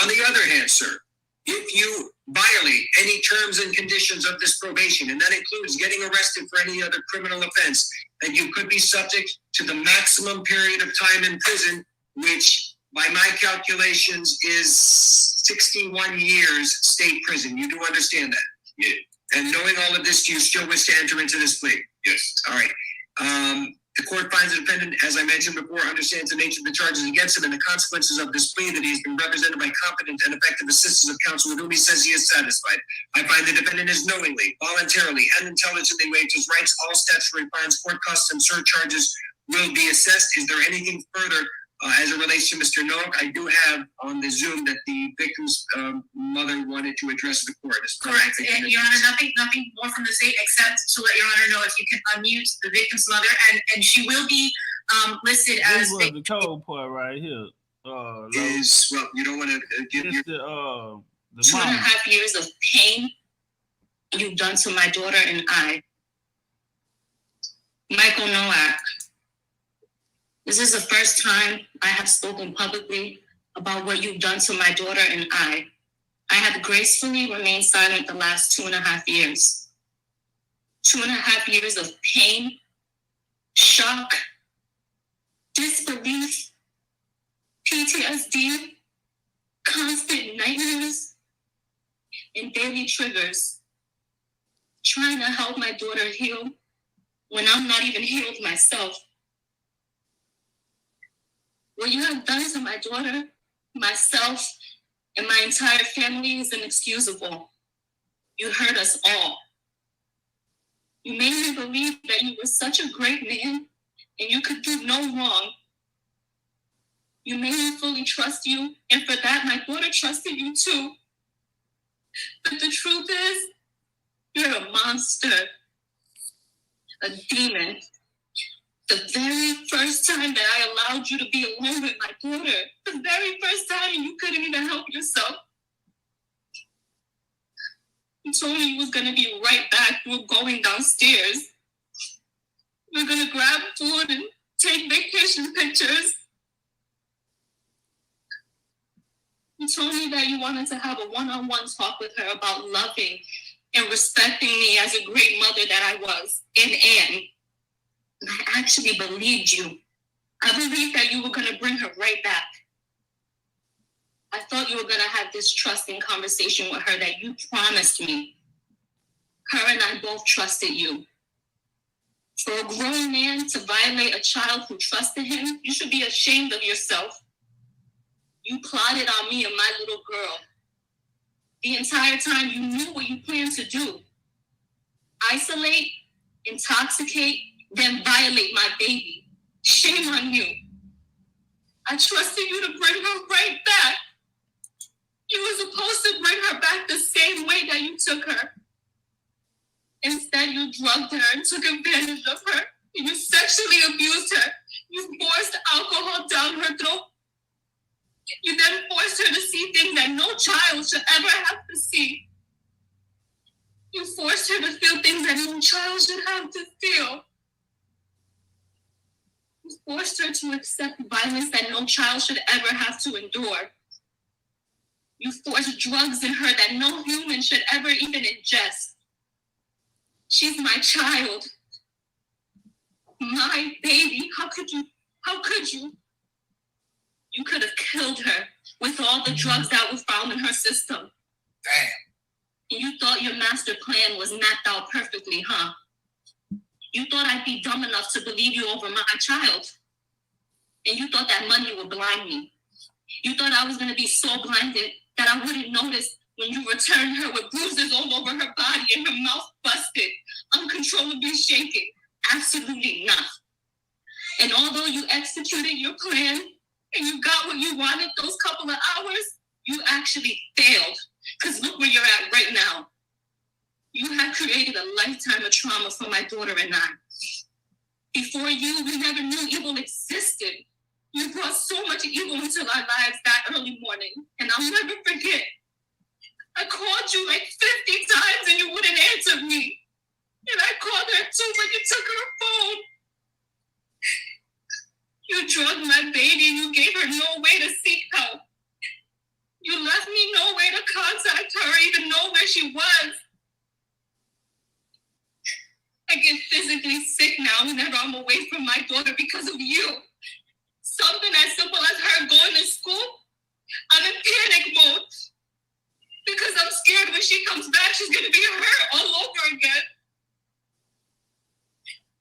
On the other hand, sir, if you violate any terms and conditions of this probation, and that includes getting arrested for any other criminal offense, then you could be subject to the maximum period of time in prison, which by my calculations is 61 years state prison. You do understand that? Yeah. And knowing all of this, do you still wish to enter into this plea? Yes. All right. The court finds the defendant, as I mentioned before, understands the nature of the charges against him and the consequences of this plea, that he has been represented by competent and effective assistance of counsel with whom he says he is satisfied. I find the defendant is knowingly, voluntarily, and intelligently waived his rights. All statutory fines, court costs, and surcharges will be assessed. Is there anything further as it relates to Mr. Noak? I do have on the Zoom that the victim's mother wanted to address the court. Correct, Your Honor, nothing more from the state except to let Your Honor know if you can unmute the victim's mother, and she will be listed as. This was the cold part right here. Is, well, you don't want to give your... the 2.5 years of pain you've done to my daughter and I. Michael Nowak, this is the first time I have spoken publicly about what you've done to my daughter and I. I have gracefully remained silent the last 2.5 years. 2.5 years of pain, shock, disbelief, PTSD, constant nightmares, and daily triggers. Trying to help my daughter heal when I'm not even healed myself. What you have done to my daughter, myself, and my entire family is inexcusable. You hurt us all. You made me believe that you were such a great man and you could do no wrong. You made me fully trust you, and for that, my daughter trusted you too. But the truth is, you're a monster, a demon. The very first time that I allowed you to be alone with my daughter, the very first time you couldn't even help yourself, you told me you was gonna be right back. You were going downstairs. You were gonna grab food and take vacation pictures. You told me that you wanted to have a one-on-one talk with her about loving and respecting me as a great mother that I was and am. And I actually believed you. I believed that you were going to bring her right back. I thought you were going to have this trusting conversation with her that you promised me. Her and I both trusted you. For a grown man to violate a child who trusted him, you should be ashamed of yourself. You plotted on me and my little girl. The entire time you knew what you planned to do. Isolate, intoxicate, then violate my baby. Shame on you. I trusted you to bring her right back. You were supposed to bring her back the same way that you took her. Instead, you drugged her and took advantage of her. You sexually abused her. You forced alcohol down her throat. You then forced her to see things that no child should ever have to see. You forced her to feel things that no child should have to feel. You forced her to accept violence that no child should ever have to endure. You forced drugs in her that no human should ever even ingest. She's my child. My baby. How could you? How could you? You could have killed her with all the drugs that were found in her system. Damn. And you thought your master plan was mapped out perfectly, huh? You thought I'd be dumb enough to believe you over my child. And you thought that money would blind me. You thought I was going to be so blinded that I wouldn't notice when you returned her with bruises all over her body and her mouth busted, uncontrollably shaking. Absolutely not. And although you executed your plan and you got what you wanted those couple of hours, you actually failed. Because look where you're at right now. You have created a lifetime of trauma for my daughter and I. Before you, we never knew evil existed. You brought so much evil into our lives that early morning, and I'll never forget. I called you like 50 times and you wouldn't answer me. And I called her too, but you took her phone. You drugged my baby and you gave her no way to seek help. You left me no way to contact her or even know where she was. I get physically sick now whenever I'm away from my daughter because of you. Something as simple as her going to school, I'm in panic mode. Because I'm scared when she comes back, she's going to be hurt all over again.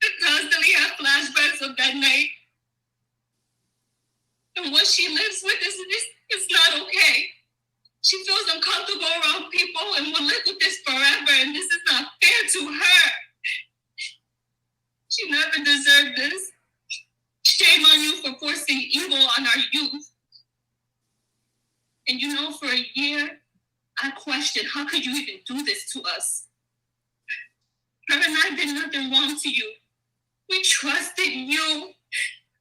The constantly have flashbacks of that night. And what she lives with is not okay. She feels uncomfortable around people and will live with this forever, and this is not fair to her. She never deserved this. Shame on you for forcing evil on our youth. And you know, for a year, I questioned, how could you even do this to us? Her and I did nothing wrong to you. We trusted you.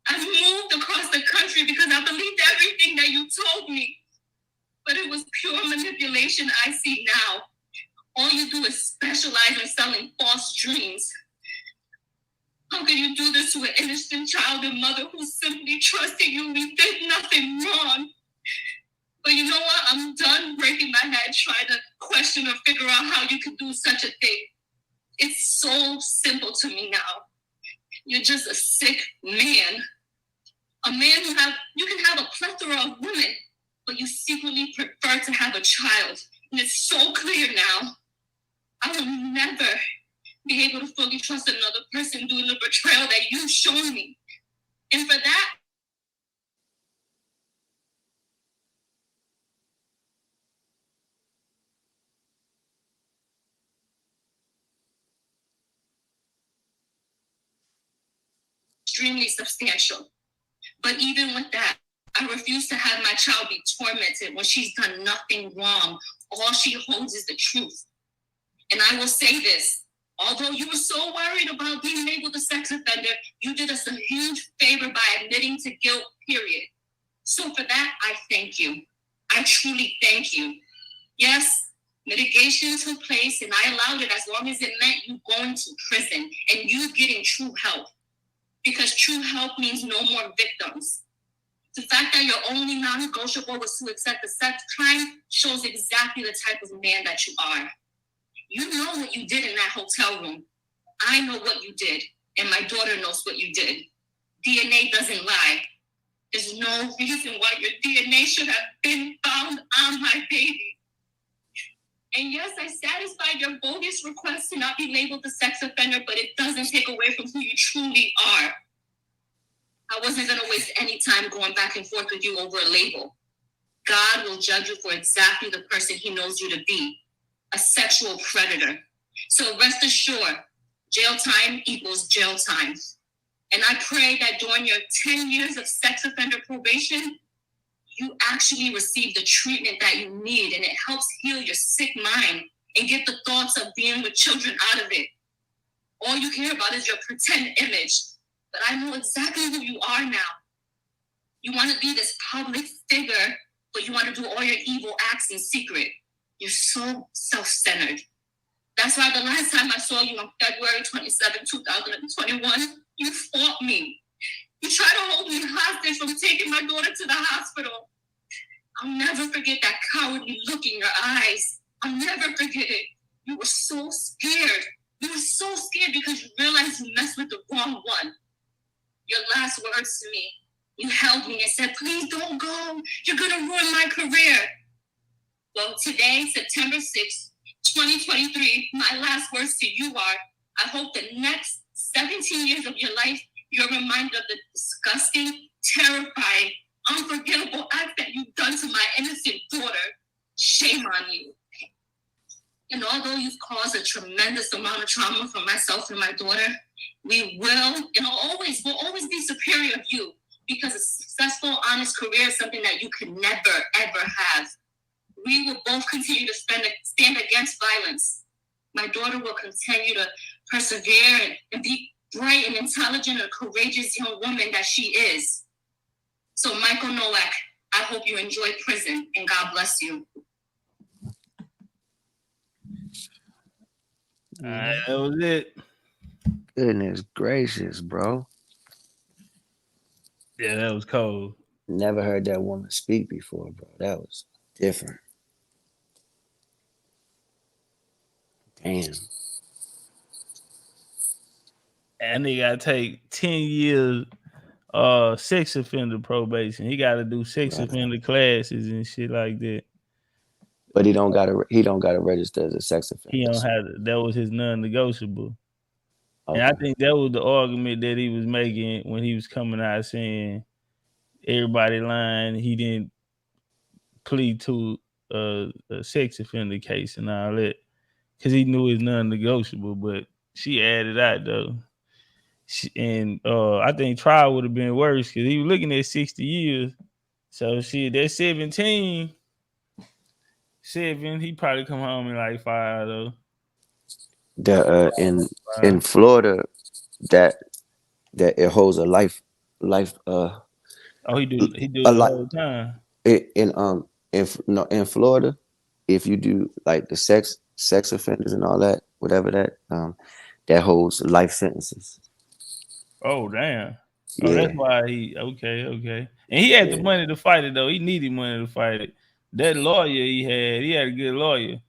I moved across the country because I believed everything that you told me. But it was pure manipulation I see now. All you do is specialize in selling false dreams. How can you do this to an innocent child and mother who simply trusted you? We did nothing wrong. But you know what? I'm done breaking my head trying to question or figure out how you could do such a thing. It's so simple to me now. You're just a sick man. A man you can have a plethora of women, but you secretly prefer to have a child. And it's so clear now. I will never be able to fully trust another person doing the betrayal that you've shown me. And for that, extremely substantial. But even with that, I refuse to have my child be tormented when she's done nothing wrong. All she holds is the truth. And I will say this, although you were so worried about being labeled a sex offender, you did us a huge favor by admitting to guilt, period. So for that, I thank you. I truly thank you. Yes, mitigation took place and I allowed it as long as it meant you going to prison and you getting true help. Because true help means no more victims. The fact that your only non-negotiable was to accept the sex crime shows exactly the type of man that you are. You know what you did in that hotel room. I know what you did, and my daughter knows what you did. DNA doesn't lie. There's no reason why your DNA should have been found on my baby. And yes, I satisfied your bogus request to not be labeled a sex offender, but it doesn't take away from who you truly are. I wasn't going to waste any time going back and forth with you over a label. God will judge you for exactly the person he knows you to be, a sexual predator. So rest assured, jail time equals jail time. And I pray that during your 10 years of sex offender probation, you actually receive the treatment that you need and it helps heal your sick mind and get the thoughts of being with children out of it. All you care about is your pretend image, but I know exactly who you are now. You want to be this public figure, but you want to do all your evil acts in secret. You're so self-centered. That's why the last time I saw you on February 27, 2021, you fought me. You tried to hold me hostage from taking my daughter to the hospital. I'll never forget that cowardly look in your eyes. I'll never forget it. You were so scared. You were so scared because you realized you messed with the wrong one. Your last words to me, you held me and said, please don't go. You're going to ruin my career. Well, today, September 6th, 2023, my last words to you are, I hope the next 17 years of your life, you're reminded of the disgusting, terrifying, unforgettable act that you've done to my innocent daughter. Shame on you. And although you've caused a tremendous amount of trauma for myself and my daughter, we will and will always be superior of you because a successful, honest career is something that you can never, ever have. We will both continue to stand against violence. My daughter will continue to persevere and be bright and intelligent and courageous young woman that she is. So Michael Nowak, I hope you enjoy prison and God bless you. All right, that was it. Goodness gracious, bro. Yeah, that was cold. Never heard that woman speak before, bro. That was different. Damn. And he gotta take 10 years sex offender probation. He gotta do sex offender classes and shit like that. But he don't gotta register as a sex offender. He don't have to, that was his non-negotiable. And I think that was the argument that he was making when he was coming out saying everybody lying. He didn't plead to a sex offender case and all that because he knew it's non-negotiable. But she added out though. I think trial would have been worse because he was looking at 60 years. So shit, that 7, he probably come home in like 5 though. In Florida, that it holds a life. Oh, he do it the whole time. In Florida, if you do like the sex offenders and all that, whatever that holds life sentences. Oh damn. Yeah. Oh, that's why he okay. And he had the money to fight it though. He needed money to fight it. That lawyer he had a good lawyer.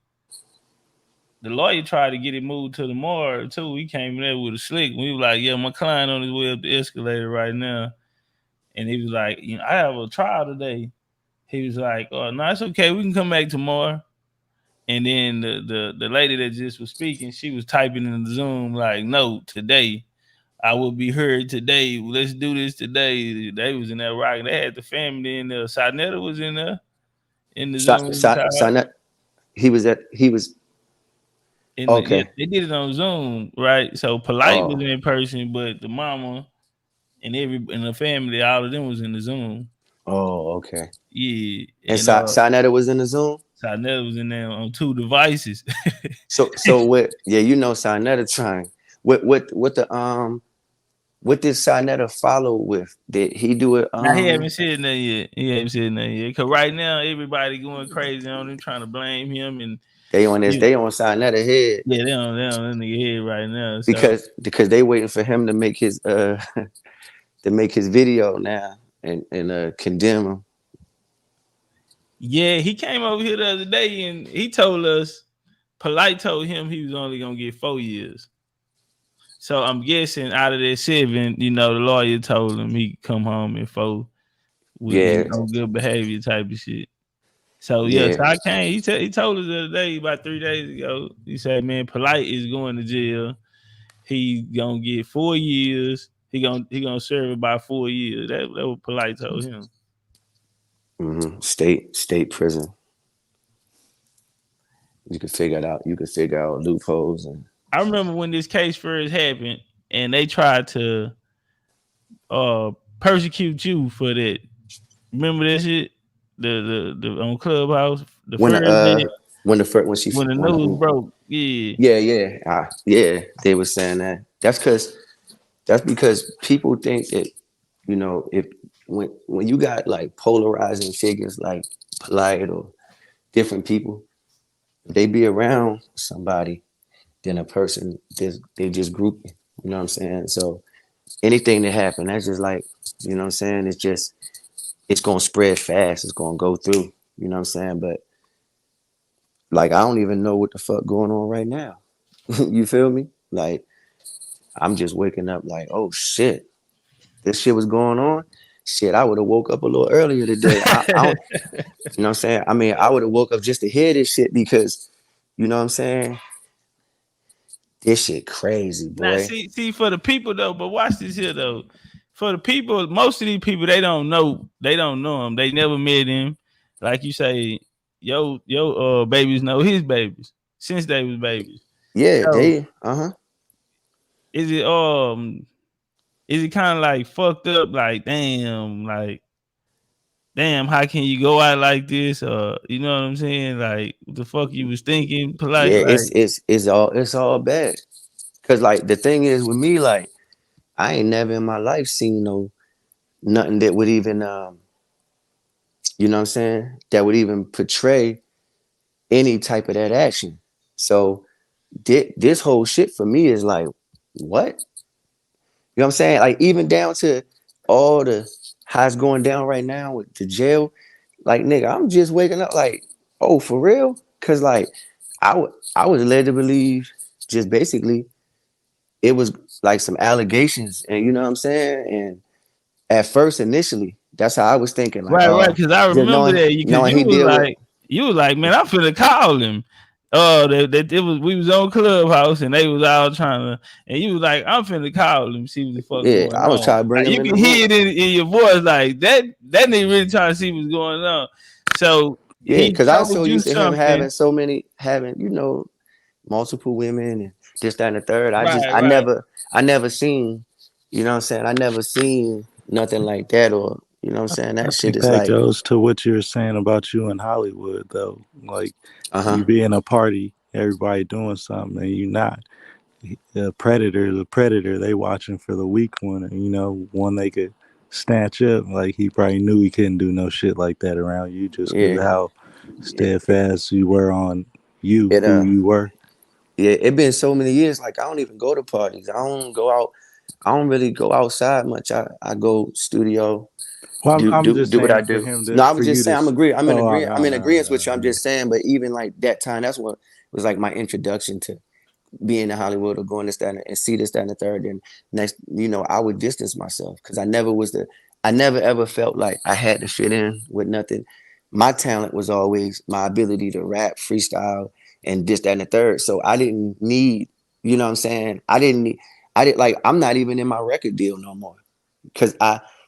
The lawyer tried to get it moved to the morgue too. He came in there with a slick. We was like, yeah, my client on his way up the escalator right now. And he was like, I have a trial today. He was like, oh no, it's okay. We can come back tomorrow. And then the lady that just was speaking, she was typing in the Zoom like, no, today. I will be heard today. Let's do this today. They was in there rocking. They had the family in there. Sarnetta was in there in the Zoom. He was okay. They did it on Zoom, right? So Polight was in person, but the mama and the family, all of them was in the Zoom. Oh, okay. Yeah. And Sarnetta was in the Zoom? Sarnetta was in there on 2 devices. so what? Yeah, Sarnetta trying. What did Sarnetta follow with? Did he do it? Nah, he haven't said nothing yet. Cause right now everybody going crazy on him, trying to blame him, and they on Sarnetta head. Yeah, they on that nigga head right now. So. Because they waiting for him to make his video now and condemn him. Yeah, he came over here the other day and he told us, Polight told him he was only gonna get 4 years. So I'm guessing out of that 7, the lawyer told him he could come home in 4 with good behavior type of shit. So so I came. He told us the other day, about 3 days ago. He said, "Man, Polight is going to jail. He gonna get 4 years. He gonna serve about 4 years." That what Polight told him. Mm-hmm. State prison. You could figure it out. You could figure out loopholes. And I remember when this case first happened, and they tried to persecute you for that. Remember that shit? The on Clubhouse when the news broke. Yeah, they were saying that. That's because people think that if when you got like polarizing figures like Polight or different people, if they be around somebody, then a person they just group. You know what I'm saying? So anything that happen, that's just like, you know what I'm saying? It's gonna spread fast. It's gonna go through. You know what I'm saying? But like, I don't even know what the fuck going on right now. You feel me? Like, I'm just waking up like, oh shit, this shit was going on. Shit, I would have woke up a little earlier today. You know what I'm saying? I mean, I would have woke up just to hear this shit because, you know what I'm saying? This shit crazy, boy. Now, see, for the people though, but watch this here though. For the people, most of these people, they don't know him. They never met him. Like you say, your babies know his babies since they was babies. Yeah, so, they Is it kind of like fucked up? Like damn, how can you go out like this? Or you know what I'm saying? Like what the fuck you was thinking? Polight. Yeah, like, it's all bad. Cause like the thing is with me, like I ain't never in my life seen nothing that would even you know what I'm saying, that would even portray any type of that action. So this whole shit for me is like, what? You know what I'm saying? Like even down to all the how it's going down right now with the jail. Like nigga, I'm just waking up like, oh, for real? Cause like I was led to believe just basically it was like some allegations, and you know what I'm saying? And at first, initially, that's how I was thinking. Like, right. Because I remember that you was like, man, I'm finna call him. Oh, we was on Clubhouse and they was all trying to, and you was like, I'm finna call him, see what the fuck Yeah, going I was on. trying to bring Like, him you in the can hear room. it in your voice, like that nigga really trying to see what's going on. So Yeah, he because I was so told you used to him something. having, you know, multiple women and this, that, and the third. Right, right. I never seen, you know what I'm saying? I never seen nothing like that, or you know what I'm saying? I That shit think is that like, goes to what you were saying about you in Hollywood, though. Like uh-huh. you be in a party, everybody doing something, and you not. The predator, they watching for the weak one, and you know, one they could snatch up. Like he probably knew he couldn't do no shit like that around you just because Yeah. of how It, steadfast you were on you, it who you were. yeah, it been so many years. Like I don't even go to parties. I don't go out. I don't really go outside much. I go studio, Well, I'm just do what I saying for do. him No, to I for was you just to. saying Oh, I'm in no, agreement with you. I'm no. just saying, but even like that time, that's what was like my introduction to being in Hollywood or going this, that, and see this, that, and the third. And next, you know, I would distance myself because I never ever felt like I had to fit in with nothing. My talent was always my ability to rap, freestyle, and this, that, and the third. So I didn't need, you know what I'm saying? I didn't like, I'm not even in my record deal no more because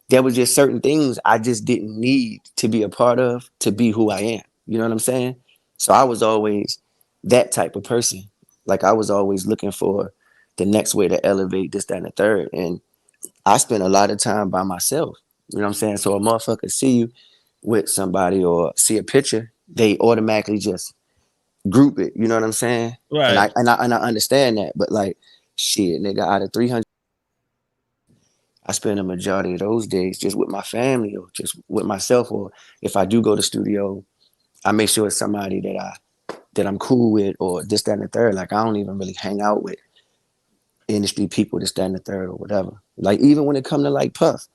there was just certain things I just didn't need to be a part of to be who I am. You know what I'm saying? So I was always that type of person. Like I was always looking for the next way to elevate this, that, and the third. And I spent a lot of time by myself. You know what I'm saying? So a motherfucker see you with somebody or see a picture, they automatically just group it. You know what I'm saying? And Right. I understand that. But like shit, nigga, out of 300, I spend a majority of those days just with my family or just with myself. Or if I do go to studio, I make sure it's somebody that I'm cool with or this, that, and the third. Like I don't even really hang out with industry people, this, that, and the third or whatever. Like even when it come to like Puff,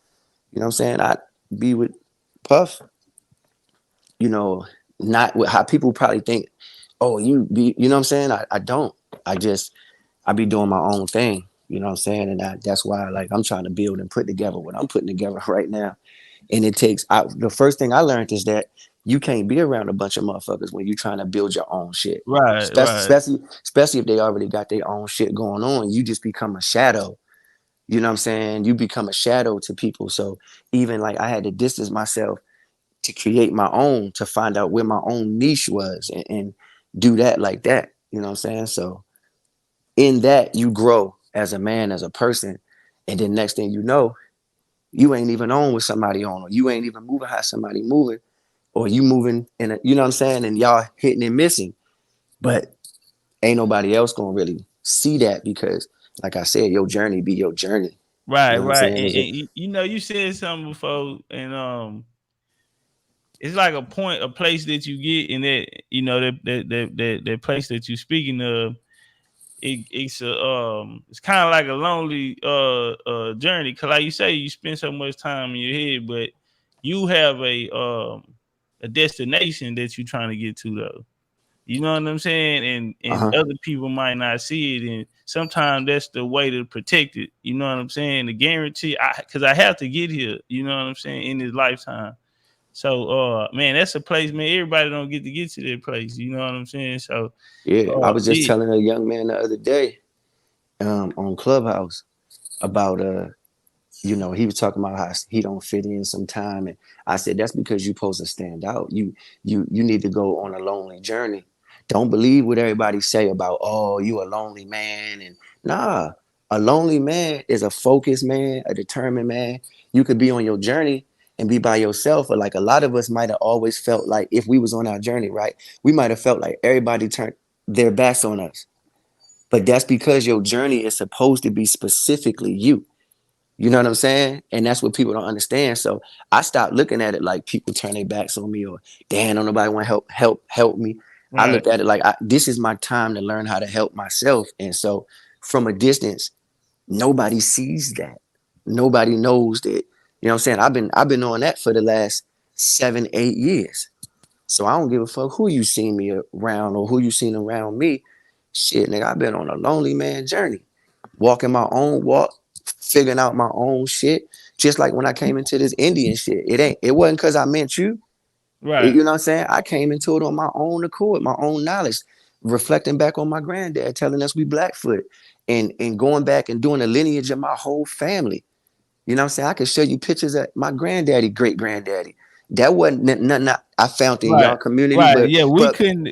you know what I'm saying? I be with Puff, you know, not with how people probably think, oh, you be, you know what I'm saying? I don't. I be doing my own thing. You know what I'm saying? And that's why like I'm trying to build and put together what I'm putting together right now. And it takes the first thing I learned is that you can't be around a bunch of motherfuckers when you're trying to build your own shit. Right, right. Especially if they already got their own shit going on. You just become a shadow. You know what I'm saying? You become a shadow to people. So even like I had to distance myself to create my own, to find out where my own niche was and do that like that. You know what I'm saying? So in that you grow as a man, as a person. And then next thing you know, you ain't even on with somebody on, or you ain't even moving how somebody moving, or you moving in a, you know what I'm saying? And y'all hitting and missing. But ain't nobody else gonna really see that because, like I said, your journey be your journey. You Right, know what I'm right. saying? And, Is it? you know, you said something before, and it's like a place that you get in that, you know, that place that you speaking of. It's kind of like a lonely journey because, like you say, you spend so much time in your head, but you have a destination that you're trying to get to, though. You know what I'm saying? And Uh-huh. other people might not see it, and sometimes that's the way to protect it. You know what I'm saying? The guarantee, because I have to get here. You know what I'm saying? In this lifetime. So, man, that's a place, man. Everybody don't get to get to that place. You know what I'm saying? So, Yeah. I was just yeah, telling a young man the other day, on Clubhouse about you know, he was talking about how he don't fit in sometime. And I said, that's because you're supposed to stand out. You need to go on a lonely journey. Don't believe what everybody say about, oh, you a lonely man. And nah, a lonely man is a focused man, a determined man. You could be on your journey and be by yourself. Or like a lot of us might have always felt like if we was on our journey, right, we might have felt like everybody turned their backs on us. But that's because your journey is supposed to be specifically you. You know what I'm saying? And that's what people don't understand. So I stopped looking at it like people turn their backs on me or damn, don't nobody want to help me. I right, looked at it like this is my time to learn how to help myself. And so from a distance, nobody sees that. Nobody knows that. You know what I'm saying? I've been on that for the last 7, 8 years. So I don't give a fuck who you seen me around or who you seen around me. Shit, nigga, I've been on a lonely man journey, walking my own walk, figuring out my own shit. Just like when I came into this Indian shit, it wasn't because I met you. right. You know what I'm saying? I came into it on my own accord, my own knowledge. reflecting back on my granddad telling us we Blackfoot and going back and doing a lineage of my whole family. You know what I'm saying? I could show you pictures of my granddaddy, great granddaddy. That wasn't nothing I found in y'all community, right. Yeah, we couldn't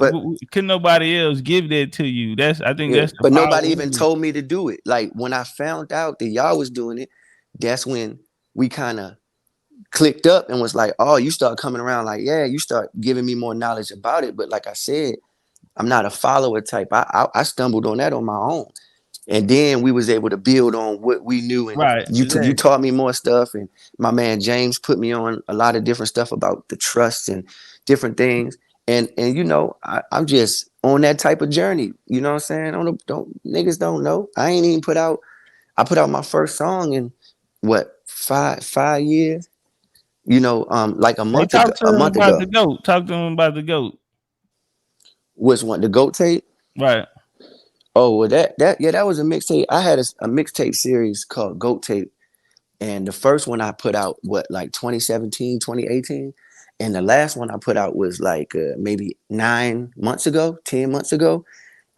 nobody else give that to you. I think that's the but power nobody even told me to do it. Like when I found out that y'all was doing it, that's when we kind of clicked up and was like, oh, you start coming around, like, yeah, you start giving me more knowledge about it. But like I said, I'm not a follower type. I stumbled on that on my own. And then we was able to build on what we knew. And you taught me more stuff. And my man James put me on a lot of different stuff about the trust and different things. And you know, I'm just on that type of journey. You know what I'm saying? Niggas don't know. I put out my first song in what, 5 years? You know, like a month ago. Talk to him about the GOAT. Which one? The GOAT tape? Right. Oh, well, that was a mixtape. I had a mixtape series called GOAT Tape. And the first one I put out, like 2017, 2018. And the last one I put out was like maybe 10 months ago.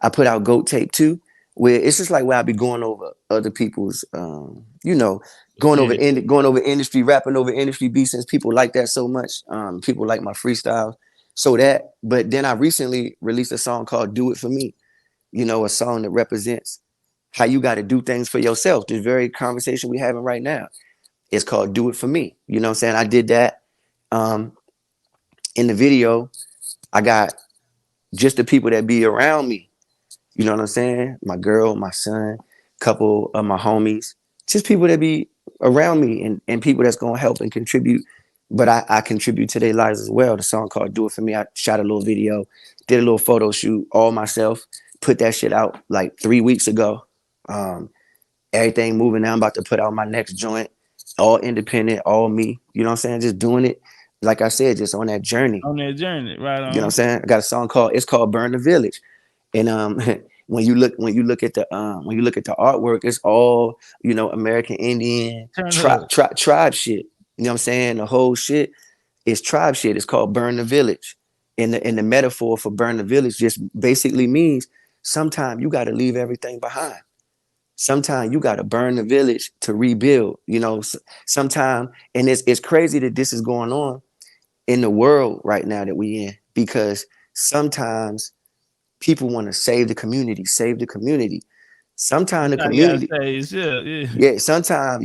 I put out GOAT Tape 2, where it's just like where I be going over other people's, you know, going over industry, rapping over industry beats, since people like that so much. People like my freestyles. But then I recently released a song called Do It For Me. You know, a song that represents how you got to do things for yourself. This very conversation we having right now. It's called Do It For Me. You know what I'm saying? I did that. In the video, I got just the people that be around me. You know what I'm saying? My girl, my son, couple of my homies, just people that be around me and people that's going to help and contribute. But I contribute to their lives as well. The song called Do It For Me. I shot a little video, did a little photo shoot all myself. Put that shit out like 3 weeks ago. Everything moving now. I'm about to put out my next joint. All independent, all me. You know what I'm saying? Just doing it. Like I said, just on that journey. Right on. You know what I'm saying? I got a song called Burn the Village. And when you look at the artwork, it's all, you know, American Indian tribe shit. You know what I'm saying? The whole shit is tribe shit. It's called Burn the Village. And the metaphor for burn the village just basically means sometimes you got to leave everything behind. Sometimes you got to burn the village to rebuild, you know, sometimes. And it's crazy that this is going on in the world right now that we in, because sometimes people want to save the community. Sometimes the community, sometimes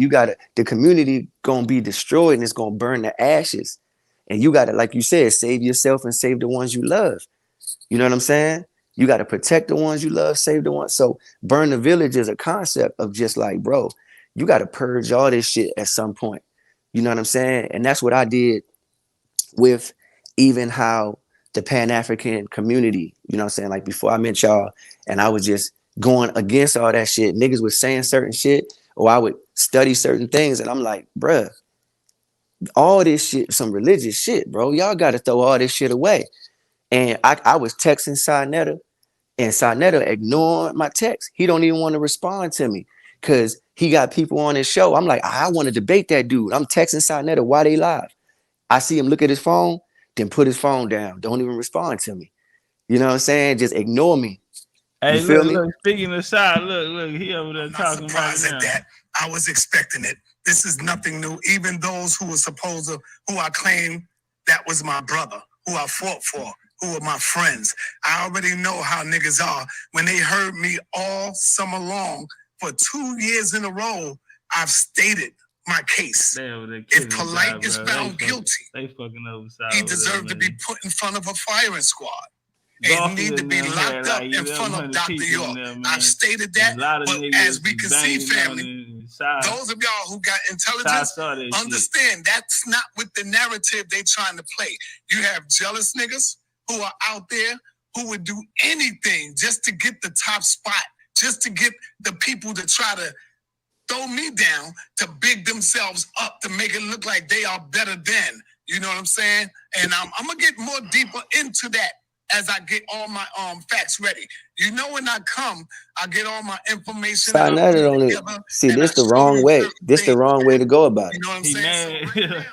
the community gonna be destroyed and it's gonna burn to ashes. And you gotta, like you said, save yourself and save the ones you love. You know what I'm saying? You got to protect the ones you love, save the ones. So burn the village is a concept of just like, bro, you got to purge all this shit at some point. You know what I'm saying? And that's what I did with even how the Pan-African community, you know what I'm saying? Like before I met y'all and I was just going against all that shit. Niggas was saying certain shit, or I would study certain things. And I'm like, bruh, all this shit, some religious shit, bro. Y'all got to throw all this shit away. And I was texting Sarnetta, and Sarnetta ignored my text. He don't even want to respond to me because he got people on his show. I'm like, I want to debate that dude. I'm texting Sarnetta while they live. I see him look at his phone, then put his phone down. Don't even respond to me. You know what I'm saying? Just ignore me. Hey, look, speaking aside, look, he over there talking about that. I was expecting it. This is nothing new. Even those who I claim that was my brother, who I fought for, who are my friends. I already know how niggas are. When they heard me all summer long for 2 years in a row, I've stated my case. If Polight is found guilty, he deserved to be put in front of a firing squad. And need to be locked up in front of Dr. York. I've stated that, but as we can see, family, those of y'all who got intelligence, understand that's not with the narrative they trying to play. You have jealous niggas who are out there who would do anything just to get the top spot, just to get the people to try to throw me down, to big themselves up, to make it look like they are better than. You know what I'm saying? And I'm going to get more deeper into that as I get all my facts ready. You know, when I come, I get all my information. See, this the wrong way. This the wrong way to go about it. You know what I'm saying?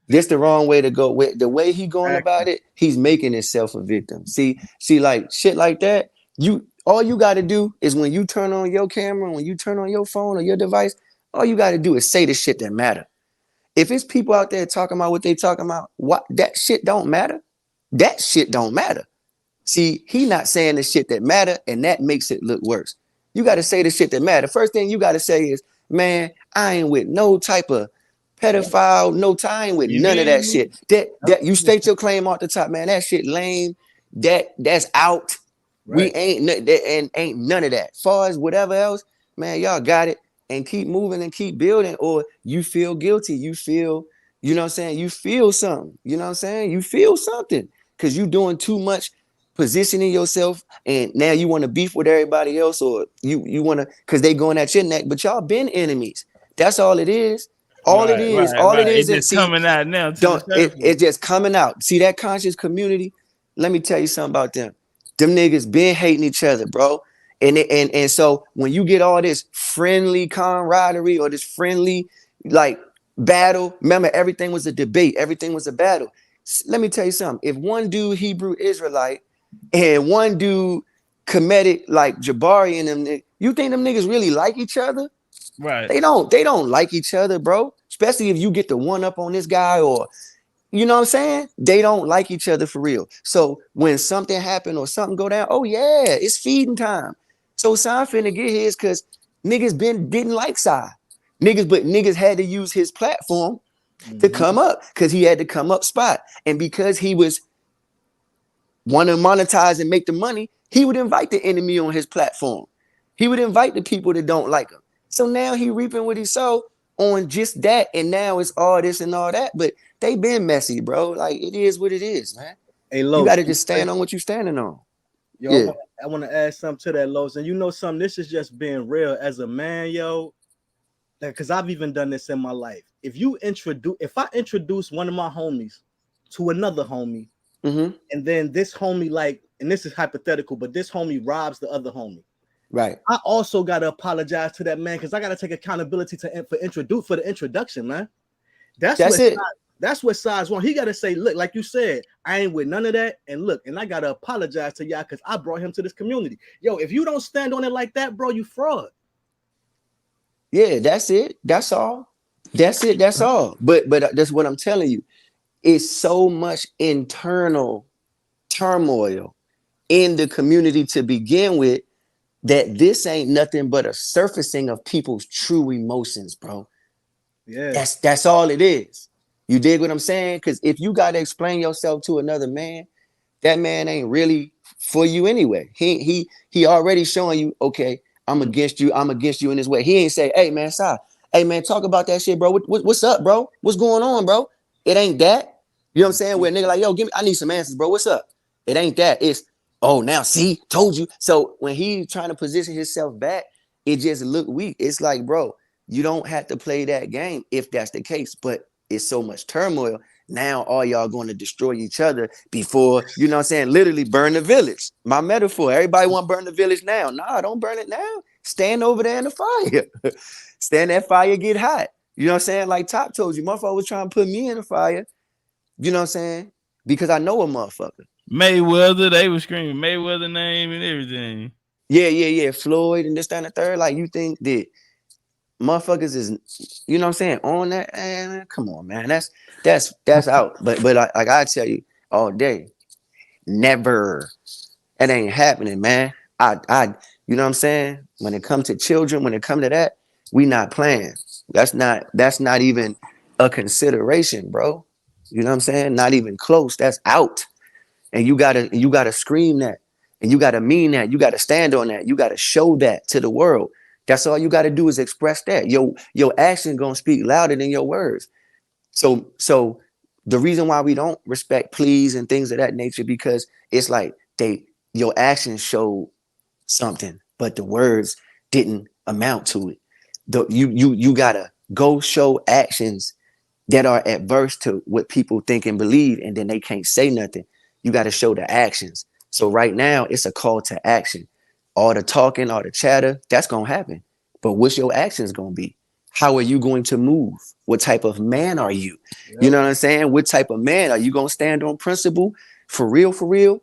This the wrong way to go. The way he going about it, he's making himself a victim. See, like shit like that, All you got to do is when you turn on your camera, when you turn on your phone or your device, all you got to do is say the shit that matter. If it's people out there talking about what they talking about, what that shit don't matter. That shit don't matter. See, he not saying the shit that matter, and that makes it look worse. You got to say the shit that matter. First thing you got to say is, man, I ain't with no type of pedophile, no time with none of that shit. That you state your claim off the top, man. That shit lame. That's out. Right. We ain't none of that. Far as whatever else, man, y'all got it. And keep moving and keep building, or you feel guilty. You feel, you know what I'm saying? You feel something. You know what I'm saying? You feel something because you doing too much positioning yourself, and now you want to beef with everybody else, or you want to, because they going at your neck, but y'all been enemies. That's all it is. All it is. It's just coming out now. It's just coming out. See that conscious community? Let me tell you something about them. Them niggas been hating each other, bro. And so when you get all this friendly camaraderie or this friendly like battle, remember everything was a debate, everything was a battle. Let me tell you something. If one dude Hebrew Israelite and one dude Kemetic like Jabari and them, you think them niggas really like each other? Right. They don't like each other, bro. Especially if you get the one up on this guy, or you know what I'm saying? They don't like each other for real. So when something happened or something go down, oh yeah, it's feeding time. So Sai finna get his because niggas didn't like Sai. Niggas had to use his platform to come up because he had to come up spot. And because he was want to monetize and make the money, he would invite the enemy on his platform. He would invite the people that don't like him. So now he reaping what he sowed on just that. And now it's all this and all that. But they been messy, bro. Like it is what it is, man. Hey, Los, you got to just stand on what you standing on. Yo, yeah. I want to add something to that, Los. And you know something, this is just being real as a man, yo. Because I've even done this in my life. If I introduce one of my homies to another homie, and then this homie, like, and this is hypothetical, but this homie robs the other homie. Right. I also gotta apologize to that man because I gotta take accountability for the introduction, man. That's it. That's what size one. He gotta say, look, like you said, I ain't with none of that. And look, and I gotta apologize to y'all because I brought him to this community. Yo, if you don't stand on it like that, bro, you fraud. Yeah, that's it. That's all. That's it. That's all. But that's what I'm telling you. It's so much internal turmoil in the community to begin with that this ain't nothing but a surfacing of people's true emotions, bro. Yeah. That's all it is. You dig what I'm saying? Because if you got to explain yourself to another man, that man ain't really for you anyway. He already showing you, okay, I'm against you in this way. He ain't say, hey man, stop. Hey man, talk about that shit, bro. What's up, bro? What's going on, bro? It ain't that. You know what I'm saying? Where nigga like, yo, I need some answers, bro. What's up? It ain't that. It's, oh, now see, told you. So when he's trying to position himself back, it just look weak. It's like, bro, you don't have to play that game if that's the case, but it's so much turmoil. Now all y'all going to destroy each other before, you know what I'm saying, literally burn the village. My metaphor, everybody want to burn the village now. Nah, don't burn it now. Stand over there in the fire. Stand that fire, get hot. You know what I'm saying? Like Top told you, motherfucker was trying to put me in the fire. You know what I'm saying? Because I know a motherfucker. Mayweather, they were screaming Mayweather name and everything. Yeah. Floyd and this, that, and the third. Like, you think that motherfuckers is, you know what I'm saying, on that? Man, come on, man. That's out. But like I tell you all day, never. It ain't happening, man. I you know what I'm saying? When it comes to children, when it comes to that, we not playing. That's not even a consideration, bro. You know what I'm saying? Not even close. That's out. And you gotta scream that. And you gotta mean that. You gotta stand on that. You gotta show that to the world. That's all you gotta do is express that. Your action gonna speak louder than your words. So the reason why we don't respect pleas and things of that nature, because it's like your actions showed something, but the words didn't amount to it. You gotta go show actions that are adverse to what people think and believe, and then they can't say nothing. You got to show the actions. So right now it's a call to action. All the talking, all the chatter, that's gonna happen. But what's your actions gonna be? How are you going to move? What type of man are you? Yep. You know what I'm saying? What type of man are you gonna stand on principle for real?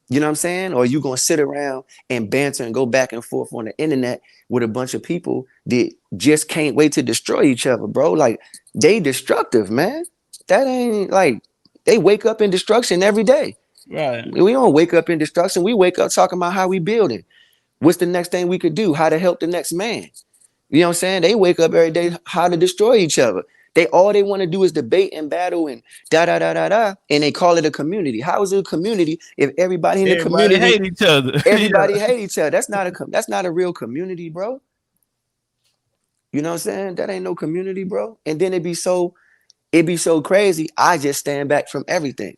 You know what I'm saying? Or you gonna sit around and banter and go back and forth on the internet with a bunch of people that just can't wait to destroy each other, bro. Like they destructive, man. That ain't like they wake up in destruction every day. Right. We don't wake up in destruction. We wake up talking about how we building. What's the next thing we could do? How to help the next man. You know what I'm saying? They wake up every day how to destroy each other. All they want to do is debate and battle and da da da da da, and they call it a community. How is it a community if everybody in the Everybody community, hate each other. everybody Yeah. hate each other? That's not a real community, bro. You know what I'm saying? That ain't no community, bro. And then it be so crazy. I just stand back from everything.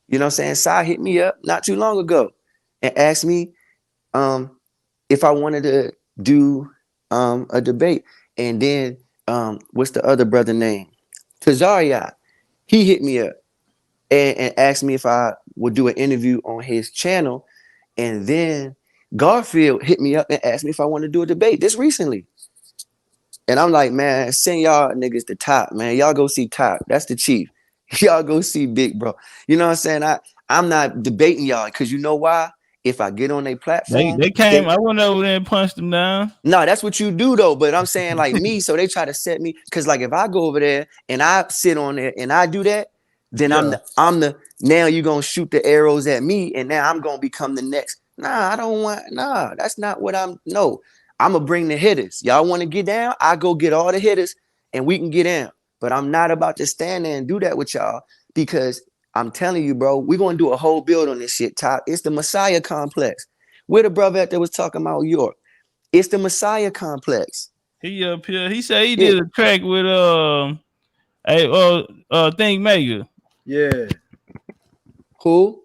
You know what I'm saying? Sai hit me up not too long ago and asked me if I wanted to do a debate. And then what's the other brother name? Tazaria. He hit me up and asked me if I would do an interview on his channel. And then Garfield hit me up and asked me if I want to do a debate this recently. And I'm like, man, send y'all niggas to Top, man. Y'all go see Top. That's the chief. Y'all go see Big Bro. You know what I'm saying? I'm not debating y'all because you know why? If I get on a platform, They came. I went over there and punched them down. no, that's what you do though. But I'm saying like me, so they try to set me because like if I go over there and I sit on there and I do that, then Yeah. I'm the now you're gonna shoot the arrows at me and now I'm gonna become the next. Nah, I don't want that's not what I'm gonna bring the hitters. Y'all want to get down? I go get all the hitters and we can get down. But I'm not about to stand there and do that with y'all because I'm telling you, bro, we're gonna do a whole build on this shit, Top. It's the Messiah complex. Where the brother at that was talking about York? It's the Messiah complex. He up here. He said he Yeah. did a track with Think Maker. Yeah. Who?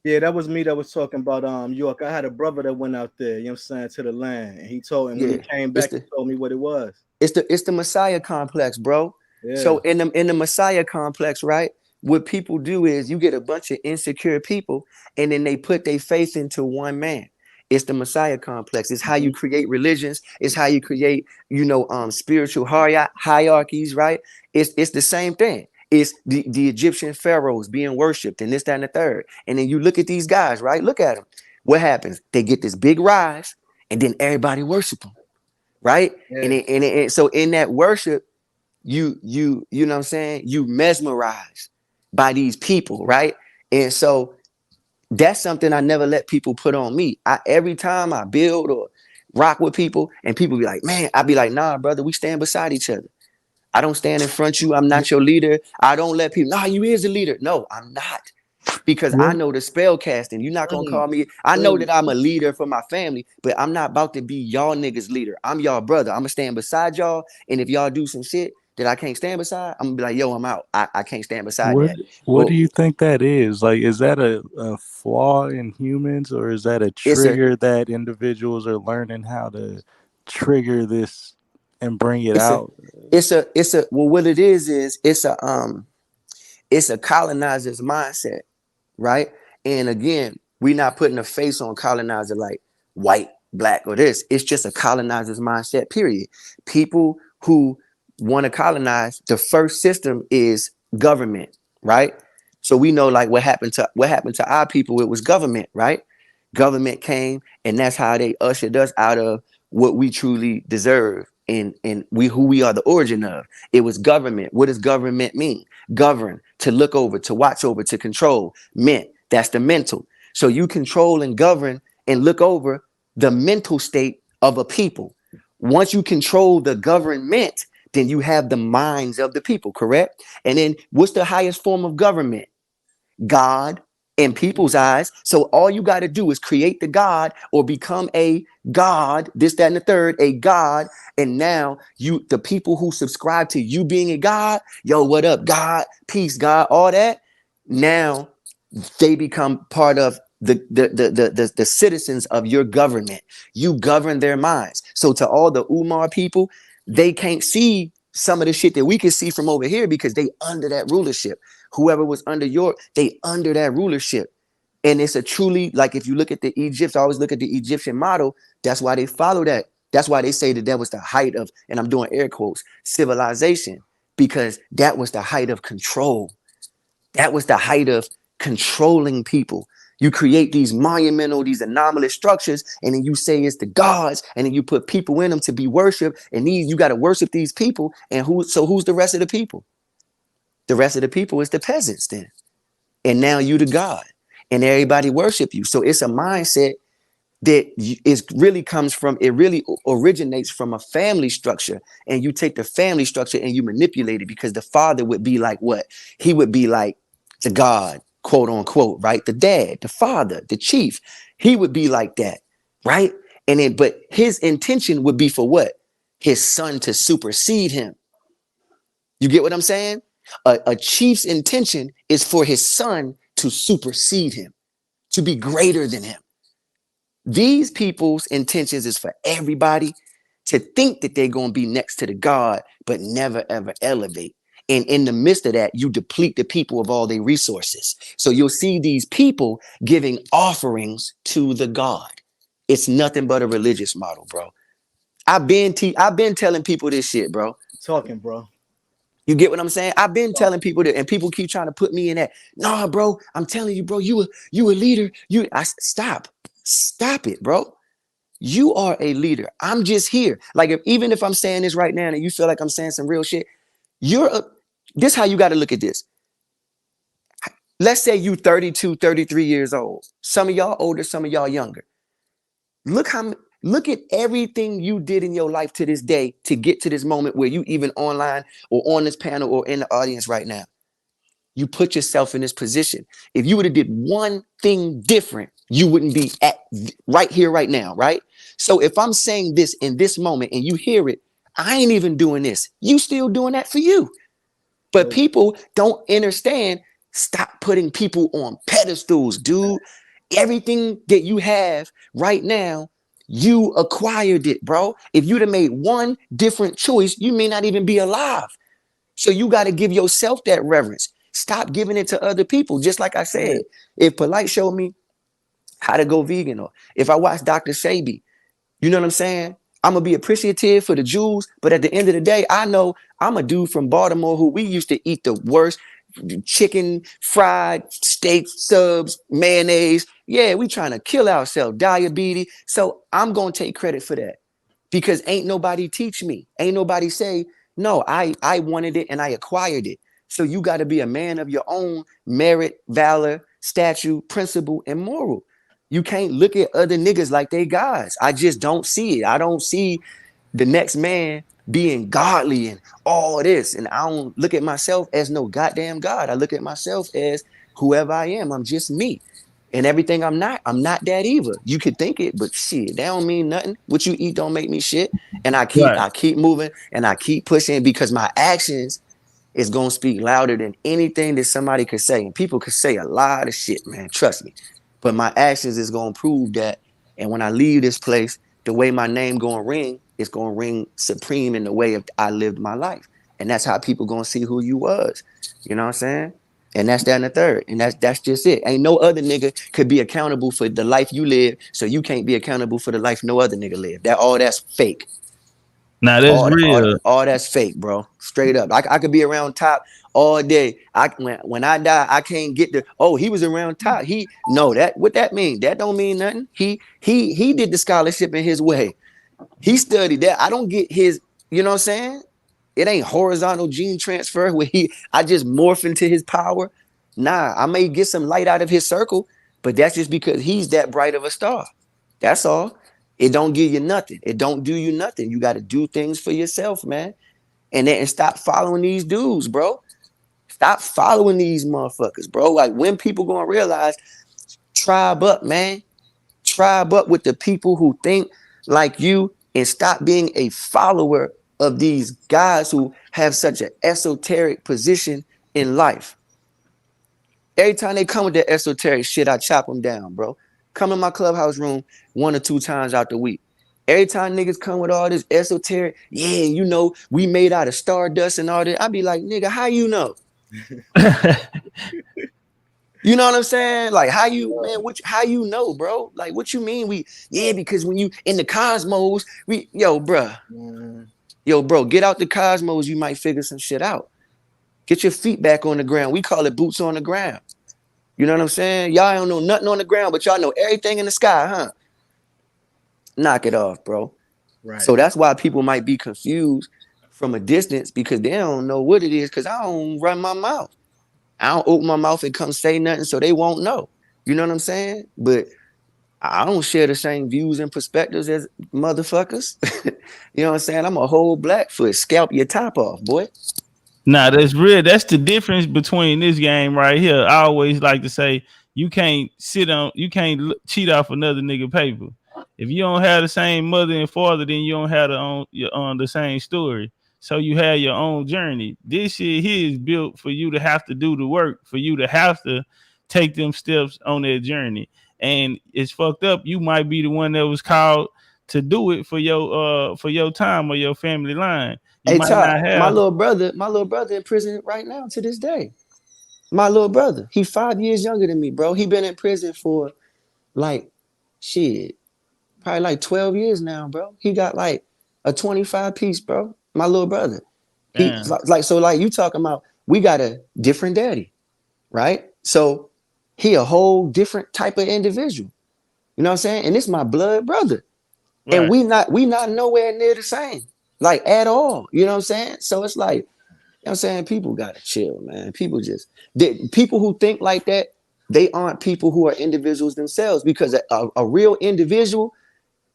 Yeah, that was me that was talking about York. I had a brother that went out there, you know what I'm saying, to the land. And he told him when he came back, he told me what it was. It's the Messiah complex, bro. Yeah. So in the Messiah complex, right? What people do is you get a bunch of insecure people and then they put their faith into one man. It's the Messiah complex. It's how you create religions. It's how you create, spiritual hierarchies, right? It's the same thing. It's the Egyptian pharaohs being worshipped and this, that, and the third. And then you look at these guys, right? Look at them. What happens? They get this big rise and then everybody worship them, right? Yeah. And so in that worship, you know what I'm saying? You mesmerized by these people, right? And so that's something I never let people put on me. Every time I build or rock with people and people be like, man, I be like, nah, brother, we stand beside each other. I don't stand in front of you. I'm not your leader. I don't let people, nah, you is the leader. No, I'm not. Because I know the spell casting. You're not gonna call me. I know that I'm a leader for my family, but I'm not about to be y'all niggas leader. I'm y'all brother. I'm gonna stand beside y'all. And if y'all do some shit that I can't stand beside, I'm gonna be like, yo, I'm out. I can't stand beside that. What do you think that is? Like, is that a flaw in humans, or is that a trigger that individuals are learning how to trigger this and bring it out? Well, what it is it's a colonizer's mindset, right? And again, we're not putting a face on colonizer like white, black, or this. It's just a colonizer's mindset, period. People who want to colonize, the first system is government, right? So we know like what happened to our people, it was government, right? Government came and that's how they ushered us out of what we truly deserve and who we are the origin of. It was government. What does government mean? Govern, to look over, to watch over, to control. Meant, that's the mental. So you control and govern and look over the mental state of a people. Once you control the government, then you have the minds of the people, correct? And then what's the highest form of government? God in people's eyes. So all you got to do is create the God or become a God, this, that, and the third, a God. And now the people who subscribe to you being a God, yo, what up, God, peace, God, all that. Now they become part of the citizens of your government. You govern their minds. So to all the Umar people, they can't see some of the shit that we can see from over here because they under that rulership. Whoever was under they under that rulership. And it's a truly, like if you look at the Egypt, I always look at the Egyptian model. That's why they follow that. That's why they say that was the height of, and I'm doing air quotes, civilization, because that was the height of control. That was the height of controlling people. You create these monumental, these anomalous structures, and then you say it's the gods, and then you put people in them to be worshipped, and you got to worship these people. And who's the rest of the people? The rest of the people is the peasants then. And now you the God, and everybody worship you. So it's a mindset that it really originates from a family structure, and you take the family structure and you manipulate it, because the father would be like what? He would be like the God, quote unquote, right? The dad, the father, the chief, he would be like that, right? And then, but his intention would be for what? His son to supersede him. You get what I'm saying? A chief's intention is for his son to supersede him, to be greater than him. These people's intentions is for everybody to think that they're going to be next to the God, but never, ever elevate. And in the midst of that, you deplete the people of all their resources. So you'll see these people giving offerings to the God. It's nothing but a religious model, bro. I've been telling people this shit, bro. Talking, bro. You get what I'm saying? I've been telling people that, and people keep trying to put me in that. Nah, bro, I'm telling you, bro, you a leader. Stop it, bro. You are a leader. I'm just here. Like, even if I'm saying this right now and you feel like I'm saying some real shit, this how you got to look at this. Let's say you 32, 33 years old. Some of y'all older, some of y'all younger. Look at everything you did in your life to this day to get to this moment where you even online or on this panel or in the audience right now. You put yourself in this position. If you would have did one thing different, you wouldn't be at right here right now, right? So if I'm saying this in this moment and you hear it, I ain't even doing this. You still doing that for you. But people don't understand. Stop putting people on pedestals, dude. Everything that you have right now, you acquired it, bro. If you'd have made one different choice, you may not even be alive. So you got to give yourself that reverence. Stop giving it to other people. Just like I said, if Polight showed me how to go vegan, or if I watch Dr. Sebi, you know what I'm saying? I'm going to be appreciative for the Jews. But at the end of the day, I know I'm a dude from Baltimore who we used to eat the worst chicken, fried steak, subs, mayonnaise. Yeah, we trying to kill ourselves, diabetes. So I'm going to take credit for that, because ain't nobody teach me. Ain't nobody say, no, I wanted it and I acquired it. So you got to be a man of your own merit, valor, statute, principle, and moral. You can't look at other niggas like they gods. I just don't see it. I don't see the next man being godly and all this. And I don't look at myself as no goddamn God. I look at myself as whoever I am. I'm just me. And everything I'm not that either. You could think it, but shit, that don't mean nothing. What you eat don't make me shit. And I keep moving and I keep pushing, because my actions is gonna speak louder than anything that somebody could say. And people could say a lot of shit, man. Trust me. But my actions is gonna prove that. And when I leave this place, the way my name gonna ring, it's gonna ring supreme in the way of I lived my life. And that's how people gonna see who you was. You know what I'm saying? And that's that and the third. And that's just it. Ain't no other nigga could be accountable for the life you live, so you can't be accountable for the life no other nigga live. That's fake. Now that's real. All that's fake, bro. Straight up. I could be around Top all day. When I die, I can't get the, oh, he was around Top. What that mean? That don't mean nothing. He did the scholarship in his way. He studied that. I don't get his, you know what I'm saying? It ain't horizontal gene transfer where I just morph into his power. Nah, I may get some light out of his circle, but that's just because he's that bright of a star. That's all. It don't give you nothing. It don't do you nothing. You got to do things for yourself, man. And stop following these dudes, bro. Stop following these motherfuckers, bro. Like, when people gonna realize, tribe up, man. Tribe up with the people who think like you, and stop being a follower of these guys who have such an esoteric position in life. Every time they come with that esoteric shit, I chop them down, bro. Come in my clubhouse room 1 or 2 times out the week. Every time niggas come with all this esoteric, yeah, you know, we made out of stardust and all that, I be like, nigga, how you know? You know what I'm saying? Like, how you know, bro? Like, what you mean because when you in the cosmos, yo, bro, get out the cosmos, you might figure some shit out. Get your feet back on the ground. We call it boots on the ground. You know what I'm saying? Y'all don't know nothing on the ground, but y'all know everything in the sky, huh? Knock it off, bro. Right. So that's why people might be confused from a distance because they don't know what it is because I don't run my mouth. I don't open my mouth and come say nothing so they won't know. You know what I'm saying? But I don't share the same views and perspectives as motherfuckers. You know what I'm saying? I'm a whole Blackfoot. Scalp your top off, boy. Nah, that's real. That's the difference between this game right here. I always like to say you can't cheat off another nigga paper. If you don't have the same mother and father, then you don't have the same story. So you have your own journey. This shit here is built for you to have to do the work, for you to have to take them steps on that journey. And it's fucked up. You might be the one that was called to do it for your time or your family line. You Hey, might Todd, not my have. little brother in prison right now to this day. My little brother, he 5 years younger than me, bro. He been in prison for like shit, probably like 12 years now, bro. He got like a 25 piece, bro. My little brother. He Damn. like you talking about we got a different daddy, right? So he a whole different type of individual. You know what I'm saying? And this my blood brother. And Right. we not nowhere near the same, like at all. You know what I'm saying? So it's like, you know what I'm saying? People gotta chill, man. People who think like that, they aren't people who are individuals themselves because a real individual,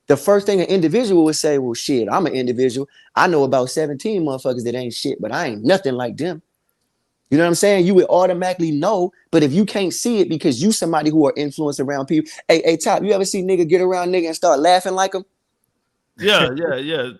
the first thing an individual would say, well, shit, I'm an individual. I know about 17 motherfuckers that ain't shit, but I ain't nothing like them. You know what I'm saying? You would automatically know, but if you can't see it because you somebody who are influenced around people. Hey, Top, you ever see nigga get around nigga and start laughing like them? Yeah.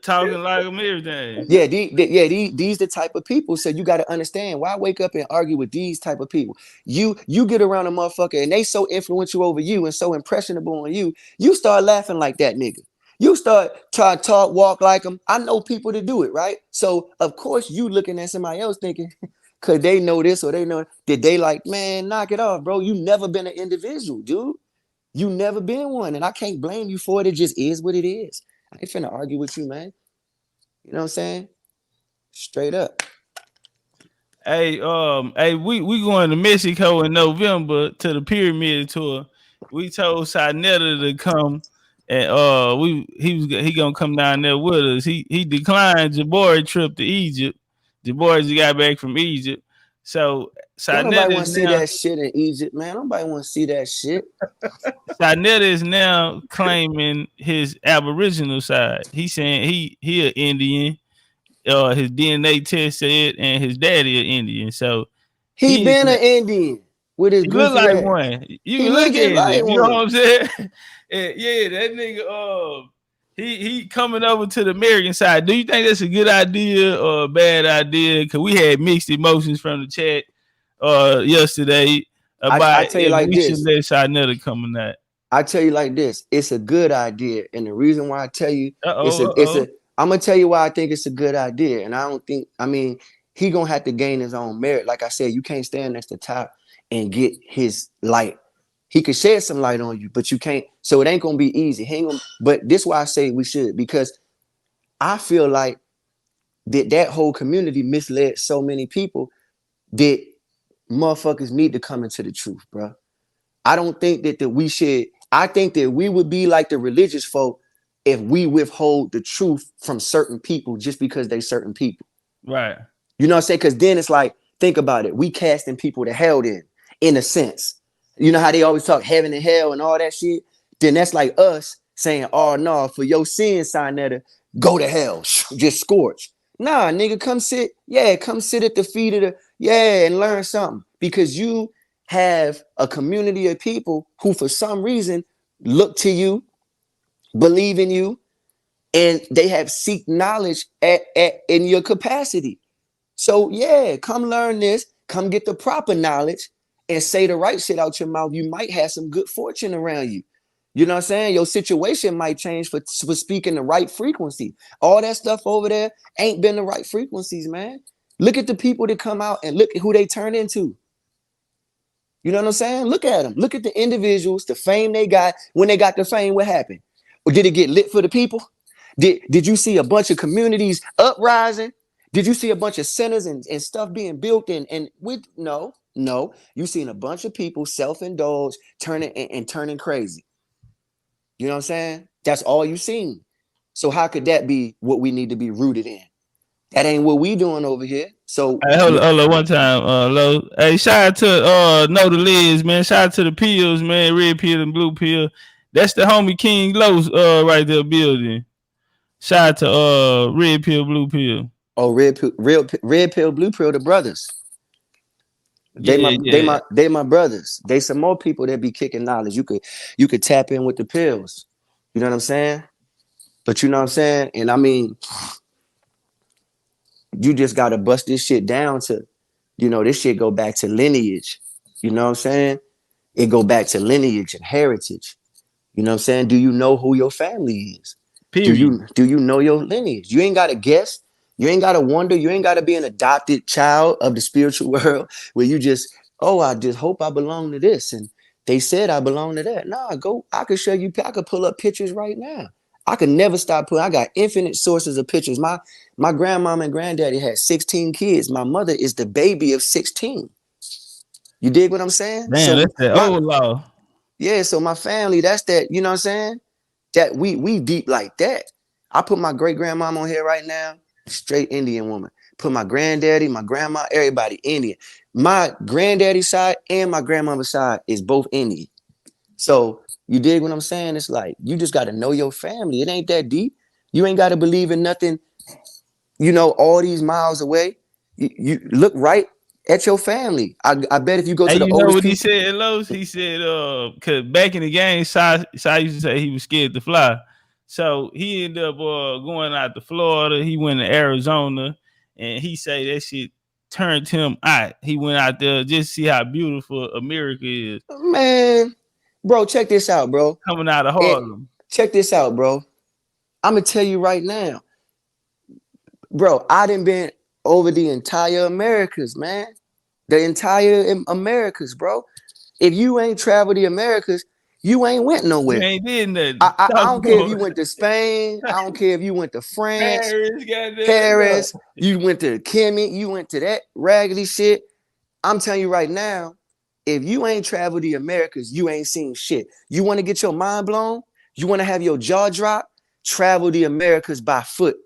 Talking like them, everything. Yeah, these the type of people. So you got to understand why wake up and argue with these type of people. You get around a motherfucker and they so influential over you and so impressionable on you, you start laughing like that nigga. You start trying to talk, walk like them. I know people to do it, right? So of course you looking at somebody else thinking, could they know this or they know? Did they like, man, knock it off, bro? You never been an individual, dude. You never been one, and I can't blame you for it. It just is what it is. I ain't finna argue with you, man. You know what I'm saying? Straight up. Hey, we going to Mexico in November to the pyramid tour. We told Sinetta to come, and he gonna come down there with us. He declined Jabari trip to Egypt. Jabari just got back from Egypt, so Don't nobody want Sinetta to see that shit in Egypt, man. Nobody want to see that shit. is now claiming his Aboriginal side. He's saying he an Indian. His DNA test said, and his daddy an Indian. So He he been an Indian with his look goofy like ass. one. You He can look looking at like him. You know what one. I'm saying? Yeah, that nigga. He coming over to the American side. Do you think that's a good idea or a bad idea? Because we had mixed emotions from the chat yesterday I about tell you if like we should this. let Sinetta come or not. I tell you like this. It's a good idea, and the reason why I tell you Uh-oh. I'm gonna tell you why I think it's a good idea, and I don't think. I mean, he gonna have to gain his own merit. Like I said, you can't stand next to Top and get his light. He could shed some light on you, but you can't. So it ain't gonna be easy. But this why I say we should, because I feel like that whole community misled so many people that motherfuckers need to come into the truth, bro. I don't think that we should. I think that we would be like the religious folk if we withhold the truth from certain people just because they certain people. Right. You know what I'm saying? Because then it's like, think about it. We casting people to hell then, in a sense. You know how they always talk heaven and hell and all that shit? Then that's like us saying, oh no, for your sins, Sinetta, go to hell. Just scorch. Nah, nigga, come sit. Yeah, come sit at the feet of and learn something. Because you have a community of people who for some reason look to you, believe in you, and they have seek knowledge in your capacity. So yeah, come learn this, come get the proper knowledge and say the right shit out your mouth. You might have some good fortune around you. You know what I'm saying? Your situation might change for speaking the right frequency. All that stuff over there ain't been the right frequencies, man. Look at the people that come out and look at who they turn into. You know what I'm saying? Look at them. Look at the individuals, the fame they got. When they got the fame, what happened? Or did it get lit for the people? Did you see a bunch of communities uprising? Did you see a bunch of centers and stuff being built and with no, No, you seen a bunch of people self-indulge, turning crazy. You know what I'm saying? That's all you seen. So how could that be what we need to be rooted in? That ain't what we doing over here. So Hey, hold on one time, Lo. Hey, shout out to Know the Liz, man. Shout out to the pills, man. Red pill and blue pill. That's the homie King Lowe's right there building. Shout out to Red Pill, Blue Pill. Oh, Red Pill, Blue Pill, the brothers. They Yeah. my brothers. They some more people that be kicking knowledge. You could tap in with the pills. You know what I'm saying? But you know what I'm saying? And I mean, you just gotta bust this shit down to, this shit go back to lineage. You know what I'm saying? It go back to lineage and heritage. You know what I'm saying? Do you know who your family is? Period. Do you know your lineage? You ain't gotta guess. You ain't gotta wonder. You ain't gotta be an adopted child of the spiritual world where you just, I just hope I belong to this. And they said I belong to that. Nah, I could show you, I could pull up pictures right now. I could never stop pulling. I got infinite sources of pictures. My grandmama and granddaddy had 16 kids. My mother is the baby of 16. You dig what I'm saying? Damn, that's that old law. Yeah, so my family, that's that, you know what I'm saying? That we deep like that. I put my great grandmama on here right now, straight Indian woman. Put my granddaddy, my grandma, everybody Indian. My granddaddy's side and my grandmama's side is both Indian. So you dig what I'm saying? It's like, you just got to know your family. It ain't that deep. You ain't got to believe in nothing, all these miles away. You look right at your family. I bet if you go to the you know oldest what he people, said, Los? He said, cause back in the game, Sai used to say he was scared to fly. So he ended up going out to Florida. He went to Arizona, and he say that shit turned him out. He went out there just to see how beautiful America is. Man, bro, check this out, bro. Coming out of Harlem. Check this out, bro. I'm gonna tell you right now, bro. I done been over the entire Americas, man. The entire Americas, bro. If you ain't traveled the Americas, you ain't went nowhere. You ain't did nothing. I don't care if you went to Spain. I don't care if you went to France, Paris. You went to Kemet. You went to that raggedy shit. I'm telling you right now, if you ain't traveled the Americas, you ain't seen shit. You want to get your mind blown? You want to have your jaw drop? Travel the Americas by foot.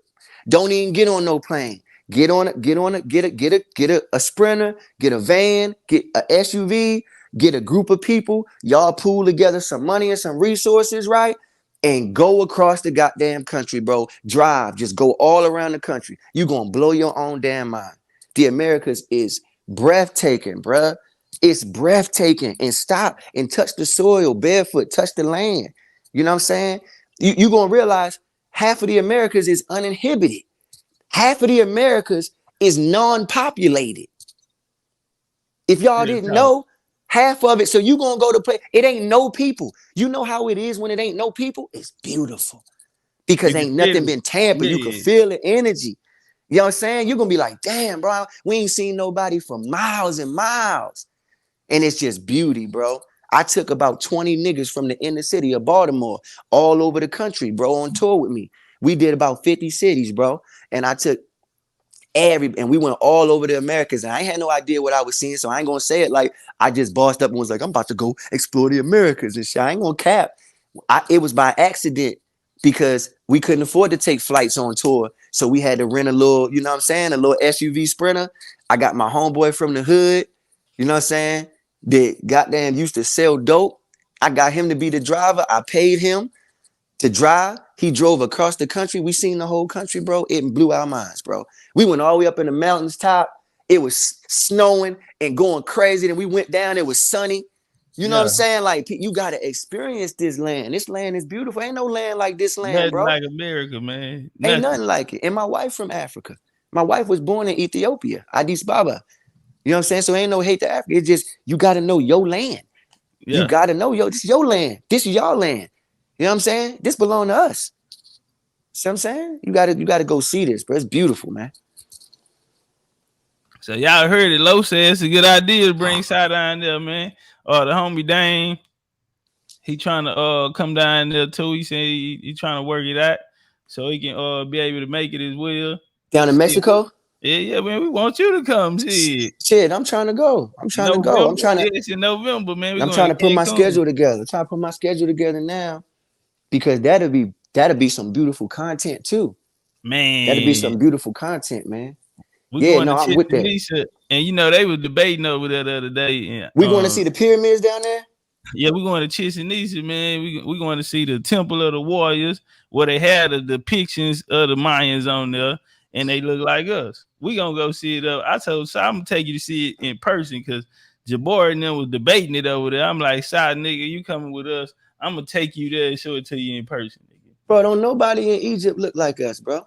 Don't even get on no plane. Get a sprinter, get a van, get a SUV, get a group of people, y'all pool together some money and some resources, right? And go across the goddamn country, bro. Drive, just go all around the country. You're gonna blow your own damn mind. The Americas is breathtaking, bruh. It's breathtaking. And stop and touch the soil barefoot, touch the land. You know what I'm saying? You're gonna realize half of the Americas is uninhibited. Half of the Americas is non-populated. If y'all didn't know, half of it, so you gonna go to play, it ain't no people. You know how it is when it ain't no people? It's beautiful. Because ain't nothing been tampered. You can feel the energy. You know what I'm saying? You're gonna be like, damn, bro, we ain't seen nobody for miles and miles. And it's just beauty, bro. I took about 20 niggas from the inner city of Baltimore all over the country, bro, on tour with me. We did about 50 cities, bro. And I took and we went all over the Americas. And I had no idea what I was seeing. So I ain't gonna say it like I just bossed up and was like, I'm about to go explore the Americas and shit. I ain't gonna cap. It was by accident because we couldn't afford to take flights on tour. So we had to rent a little, you know what I'm saying? A little SUV Sprinter. I got my homeboy from the hood, you know what I'm saying? That goddamn used to sell dope. I got him to be the driver. I paid him to drive. He drove across the country. We seen the whole country, bro. It blew our minds, bro. We went all the way up in the mountains top. It was snowing and going crazy. Then we went down. It was sunny. You know what I'm saying? Like, you got to experience this land. This land is beautiful. Ain't no land like this land, nothing bro. like America, man. Ain't nothing like it. And my wife from Africa. My wife was born in Ethiopia, Addis Ababa. You know what I'm saying? So ain't no hate to Africa. It's just, you got to know your land. You got to know, this is your land. This is your land. You know what I'm saying? This belong to us. See what I'm saying? You gotta go see this, bro. It's beautiful, man. So y'all heard it. Lo said it's a good idea to bring Sai down there, man. The homie Dane, he trying to come down there too. He said he trying to work it out so he can be able to make it as well. Down in Mexico? Yeah, man. We want you to come. Shit, I'm trying to go. I'm trying to go. I'm trying to. It's in November, man. I'm trying to put my schedule together. I'm trying to put my schedule together now, because that'll be some beautiful content too. Man, that'll be some beautiful content, man. We going to I'm with that. And you know they were debating over there the other day. And, we going to see the pyramids down there. Yeah, we're going to Chichen, man. We going to see the Temple of the Warriors, where they had the depictions of the Mayans on there, and they look like us. We gonna go see it up. I told Si I'm gonna take you to see it in person, because Jabbar and them was debating it over there. I'm like, Si, nigga, you coming with us? I'm gonna take you there and show it to you in person, nigga. Bro, don't nobody in Egypt look like us, bro.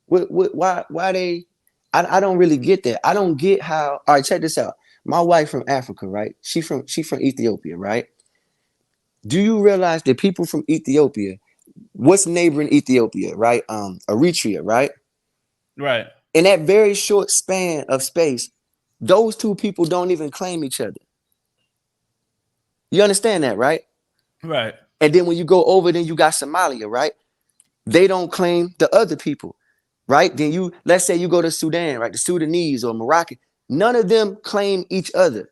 Why they? I don't really get that. I don't get how. All right, check this out. My wife from Africa, right? She from Ethiopia, right? Do you realize that people from Ethiopia, what's neighboring Ethiopia, right? Eritrea, right? Right. In that very short span of space, those two people don't even claim each other. You understand that, right? Right. And then when you go over, then you got Somalia, right? They don't claim the other people, right? Then let's say you go to Sudan, right? The Sudanese or Moroccan, none of them claim each other.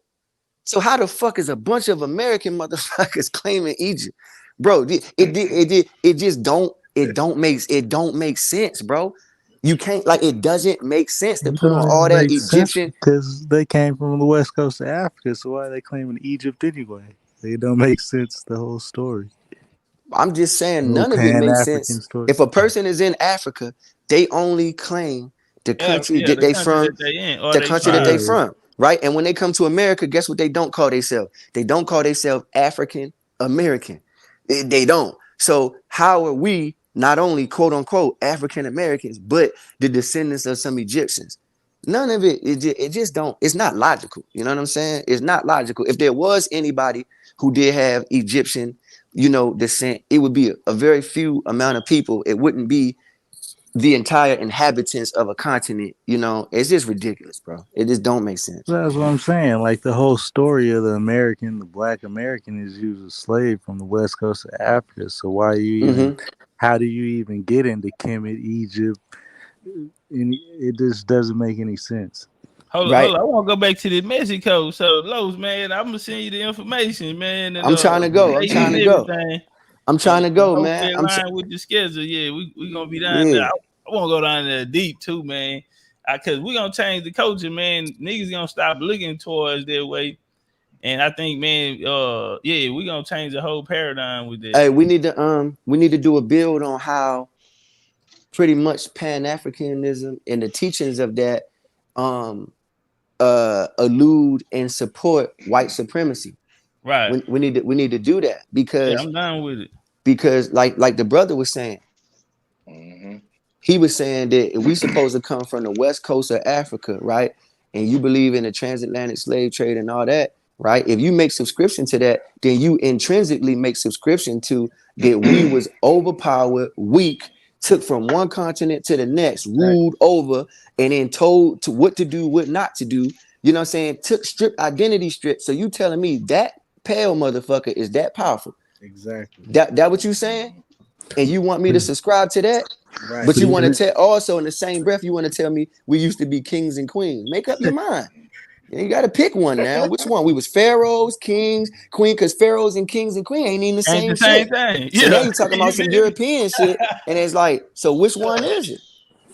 So how the fuck is a bunch of American motherfuckers claiming Egypt, bro? It just don't make sense, bro. You can't, like, it doesn't make sense to put on all that Egyptian, because they came from the west coast of Africa. So why are they claiming Egypt anyway? It don't make sense, the whole story. I'm just saying, none of it makes sense. Story. If a person is in Africa, they only claim the country that they from, the country that they from, right? And when they come to America, guess what they don't call themselves? They don't call themselves African American. They don't. So how are we not only quote unquote African Americans, but the descendants of some Egyptians? None of it. It just don't. It's not logical. You know what I'm saying? It's not logical. If there was anybody who did have Egyptian, descent, it would be a very few amount of people. It wouldn't be the entire inhabitants of a continent. It's just ridiculous, bro. It just don't make sense. That's what I'm saying. Like, the whole story of the black American is used as slave from the west coast of Africa. So why are you even, how do you even get into Kemet, Egypt? And it just doesn't make any sense. Hold on. I want to go back to the Mexico. So, Los, man, I'm gonna send you the information, man. And, I'm trying to go. I'm trying to go, man. I'm with the schedule. Yeah, we gonna be down there. I want to go down there deep too, man. Because we gonna change the culture, man. Niggas gonna stop looking towards their way, and I think, man, we gonna change the whole paradigm with this. Hey, we need to do a build on how pretty much Pan-Africanism and the teachings of that allude and support white supremacy. Right. We need to do that, because I'm down with it. Because like the brother was saying, he was saying that if we supposed to come from the west coast of Africa, right? And you believe in the transatlantic slave trade and all that, right? If you make subscription to that, then you intrinsically make subscription to that we was overpowered, weak, took from one continent to the next, ruled over, and then told to what to do, what not to do. You know what I'm saying? Stripped identity stripped. So you telling me that pale motherfucker is that powerful? Exactly. That what you saying? And you want me to subscribe to that? Right. But you want to tell also in the same breath, you want to tell me we used to be kings and queens. Make up your mind. You got to pick one now. Which one? We was pharaohs, kings, queen, because pharaohs and kings and queen ain't even the same thing. So now you're talking about some European shit, and it's like, so which one is it?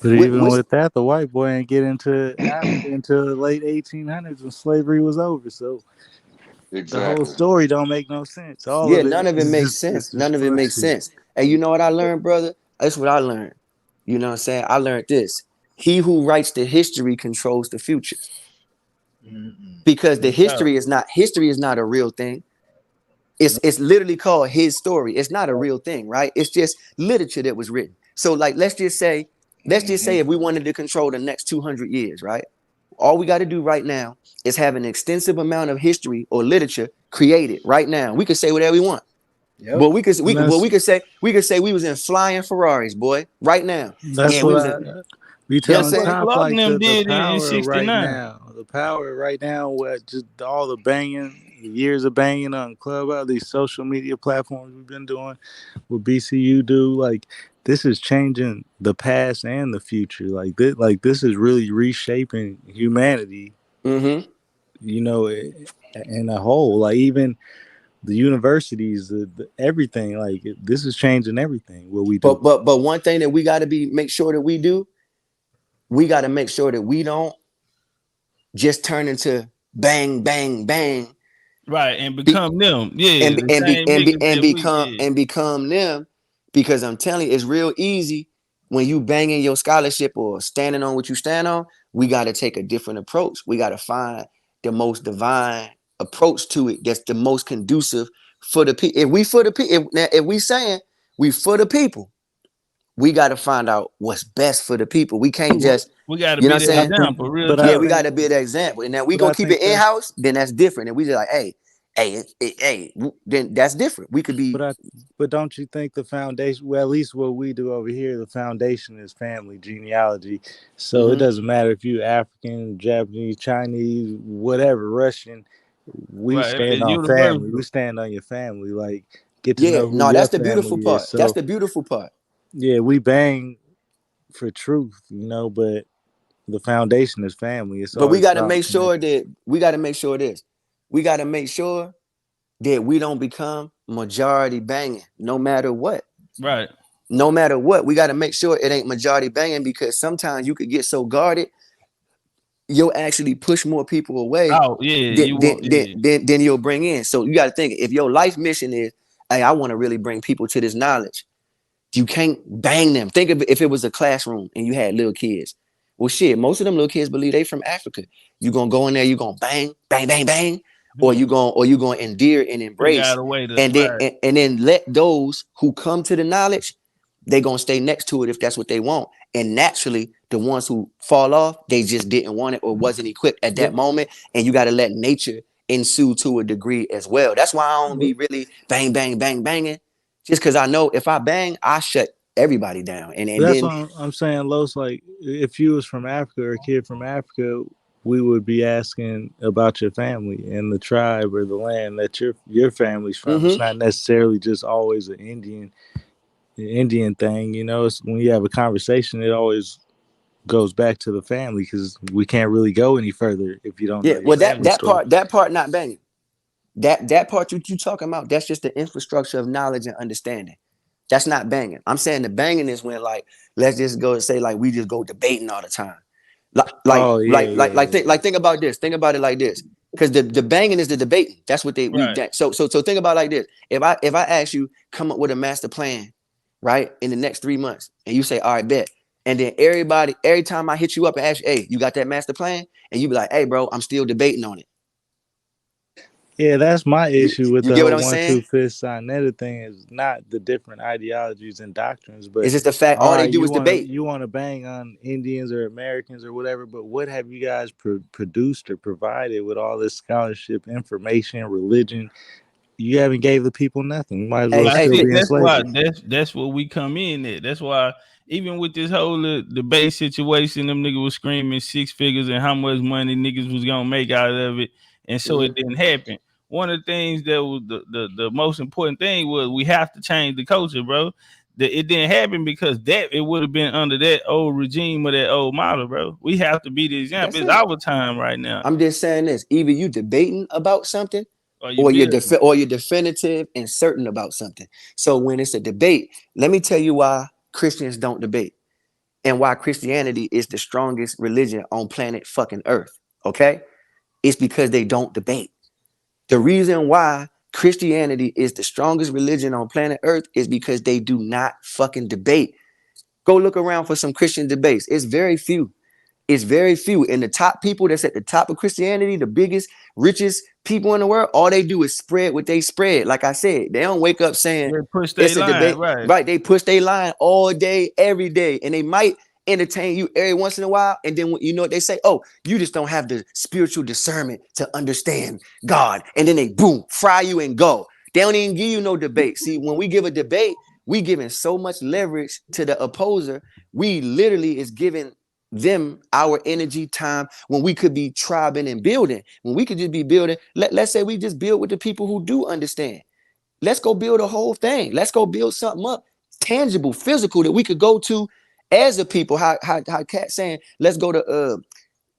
But even with that, the white boy ain't get into Africa until the late 1800s when slavery was over. So the whole story don't make no sense. None of it makes sense. None of it makes sense. And you know what I learned, brother? That's what I learned. You know what I'm saying? I learned this. He who writes the history controls the future. Because the history is not a real thing. It's literally called his story. It's not a real thing, right? It's just literature that was written. So, like, let's just say if we wanted to control the next 200 years, right? All we got to do right now is have an extensive amount of history or literature created right now. We could say whatever we want. Yep. But we could say we was in flying Ferraris, boy, right now. That's what we tell Trump, like, the power right now. the power right now with just all the banging, the years of banging on Clubhouse, these social media platforms we've been doing, what BCU do, like this is changing the past and the future. This is really reshaping humanity. Mm-hmm. You know, in a whole, like even the universities, everything. Like this is changing everything. What we do. But one thing that we got to make sure that we do, we got to make sure that we don't just turn into bang, bang, bang. Right, and become them. Yeah, the same niggas that we become them, because I'm telling you, it's real easy when you banging your scholarship or standing on what you stand on. We got to take a different approach. We got to find the most divine approach to it that's the most conducive for the people. If we for the people, if we saying we for the people, we got to find out what's best for the people. We can't just, we got to you know be what I'm the saying? example, real Yeah, talk. we got to be the example. And now we gonna keep it in house, then that's different. And we just like, hey, then that's different. We could be. But don't you think the foundation? Well, at least what we do over here, the foundation is family genealogy. So it doesn't matter if you're African, Japanese, Chinese, whatever, Russian. We stand on family. We stand on your family. Like get to know who your that's the family beautiful part. is. So, that's the beautiful part. Yeah, we bang for truth, but the foundation is family. It's but we always got to about make sure that we got to make sure that we don't become majority banging, no matter what. Right. No matter what, we got to make sure it ain't majority banging, because sometimes you could get so guarded, you'll actually push more people away than you'll bring in. So you got to think, if your life mission is, hey, I want to really bring people to this knowledge, you can't bang them. Think of it, if it was a classroom and you had little kids. Well, shit, most of them little kids believe they from Africa. You gonna go in there, you gonna bang, bang, bang, bang, or you gonna endear and embrace, and then let those who come to the knowledge, they gonna stay next to it if that's what they want. And naturally, the ones who fall off, they just didn't want it or wasn't equipped at that moment. And you got to let nature ensue to a degree as well. That's why I don't be really bang, bang, bang, banging. Just because I know if I bang, I shut everybody down. And that's then what I'm saying, Los. Like if you was from Africa or a kid from Africa, we would be asking about your family and the tribe or the land that your family's from. It's not necessarily just always an Indian thing. It's, when you have a conversation, it always goes back to the family, because we can't really go any further if you don't know your family story. that part not banging. That part you talking about, that's just the infrastructure of knowledge and understanding. That's not banging. I'm saying the banging is when, like, let's just go and say, like, we just go debating all the time. Think about this. Think about it like this. Because the banging is the debating. That's what we so think about it like this. If I ask you, come up with a master plan, right, in the next 3 months, and you say, all right, bet. And then every time I hit you up and ask you, hey, you got that master plan? And you be like, hey, bro, I'm still debating on it. Yeah, that's my issue with you the get what whole I'm 1, saying? 2, 5th Sinetta thing. Is not the different ideologies and doctrines, but it's just the fact all they do is debate. You want to bang on Indians or Americans or whatever, but what have you guys produced or provided with all this scholarship, information, religion? You haven't gave the people nothing. You might as well still be in slavery. That's what we come in at. That's why even with this whole debate situation, them niggas was screaming 6 figures and how much money niggas was gonna make out of it, and so it didn't happen. One of the things that was the most important thing was we have to change the culture, bro. That it didn't happen because that it would have been under that old regime or that old model, bro. We have to be the example. It's our time right now. I'm just saying this: either you debating about something, or you're definitive and certain about something. So when it's a debate, let me tell you why Christians don't debate, and why Christianity is the strongest religion on planet fucking Earth. Okay, it's because they don't debate. The reason why Christianity is the strongest religion on planet Earth is because they do not fucking debate. Go look around for some Christian debates. It's very few. It's very few. And the top people that's at the top of Christianity, the biggest, richest people in the world, all they do is spread what they spread. Like I said, they don't wake up saying it's a debate. Right. They push their line all day, every day. And they might entertain you every once in a while. And then you know what they say? Oh, you just don't have the spiritual discernment to understand God. And then they boom, fry you and go. They don't even give you no debate. See, when we give a debate, we giving so much leverage to the opposer. We literally is giving them our energy, time, when we could be tribing and building, when we could just be building. Let's say we just build with the people who do understand. Let's go build a whole thing. Let's go build something up, tangible, physical, that we could go to as a people. How Kat saying, let's go to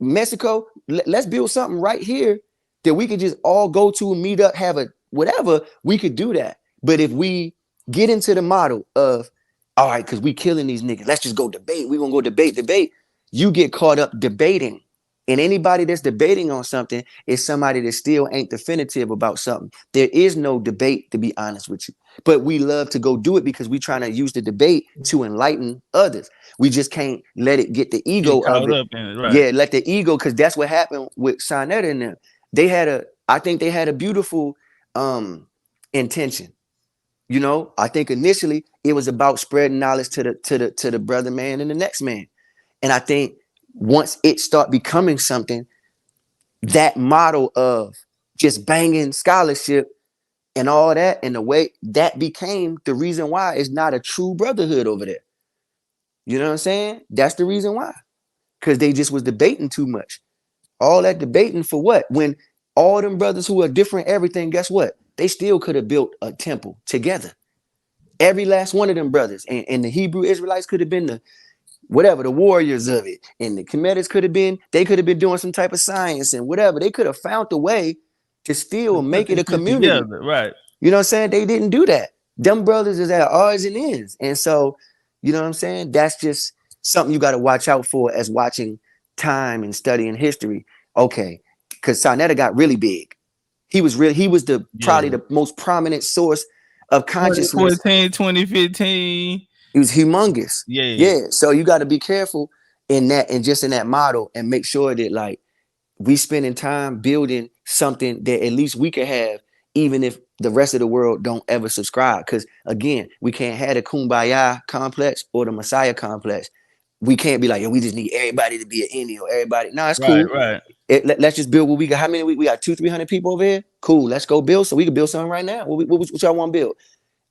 Mexico. Let's build something right here that we could just all go to, meet up, have a whatever. We could do that. But if we get into the model of, all right, because we killing these niggas, let's just go debate. We're gonna go debate. You get caught up debating. And anybody that's debating on something is somebody that still ain't definitive about something. There is no debate, to be honest with you. But we love to go do it because we trying to use the debate to enlighten others. We just can't let it get the ego of it. Right. Yeah, let the ego, because that's what happened with Sonetta and them. I think they had a beautiful intention. You know, I think initially it was about spreading knowledge to the brother man and the next man. And I think once it start becoming something, that model of just banging scholarship and all that, and the way that became the reason why it's not a true brotherhood over there. You know what I'm saying? That's the reason why. Because they just was debating too much. All that debating for what? When all them brothers who are different, everything, guess what? They still could have built a temple together. Every last one of them brothers. And the Hebrew Israelites could have been the warriors of it. And the Kemetic could have been doing some type of science and whatever. They could have found a way to still make it a community. Together, right. You know what I'm saying? They didn't do that. Them brothers is at odds and ends. And so, you know what I'm saying? That's just something you got to watch out for as watching time and studying history. Okay. Because Sonetta got really big. He was probably the most prominent source of consciousness. 2015. He was humongous. Yeah. So you got to be careful in that, and just in that model, and make sure that like we spending time building something that at least we can have, even if the rest of the world don't ever subscribe. Because again, we can't have the Kumbaya complex or the Messiah complex. We can't be like, we just need everybody to be an Indian or everybody. No, it's cool. Right. Let's just build what we got. How many we got? 200-300 people over here. Cool. Let's go build. So we can build something right now. What y'all want to build?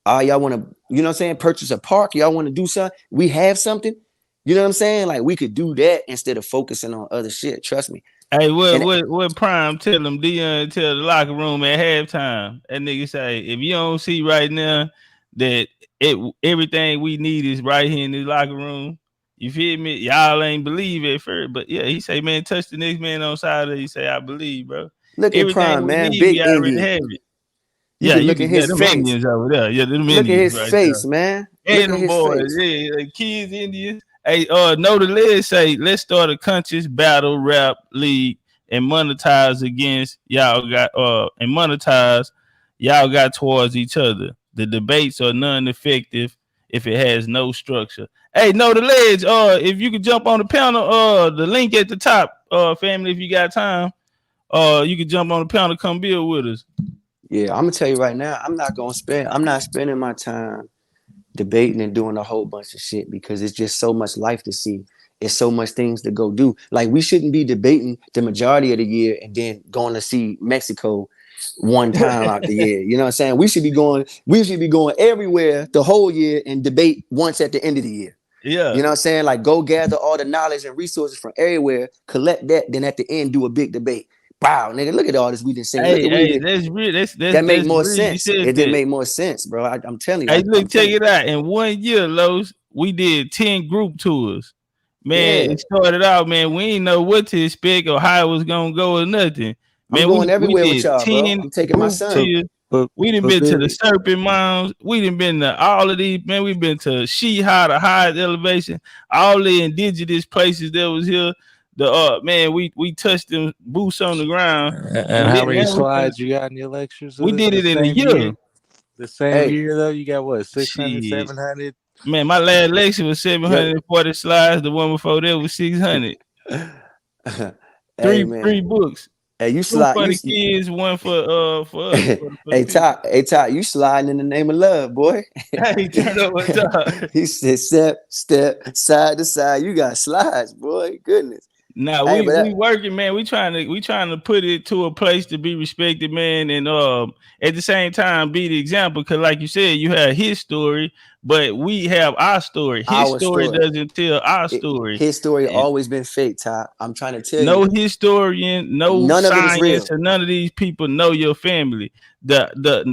Y'all want to, you know what I'm saying? Purchase a park. Y'all want to do something. We have something. You know what I'm saying? Like we could do that instead of focusing on other shit. Trust me. Hey, what Prime tell them? Dion tell the locker room at halftime. That nigga say, if you don't see right now that everything we need is right here in this locker room. You feel me? Y'all ain't believe at first, but yeah, he say, man, touch the next man on side of it. He say, I believe, bro. Look at Prime, man. Big we already Indian. have it. You can look at his face. Indians over there. Yeah, them look Indians at his right face, there. man. And look them at his boys, face. yeah, kids, Indians. Hey, know the lid say, let's start a conscious battle rap league and monetize against y'all got and monetize y'all got towards each other. The debates are non-effective if it has no structure. Hey, know the ledge. If you could jump on the panel, the link at the top, family, if you got time, you can jump on the panel, come build with us. Yeah, I'm gonna tell you right now, I'm not spending my time debating and doing a whole bunch of shit because it's just so much life to see. It's so much things to go do. Like we shouldn't be debating the majority of the year and then going to see Mexico one time out the year. You know what I'm saying? We should be going everywhere the whole year and debate once at the end of the year. Yeah. You know what I'm saying? Like go gather all the knowledge and resources from everywhere, collect that, then at the end do a big debate. Wow, nigga, look at all this we done seen. That make more sense. It didn't make more sense, bro. I'm telling you. Hey, look, check it out. In 1 year, Los, we did 10 group tours. Man, It started out, man. We didn't know what to expect or how it was gonna go or nothing. Man, I'm going everywhere with y'all, bro. I'm taking my son. We done been to the Serpent Mounds. We done been to all of these, man. We've been to Sheha, the highest elevation, all the indigenous places that was here. Man, we touched them boots on the ground. And how many slides you got in your lectures? We did it in a year. The same year though, you got what, 600, 700? Man, my last lecture was 740 slides. The one before that was 600. Three books. Hey, you Two for the kids, one for us. Hey, Ty, you sliding in the name of love, boy. Hey, turn over top. He said step, side to side. You got slides, boy. Goodness. Now Hey, but we working, man. We trying to put it to a place to be respected, man, and at the same time be the example. Cause like you said, you have his story, but we have our story. His our story story. doesn't tell our story. His story And always been fake, Ty. I'm trying to tell no you, historian, no none of it is real. science, and none of these people know your family.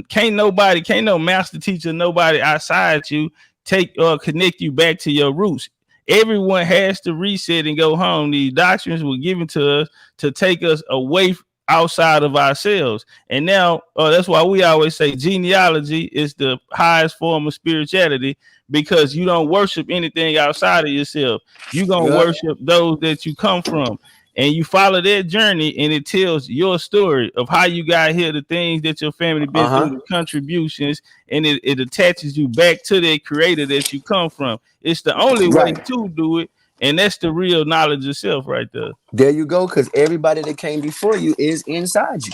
Can't no master teacher, nobody outside you take or connect you back to your roots. Everyone has to reset and go home. These doctrines were given to us to take us away outside of ourselves. And now that's why we always say genealogy is the highest form of spirituality, because you don't worship anything outside of yourself. You're going to Yeah. worship those that you come from. And you follow that journey, and it tells your story of how you got here, the things that your family been through, the contributions, and it attaches you back to that creator that you come from. It's the only way to do it, and that's the real knowledge of self right there. There you go, because everybody that came before you is inside you.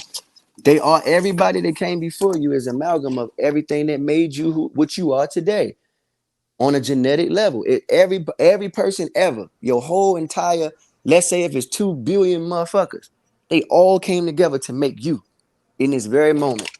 Everybody that came before you is amalgam of everything that made you what you are today. On a genetic level, every person ever, your whole entire, let's say if it's 2 billion motherfuckers, they all came together to make you in this very moment.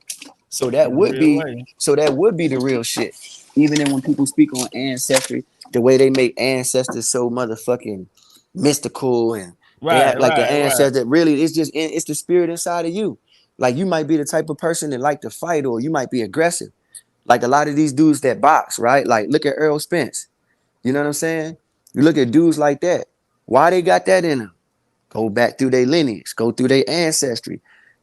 So that would be the real shit. Even then when people speak on ancestry, the way they make ancestors so motherfucking mystical, and they act like the ancestor, really it's the spirit inside of you. Like you might be the type of person that like to fight, or you might be aggressive. Like a lot of these dudes that box, right? Like look at Earl Spence. You know what I'm saying? You look at dudes like that. Why they got that in them? Go back through their lineage, go through their ancestry.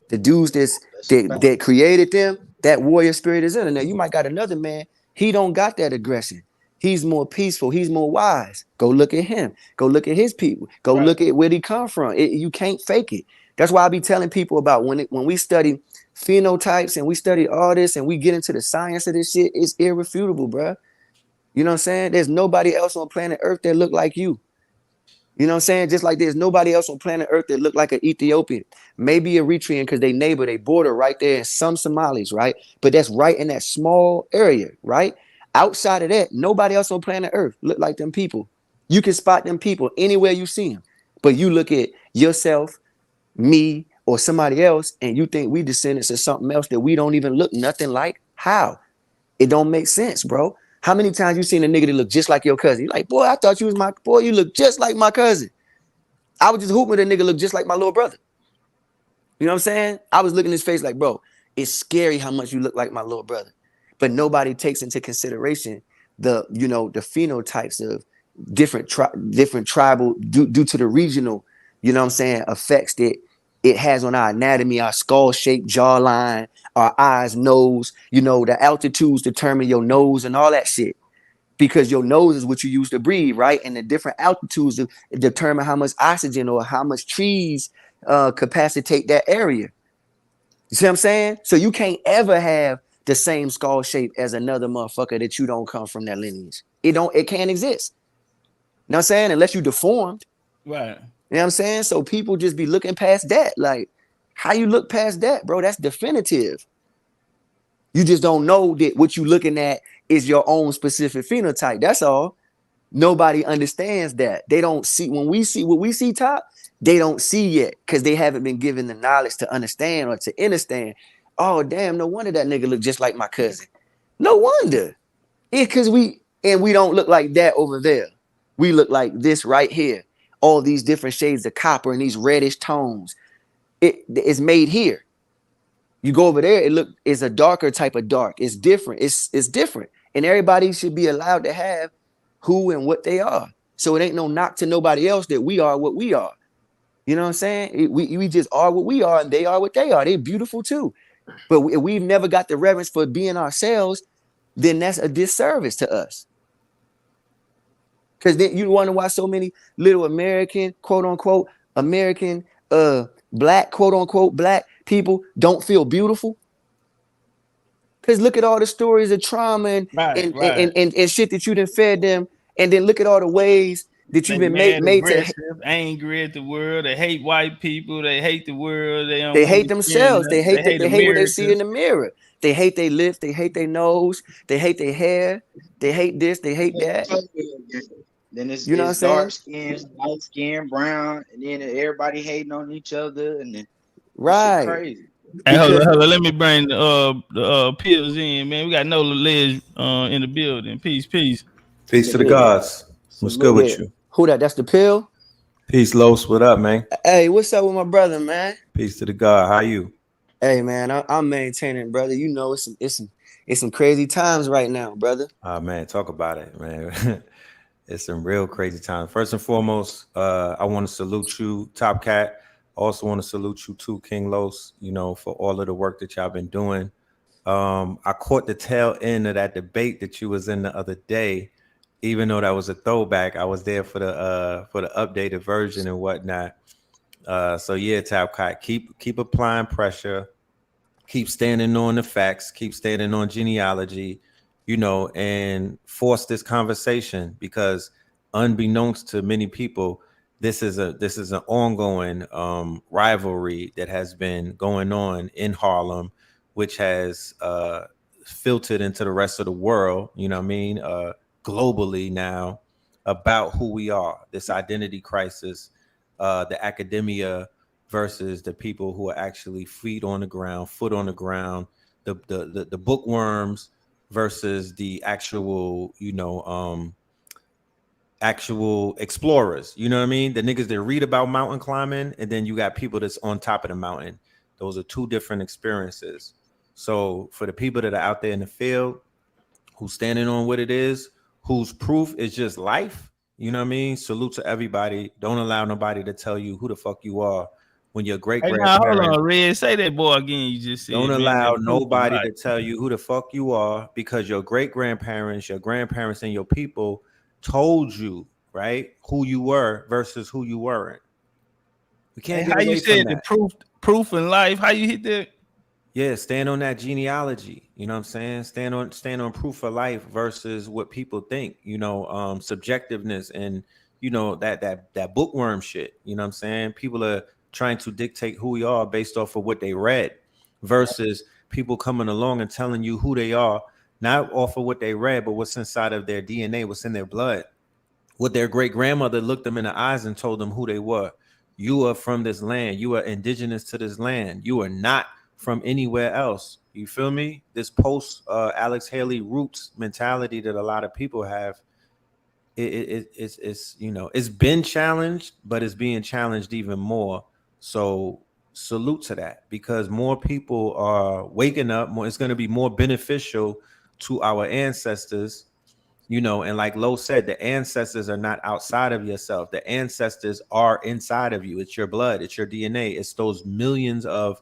The dudes that created them, that warrior spirit is in them. Now you might got another man, he don't got that aggression. He's more peaceful, he's more wise. Go look at him. Go look at his people. Go look at where he come from. You can't fake it. That's why I be telling people about when we study phenotypes and we study all this and we get into the science of this shit, it's irrefutable, bro. You know what I'm saying? There's nobody else on planet Earth that look like you. You know what I'm saying? Just like there's nobody else on planet Earth that look like an Ethiopian. Maybe Eritrean because they neighbor, they border right there, and some Somalis, right? But that's right in that small area, right? Outside of that, nobody else on planet Earth look like them people. You can spot them people anywhere you see them. But you look at yourself, me, or somebody else, and you think we descendants of something else that we don't even look nothing like. How? It don't make sense, bro. How many times you seen a nigga that look just like your cousin? You're like, boy, I thought you was my boy. You look just like my cousin. I was just hooping that nigga look just like my little brother. You know what I'm saying? I was looking at his face like, bro, it's scary how much you look like my little brother. But nobody takes into consideration the phenotypes of different tribal due to the regional, you know what I'm saying, effects that it has on our anatomy, our skull shape, jawline, our eyes, nose, the altitudes determine your nose and all that shit. Because your nose is what you use to breathe, right? And the different altitudes determine how much oxygen or how much trees capacitate that area. You see what I'm saying? So you can't ever have the same skull shape as another motherfucker that you don't come from that lineage. It can't exist. You know what I'm saying? Unless you deformed. Right. You know what I'm saying? So people just be looking past that. Like, how you look past that, bro? That's definitive. You just don't know that what you looking at is your own specific phenotype. That's all. Nobody understands that. They don't see when we see what we see, Top, they don't see yet because they haven't been given the knowledge to understand or to understand. Oh, damn, no wonder that nigga look just like my cousin. No wonder. It's because we don't look like that over there. We look like this right here. All these different shades of copper and these reddish tones. It's made here. You go over there, it's a darker type of dark. It's different. It's different. And everybody should be allowed to have who and what they are. So it ain't no knock to nobody else that we are what we are. You know what I'm saying? We just are what we are and they are what they are. They're beautiful too. But we've never got the reverence for being ourselves, then that's a disservice to us. Because then you wonder why so many little American, quote unquote, American, black, quote unquote, black people don't feel beautiful. Because look at all the stories of trauma and shit that you done fed them. And then look at all the ways that you've been made to angry at the world. They hate white people. They hate the world. They hate themselves. They hate what they see in the mirror. They hate their lips. They hate their nose. They hate their hair. They hate this. They hate that. Then it's, You know what I'm it's dark saying? skin, light skin, brown, and then everybody hating on each other, and then this shit Right. crazy. Hey, hold on, Because hold on. Let me bring the pills in, man. We got no ledge in the building. Peace, peace. Peace to the yeah, gods. What's good Salute. with yeah. you? Who that? That's the pill. Peace, Los. What up, man? Hey, what's up with my brother, man? Peace to the God. How you? Hey, man, I'm maintaining, brother. You know, it's some crazy times right now, brother. Man, talk about it, man. It's some real crazy times. First and foremost, I want to salute you, Top Cat. Also want to salute you too, King Los, you know, for all of the work that y'all been doing. I caught the tail end of that debate that you was in the other day. Even though that was a throwback, I was there for the updated version and whatnot. So yeah, Top Cat, keep applying pressure, keep standing on the facts, keep standing on genealogy, you know, and force this conversation, because unbeknownst to many people, this is an ongoing rivalry that has been going on in Harlem, which has filtered into the rest of the world, you know what I mean, globally now, about who we are, this identity crisis, the academia versus the people who are actually feet on the ground, foot on the ground, the bookworms versus the actual, you know, actual explorers. You know what I mean? The niggas that read about mountain climbing, and then you got people that's on top of the mountain. Those are two different experiences. So for the people that are out there in the field, who's standing on what it is, whose proof is just life, you know what I mean? Salute to everybody. Don't allow nobody to tell you who the fuck you are when your great Hey, now hold grandparents. on, Red. Say that boy again. You just said, Don't man. allow That proof is nobody life. to tell you who the fuck you are, because your great grandparents, your grandparents, and your people told you, right, who you were versus who you weren't. We Hey, can't get how you away from said the that. proof in life? How you hit that? Yeah, stand on that genealogy. You know what I'm saying? Stand on proof of life versus what people think, you know, subjectiveness and, you know, that bookworm shit. You know what I'm saying? People are trying to dictate who we are based off of what they read versus people coming along and telling you who they are, not off of what they read, but what's inside of their DNA, what's in their blood. What their great grandmother looked them in the eyes and told them who they were. You are from this land. You are indigenous to this land. You are not from anywhere else. You feel me? This post Alex Haley roots mentality that a lot of people have, it's you know, it's been challenged, but it's being challenged even more. So salute to that, because more people are waking up. More, it's going to be more beneficial to our ancestors, you know. And like Lo said, the ancestors are not outside of yourself. The ancestors are inside of you. It's your blood, it's your DNA, it's those millions of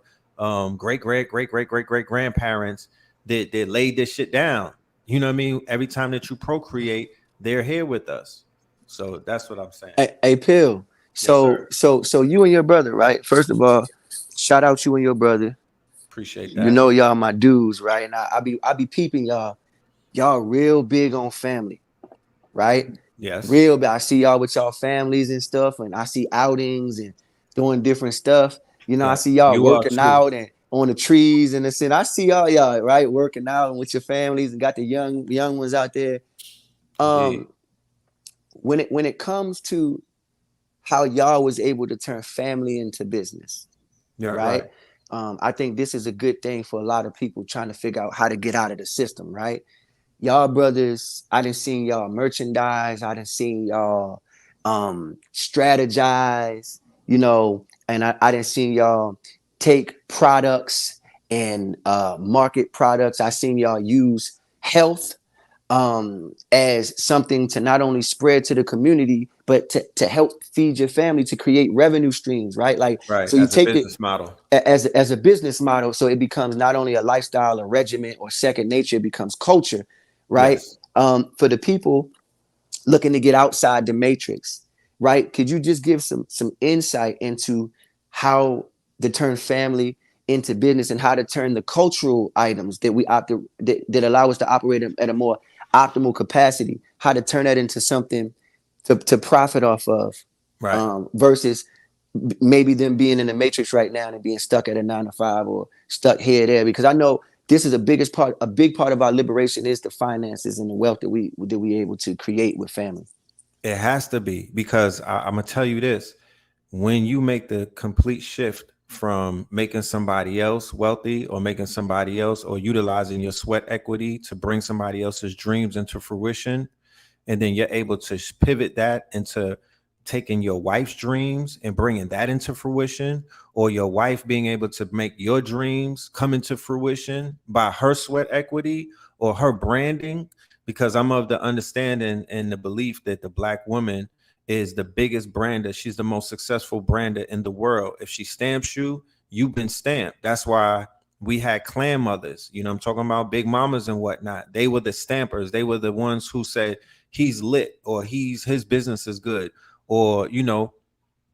great grandparents that laid this shit down. You know what I mean? Every time that you procreate, they're here with us. So that's what I'm saying. Hey, pill. Yes, So sir. so you and your brother, right? First of all, shout out you and your brother. Appreciate You that. know y'all my dudes, right? And I be peeping y'all. Y'all real big on family, right? Yes. Real big. I see y'all with y'all families and stuff, and I see outings and doing different stuff. You know, I Yeah. see y'all You are working too. out and on the trees and this. And I see y'all right working out and with your families and got the young ones out there. Indeed. When it comes to how y'all was able to turn family into business, Yeah, right? right. I think this is a good thing for a lot of people trying to figure out how to get out of the system, right? Y'all brothers, I done seen y'all merchandise, I done seen y'all strategize, you know, and I done seen y'all take products and market products. I seen y'all use health as something to not only spread to the community, but to help feed your family, to create revenue streams, right? Like, Right. so you As a take it business model. as a business model, so it becomes not only a lifestyle, a regiment, or second nature, it becomes culture, right? Yes. For the people looking to get outside the matrix, right? Could you just give some insight into how to turn family into business and how to turn the cultural items that that allow us to operate at a more optimal capacity, how to turn that into something to profit off of, Right. versus maybe them being in the matrix right now and being stuck at a 9 to 5 or stuck here or there? Because I know this is a big part of our liberation is the finances and the wealth that we able to create with family. It has to be, because I'm gonna tell you this: when you make the complete shift from making somebody else wealthy, or making somebody else, or utilizing your sweat equity to bring somebody else's dreams into fruition, and then you're able to pivot that into taking your wife's dreams and bringing that into fruition, or your wife being able to make your dreams come into fruition by her sweat equity or her branding. Because I'm of the understanding and the belief that the Black woman is the biggest brander. She's the most successful brander in the world. If she stamps you, you've been stamped. That's why we had clan mothers, you know, I'm talking about big mamas and whatnot. They were the stampers. They were the ones who said he's lit, or his business is good. Or, you know,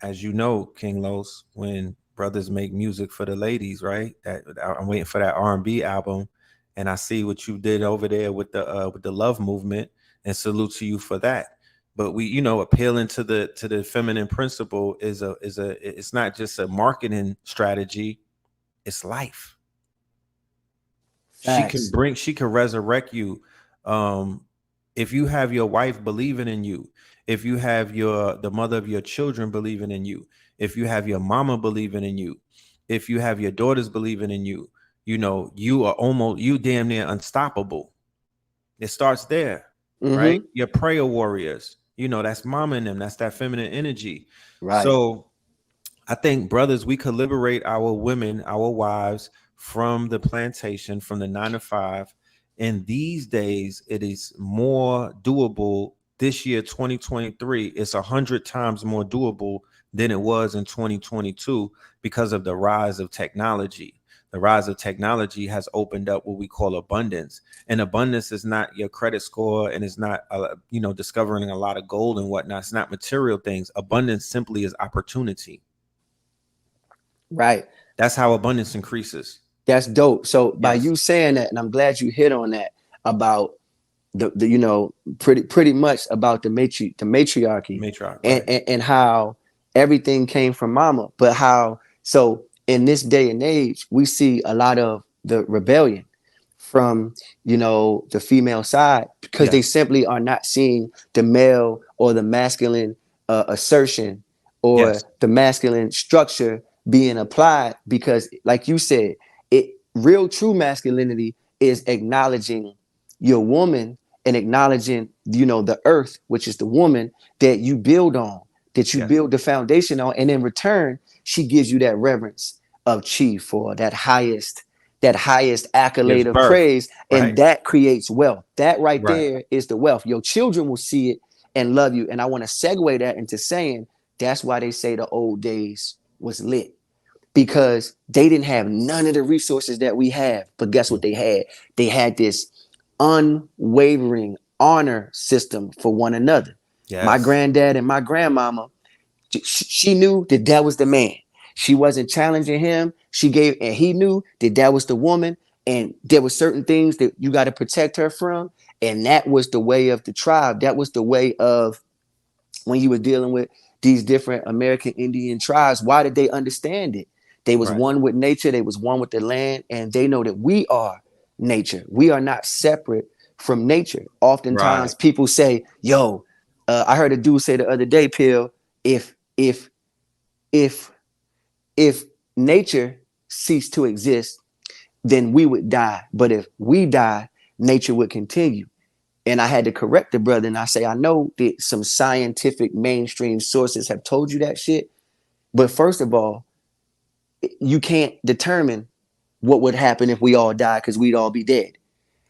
as you know, King Los, when brothers make music for the ladies, right? That I'm waiting for that R&B album, and I see what you did over there with the love movement, and salute to you for that. But we, you know, appealing to the feminine principle is it's not just a marketing strategy, it's life. Facts. She can resurrect you. If you have your wife believing in you, if you have the mother of your children believing in you, if you have your mama believing in you, if you have your daughters believing in you, you know, you damn near unstoppable. It starts there, right? Your prayer warriors, you know, that's mama in them. That's that feminine energy. Right. So I think, brothers, we could liberate our women, our wives, from the plantation, from the 9 to 5. And these days, it is more doable. This year, 2023, it's 100 times more doable than it was in 2022 because of the rise of technology. The rise of technology has opened up what we call abundance. And abundance is not your credit score, and it's not, you know, discovering a lot of gold and whatnot. It's not material things. Abundance simply is opportunity. Right. That's how abundance increases. That's dope. So by Yes. you saying that, and I'm glad you hit on that about the you know, pretty much about the matriarchy, Right. and how everything came from mama, but how, so in this day and age, we see a lot of the rebellion from, you know, the female side, because they Yes. simply are not seeing the male or the masculine assertion or Yes. the masculine structure being applied. Because like you said, real true masculinity is acknowledging your woman and acknowledging, you know, the earth, which is the woman that you build on, that you Yes. build the foundation on, and in return she gives you that reverence of chief, or that highest accolade Gives of birth. praise, Right. and that creates wealth. That right Right. there is the wealth. Your children will see it and love you. And I want to segue that into saying that's why they say the old days was lit, because they didn't have none of the resources that we have. But guess what they had? They had this unwavering honor system for one another. Yes. My granddad and my grandmama, she knew that that was the man. She wasn't challenging him. And he knew that that was the woman. And there were certain things that you got to protect her from. And that was the way of the tribe. That was the way of, when you were dealing with these different American Indian tribes, why did they understand it? They was Right. one with nature. They was one with the land. And they know that we are nature. We are not separate from nature. Oftentimes Right. people say, yo, I heard a dude say the other day, Pill, if nature ceased to exist, then we would die. But if we die, nature would continue. And I had to correct the brother, and I say, I know that some scientific mainstream sources have told you that shit, but first of all, you can't determine what would happen if we all die, because we'd all be dead.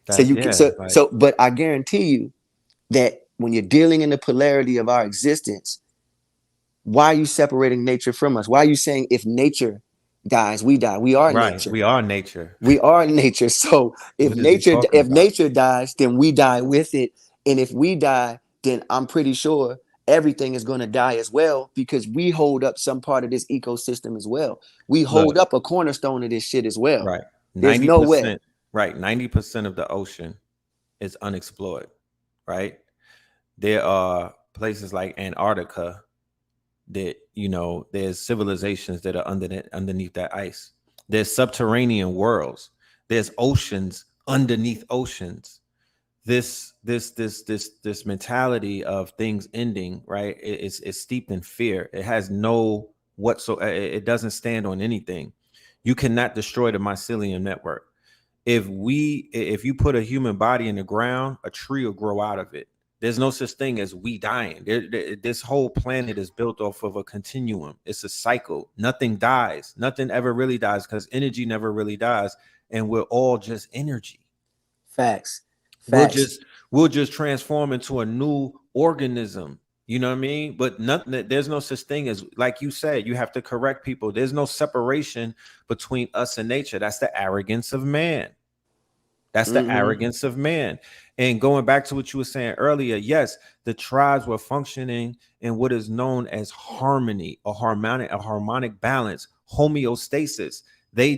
But I guarantee you that when you're dealing in the polarity of our existence, why are you separating nature from us? Why are you saying if nature dies, we die? We are Right. nature. We are nature. We are nature. So if What is he talking about? nature dies, then we die with it. And if we die, then I'm pretty sure everything is going to die as well, because we hold up some part of this ecosystem as well. We hold Look, up a cornerstone of this shit as well. right. There's no way. 90%. Right. 90% of the ocean is unexplored. Right. There are places like Antarctica that, you know, there's civilizations that are underneath that ice. There's subterranean worlds. There's oceans underneath oceans. this mentality of things ending, right? It's steeped in fear. It has no whatsoever. It doesn't stand on anything. You cannot destroy the mycelium network. If you put a human body in the ground, a tree will grow out of it. There's no such thing as we dying. This whole planet is built off of a continuum. It's a cycle. Nothing dies. Nothing ever really dies because energy never really dies. And we're all just energy. Facts. We'll just transform into a new organism. You know what I mean? But nothing. There's no such thing as, like you said, you have to correct people. There's no separation between us and nature. That's the arrogance of man. That's the arrogance of man. And going back to what you were saying earlier, yes, the tribes were functioning in what is known as harmony, a harmonic balance, homeostasis. They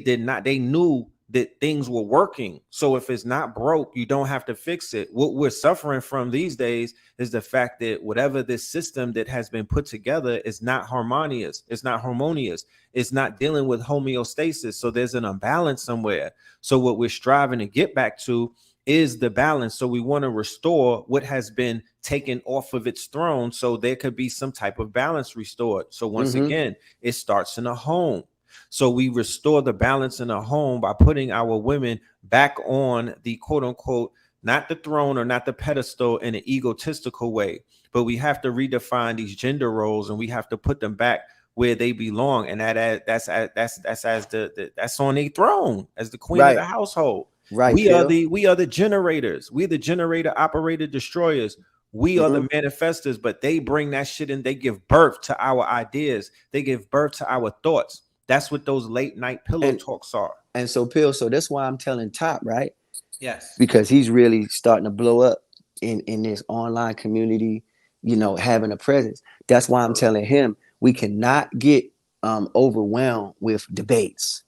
knew that things were working. So if it's not broke, you don't have to fix it. What we're suffering from these days is the fact that whatever this system that has been put together is not harmonious. It's not harmonious. It's not dealing with homeostasis. So there's an imbalance somewhere. So what we're striving to get back to is the balance. So we want to restore what has been taken off of its throne. So there could be some type of balance restored. So once again, it starts in a home. So we restore the balance in a home by putting our women back on the quote unquote, not the throne or not the pedestal in an egotistical way, but we have to redefine these gender roles and we have to put them back where they belong. And that's on a throne as the queen of the household. Right. We are the generators. We're the generator, operator, destroyers. We are the manifestors, but they bring that shit in. They give birth to our ideas. They give birth to our thoughts. That's what those late night pillow talks are. And so Pill, so that's why I'm telling Top, right? Yes. Because he's really starting to blow up in this online community, you know, having a presence. That's why I'm telling him we cannot get overwhelmed with debates.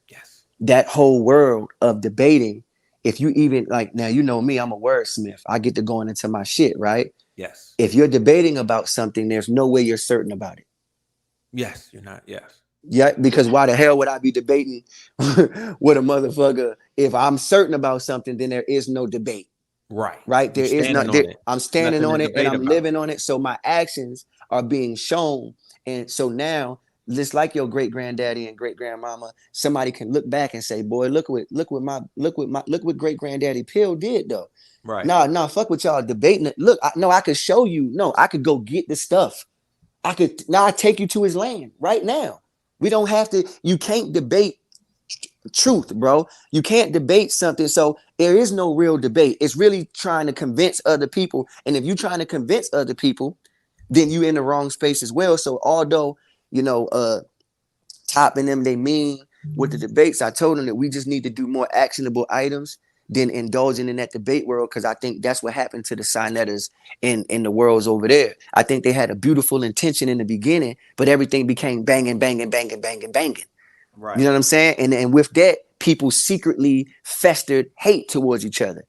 Yes. That whole world of debating, if you even like, now you know me, I'm a wordsmith. I get to going into my shit, right? Yes. If you're debating about something, there's no way you're certain about it. Yes, you're not. Yes. Yeah, because why the hell would I be debating with a motherfucker? If I'm certain about something, then there is no debate. Right. Right. There is no. I'm standing Nothing on to it and debate I'm about. living on it. So my actions are being shown. And so now, just like your great granddaddy and great grandmama, somebody can look back and say, "Boy, look what great granddaddy Pill did, though." Right. Nah, fuck with y'all debating it. Look, I could show you. No, I could go get the stuff. I take you to his land right now. We don't have to. You can't debate truth, bro. You can't debate something. So there is no real debate. It's really trying to convince other people. And if you're trying to convince other people, then you're in the wrong space as well. So although, you know, Top and them, they mean with the debates, I told them that we just need to do more actionable items than indulging in that debate world, because I think that's what happened to the Sinetters in the worlds over there. I think they had a beautiful intention in the beginning, but everything became banging. Right. You know what I'm saying? And with that, people secretly festered hate towards each other.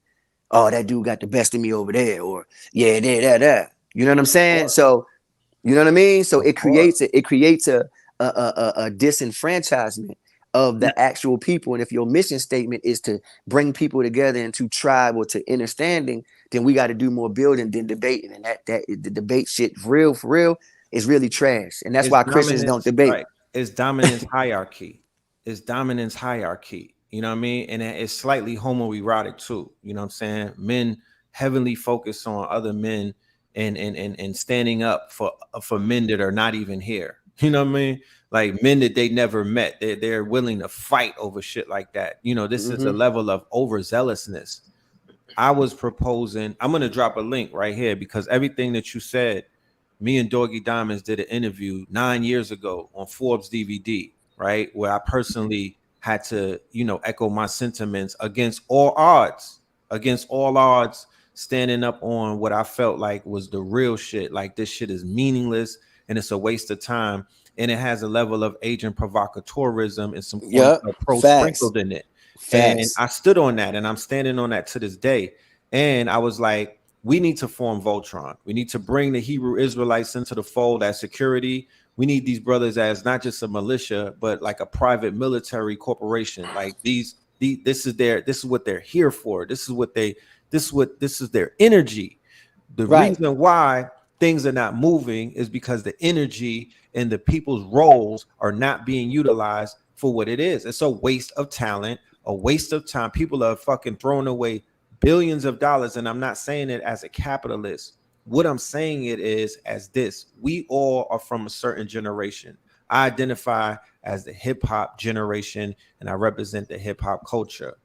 Oh, that dude got the best of me over there, or yeah, that. You know what I'm saying? So, you know what I mean? So it creates a disenfranchisement of the actual people. And if your mission statement is to bring people together into tribe or to understanding, then we got to do more building than debating. And that the debate shit for real is really trash. And that's why Christians don't debate. Right. It's dominance hierarchy. It's dominance hierarchy. You know what I mean? And it's slightly homoerotic too. You know what I'm saying? Men heavily focus on other men and standing up for men that are not even here. You know what I mean? Like men that they never met. They're willing to fight over shit like that. You know, this is a level of overzealousness. I was proposing, I'm going to drop a link right here, because everything that you said, me and Doggy Diamonds did an interview 9 years ago on Forbes DVD, right? Where I personally had to, you know, echo my sentiments against all odds, standing up on what I felt like was the real shit. Like, this shit is meaningless and it's a waste of time. And it has a level of agent provocateurism and some pro sprinkled in it. And I stood on that, and I'm standing on that to this day. And I was like, we need to form Voltron. We need to bring the Hebrew Israelites into the fold as security. We need these brothers as not just a militia, but like a private military corporation. Like this is what they're here for. This is what they This is their energy. The Right. reason why things are not moving is because the energy and the people's roles are not being utilized for what it is. It's a waste of talent, a waste of time. People are fucking throwing away billions of dollars. And I'm not saying it as a capitalist. What I'm saying it is as this: we all are from a certain generation. I identify as the hip hop generation, and I represent the hip hop culture.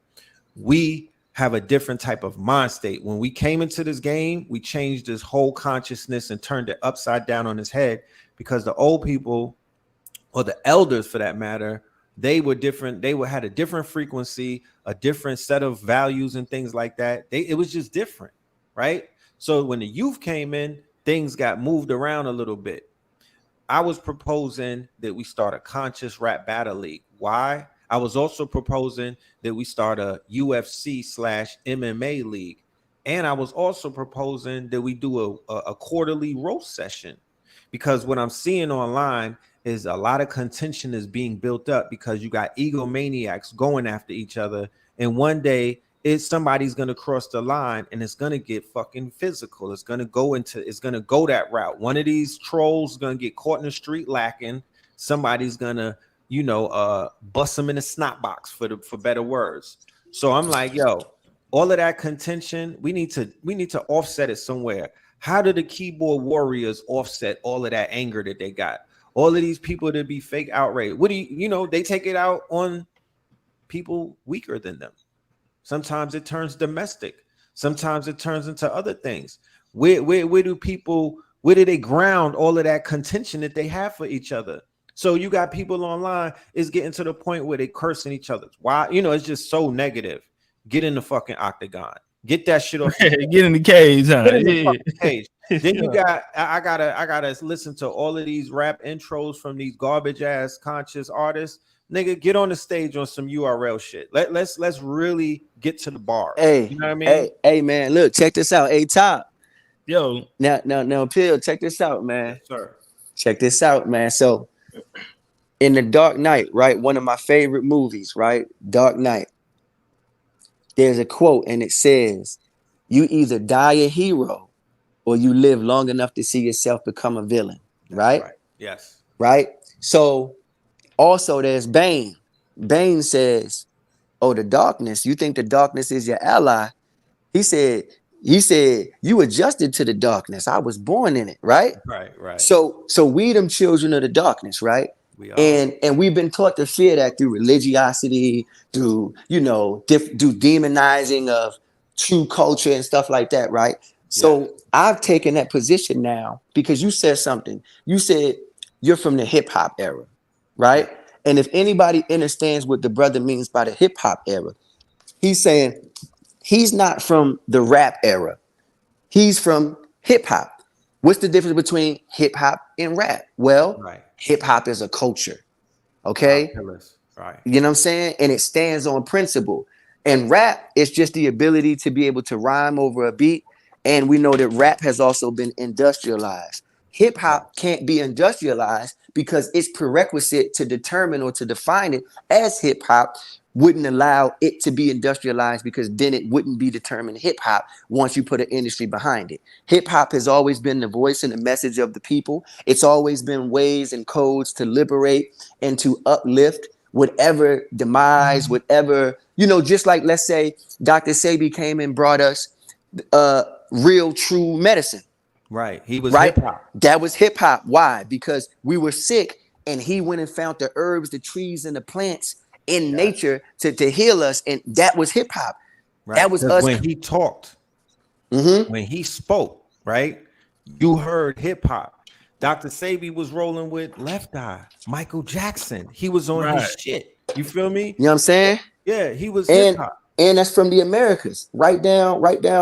We have a different type of mind state. When we came into this game, we changed his whole consciousness and turned it upside down on his head, because the old people, or the elders for that matter, they were different. They had a different frequency, a different set of values and things like that. It was just different, right? So when the youth came in, things got moved around a little bit. I was proposing that we start a conscious rap battle league. Why? I was also proposing that we start a UFC/MMA league. And I was also proposing that we do a quarterly roast session, because what I'm seeing online is a lot of contention is being built up because you got egomaniacs going after each other. And one day somebody's going to cross the line and it's going to get fucking physical. It's going to go that route. One of these trolls is going to get caught in the street lacking. Somebody's going to, bust them in the snot box, for better words. So I'm like, yo, all of that contention, we need to offset it somewhere. How do the keyboard warriors offset all of that anger that they got? All of these people that be fake outraged. What do they take it out on people weaker than them. Sometimes it turns domestic. Sometimes it turns into other things. Where do they ground all of that contention that they have for each other? So you got people online is getting to the point where they cursing each other. Why? It's just so negative. Get in the fucking octagon. Get that shit off. Get in the cage, huh? Get in the fucking cage. Then you got I gotta listen to all of these rap intros from these garbage ass conscious artists. Nigga, get on the stage on some URL shit. Let's really get to the bar. Hey, you know what I mean? Hey, man, look, check this out. Hey, Top. Yo. Now, Pill, check this out, man. Yes, sir. Check this out, man. So, in The Dark Knight, right? One of my favorite movies, right? Dark Knight. There's a quote, and it says, "You either die a hero, or you live long enough to see yourself become a villain." Right? Yes. Right? So, also there's Bane. Bane says, "Oh, the darkness. You think the darkness is your ally?" He said, "You adjusted to the darkness. I was born in it." Right? Right. So we them children of the darkness, right? We are. And we've been taught to fear that through religiosity, through do demonizing of true culture and stuff like that, right? So I've taken that position now because you said something. You said you're from the hip hop era, right? And if anybody understands what the brother means by the hip hop era, he's saying he's not from the rap era. He's from hip hop. What's the difference between hip hop and rap? Well, hip hop is a culture. Okay. Right. You know what I'm saying? And it stands on principle. And rap is just the ability to be able to rhyme over a beat. And we know that rap has also been industrialized. Hip hop can't be industrialized because its prerequisite to determine or to define it as hip hop wouldn't allow it to be industrialized, because then it wouldn't be determined hip hop once you put an industry behind it. Hip hop has always been the voice and the message of the people. It's always been ways and codes to liberate and to uplift whatever demise, whatever, just like, let's say Dr. Sebi came and brought us real true medicine. Right. He was right. hip hop. That was hip hop. Why? Because we were sick and he went and found the herbs, the trees, and the plants in nature to heal us. And that was hip hop. Right. That was us. When he talked, when he spoke, right? You heard hip hop. Dr. Sebi was rolling with Left Eye, Michael Jackson. He was on his shit. You feel me? You know what I'm saying? Yeah, he was hip hop. And that's from the Americas, right down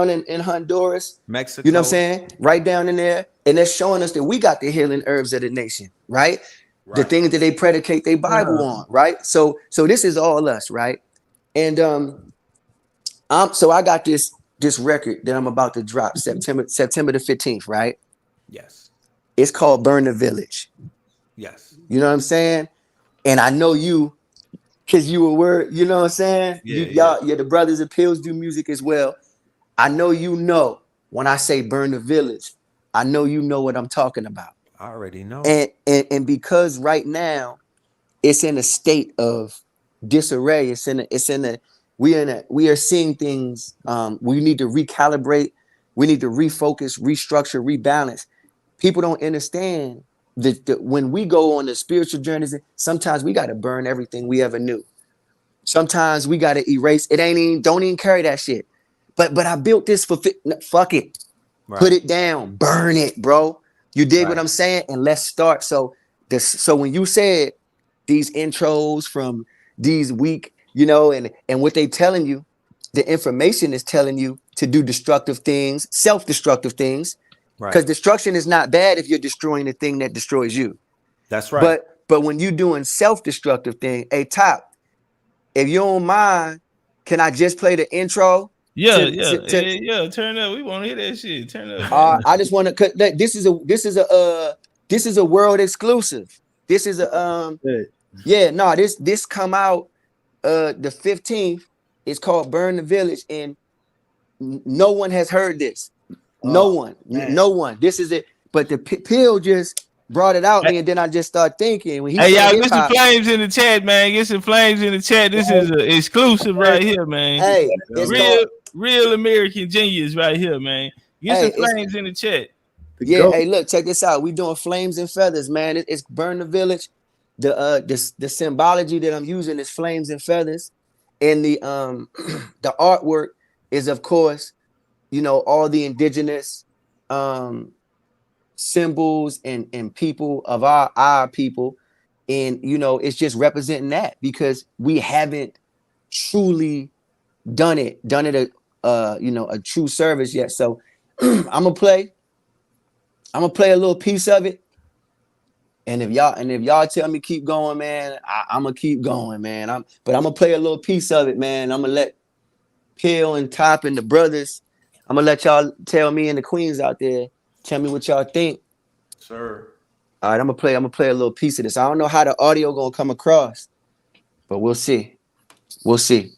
in Honduras, Mexico. You know what I'm saying? Right down in there. And that's showing us that we got the healing herbs of the nation, right? The things that they predicate their Bible on, right? So this is all us, right? And so I got this record that I'm about to drop September the 15th, right? Yes. It's called Burn the Village. Yes. You know what I'm saying? And I know you, because you were, you know what I'm saying? Yeah, Y'all, the brothers of Pills do music as well. I know you know when I say burn the village, I know you know what I'm talking about. I already know. And because right now it's in a state of disarray, we are seeing things. We need to recalibrate, we need to refocus, restructure, rebalance. People don't understand that when we go on the spiritual journeys, sometimes we got to burn everything we ever knew. Sometimes we got to erase. Don't even carry that shit. But I built this for fuck it. Right. Put it down, burn it, bro. You dig Right. what I'm saying? And let's start. So when you said these intros from these weak, and what they telling you, the information is telling you to do destructive things, self-destructive things. Right. Because destruction is not bad if you're destroying the thing that destroys you. That's right. But when you're doing self-destructive thing, hey Top, if you don't mind, can I just play the intro? Yeah. Turn up. We want to hear that shit. Turn up. I just want to. This is a world exclusive. This is a This come out the 15th. It's called Burn the Village, and no one has heard this. No one. This is it. But the pill just brought it out me, and then I just start thinking when he hey, y'all, get some flames in the chat, man. Get some flames in the chat. This is an exclusive right here, man. Hey, real American genius right here, man. Get some flames in the chat. Hey, look, check this out. We doing flames and feathers, man. It's Burn the Village. The symbology that I'm using is flames and feathers, and the artwork is, of course, all the indigenous symbols and people of our people, and it's just representing that because we haven't truly done it a true service yet. So I'm gonna play a little piece of it, and if y'all tell me keep going, man, I'm gonna keep going, man. But I'm gonna play a little piece of it, man. I'm gonna let Pill and Top and the brothers, I'm gonna let y'all tell me and the queens out there, tell me what y'all think. Sir. All right, I'm gonna play a little piece of this. I don't know how the audio gonna come across, but we'll see. We'll see.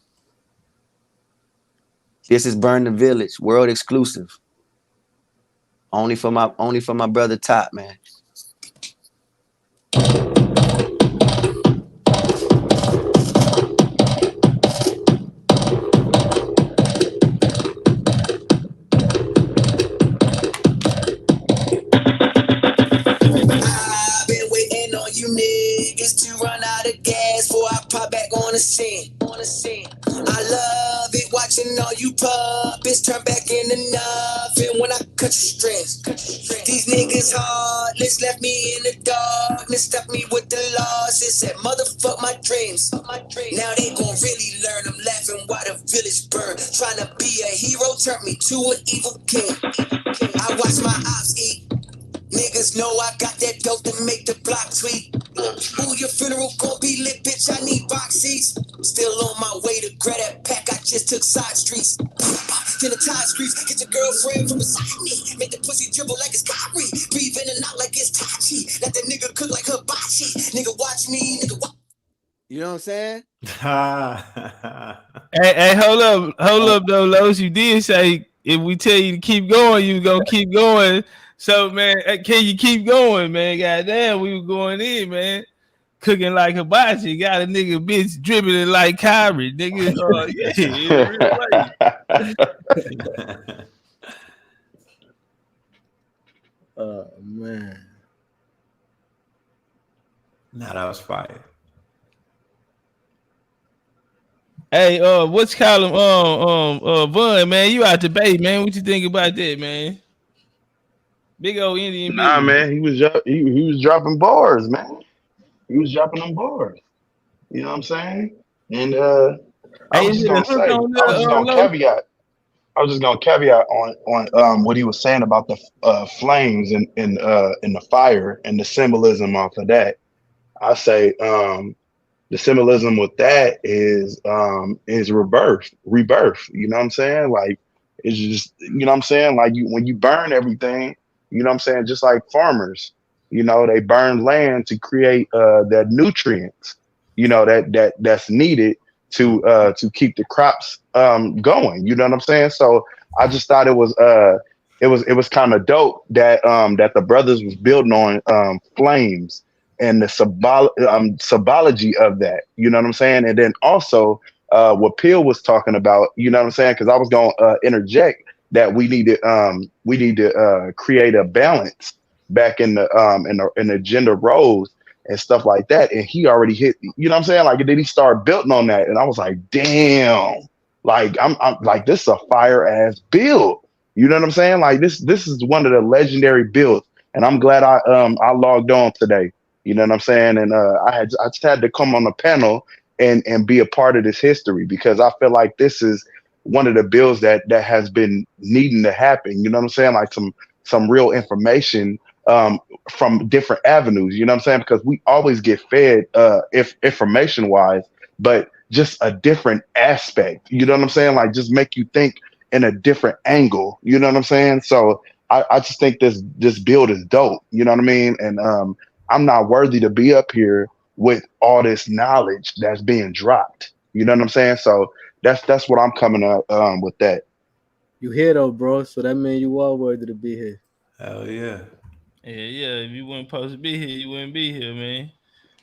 This is Burn the Village, world exclusive. Only for my brother Top, man. You niggas to run out of gas before I pop back on the scene. I love it watching all you puppets turn back into nothing when I cut your strings. These niggas heartless left me in the darkness, stuck me with the losses, said motherfuck my dreams. Now they gon' really learn. I'm laughing while the village burn. Trying to be a hero turned me to an evil king. I watch my ops eat. Niggas know I got that dope to make the block tweet. Ooh, your funeral gon' be lit, bitch. I need box seats. Still on my way to grab that pack. I just took side streets. Then the tide streets. Get your girlfriend from beside me. Make the pussy dribble like it's Kyrie. Breathe in and out like it's Tachi. Let that nigga cook like hibachi. Nigga watch me. Nigga watch. You know what I'm saying? hey, hold up, though, Los. You did say if we tell you to keep going, you gonna keep going. So, man, can you keep going, man? Goddamn, we were going in, man. Cooking like hibachi. Got a nigga bitch dribbling like Kyrie. Nigga, Oh, man. Nah, that was fire. Hey, what's call him? Vaughn, man, you out the bay, man. What you think about that, man? Big old Indian. Nah, man, he was dropping bars, man. He was dropping them bars. You know what I'm saying? And I was just gonna caveat on what he was saying about the flames and the fire and the symbolism off of that. I say the symbolism with that is rebirth. You know what I'm saying? Like it's just, you know what I'm saying? Like when you burn everything, you know what I'm saying? Just like farmers, you know, they burn land to create the nutrients, you know, that's needed to keep the crops going. You know what I'm saying? So I just thought it was kind of dope that that the brothers was building on flames and the symbology of that. You know what I'm saying? And then also what Peel was talking about. You know what I'm saying? Because I was going to interject that we need to create a balance back in the gender roles and stuff like that. And he already hit. You know what I'm saying? Like, then he started building on that, and I was like, damn. Like I'm like, this is a fire ass build. You know what I'm saying? Like this is one of the legendary builds, and I'm glad I logged on today. You know what I'm saying? And I just had to come on the panel and be a part of this history, because I feel like this is one of the bills that has been needing to happen. You know what I'm saying? Like some real information from different avenues. You know what I'm saying? Because we always get fed if information wise, but just a different aspect. You know what I'm saying? Like, just make you think in a different angle. You know what I'm saying? So I just think this build is dope. You know what I mean? And I'm not worthy to be up here with all this knowledge that's being dropped. You know what I'm saying? So that's what I'm coming up with that. You here though, bro? So that means you are worthy to be here. Hell yeah. Yeah. If you weren't supposed to be here, you wouldn't be here, man.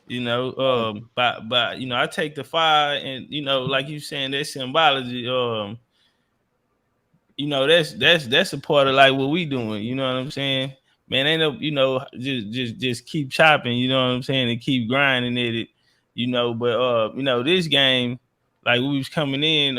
You know, but you know, I take the fire, and you know, like you saying, that symbology, you know, that's a part of like what we doing. You know what I'm saying? Man, ain't no, you know, just keep chopping. You know what I'm saying, and keep grinding at it. You know, but you know, this game, like we was coming in,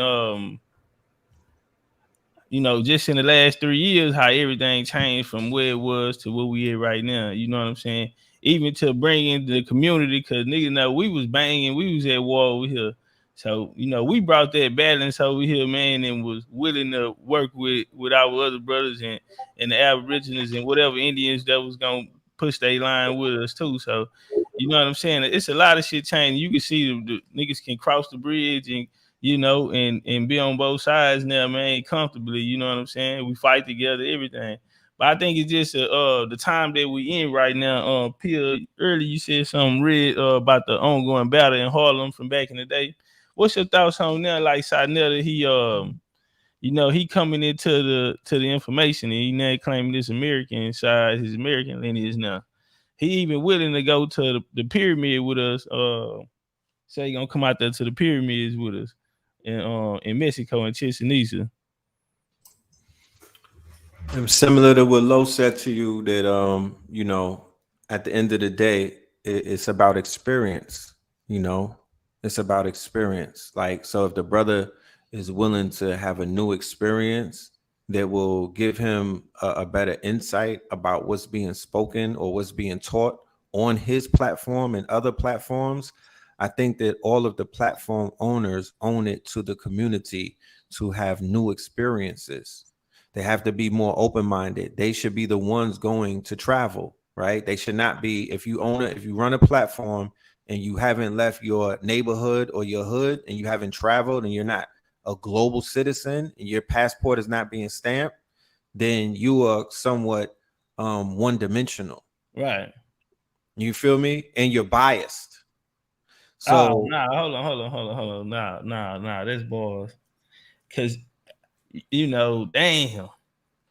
you know, just in the last 3 years, how everything changed from where it was to where we at right now. You know what I'm saying? Even to bring in the community, because niggas know we was banging, we was at war over here. So, you know, we brought that balance over here, man, and was willing to work with our other brothers and the Aborigines and whatever Indians that was gonna push their line with us too. So, you know what I'm saying? It's a lot of shit changing. You can see the niggas can cross the bridge and, you know, and be on both sides now, man, comfortably. You know what I'm saying? We fight together, everything. But I think it's just the time that we in right now. Pia, earlier you said something red about the ongoing battle in Harlem from back in the day. What's your thoughts on now? Like Sarnetta, he you know, he coming into the information, and he now claiming this American side, his American lineage now. He even willing to go to the pyramid with us. Say he gonna come out there to the pyramids with us in Mexico and Chichen Itza. And similar to what Lo said to you, that you know, at the end of the day, it's about experience. You know, it's about experience. Like, so if the brother is willing to have a new experience that will give him a better insight about what's being spoken or what's being taught on his platform and other platforms, I think that all of the platform owners own it to the community to have new experiences. They have to be more open-minded. They should be the ones going to travel, right? They should not be, if you run a platform and you haven't left your neighborhood or your hood and you haven't traveled and you're not a global citizen and your passport is not being stamped, then you are somewhat one-dimensional. Right. You feel me? And you're biased. So hold on. Nah, that's balls. Cause you know, damn.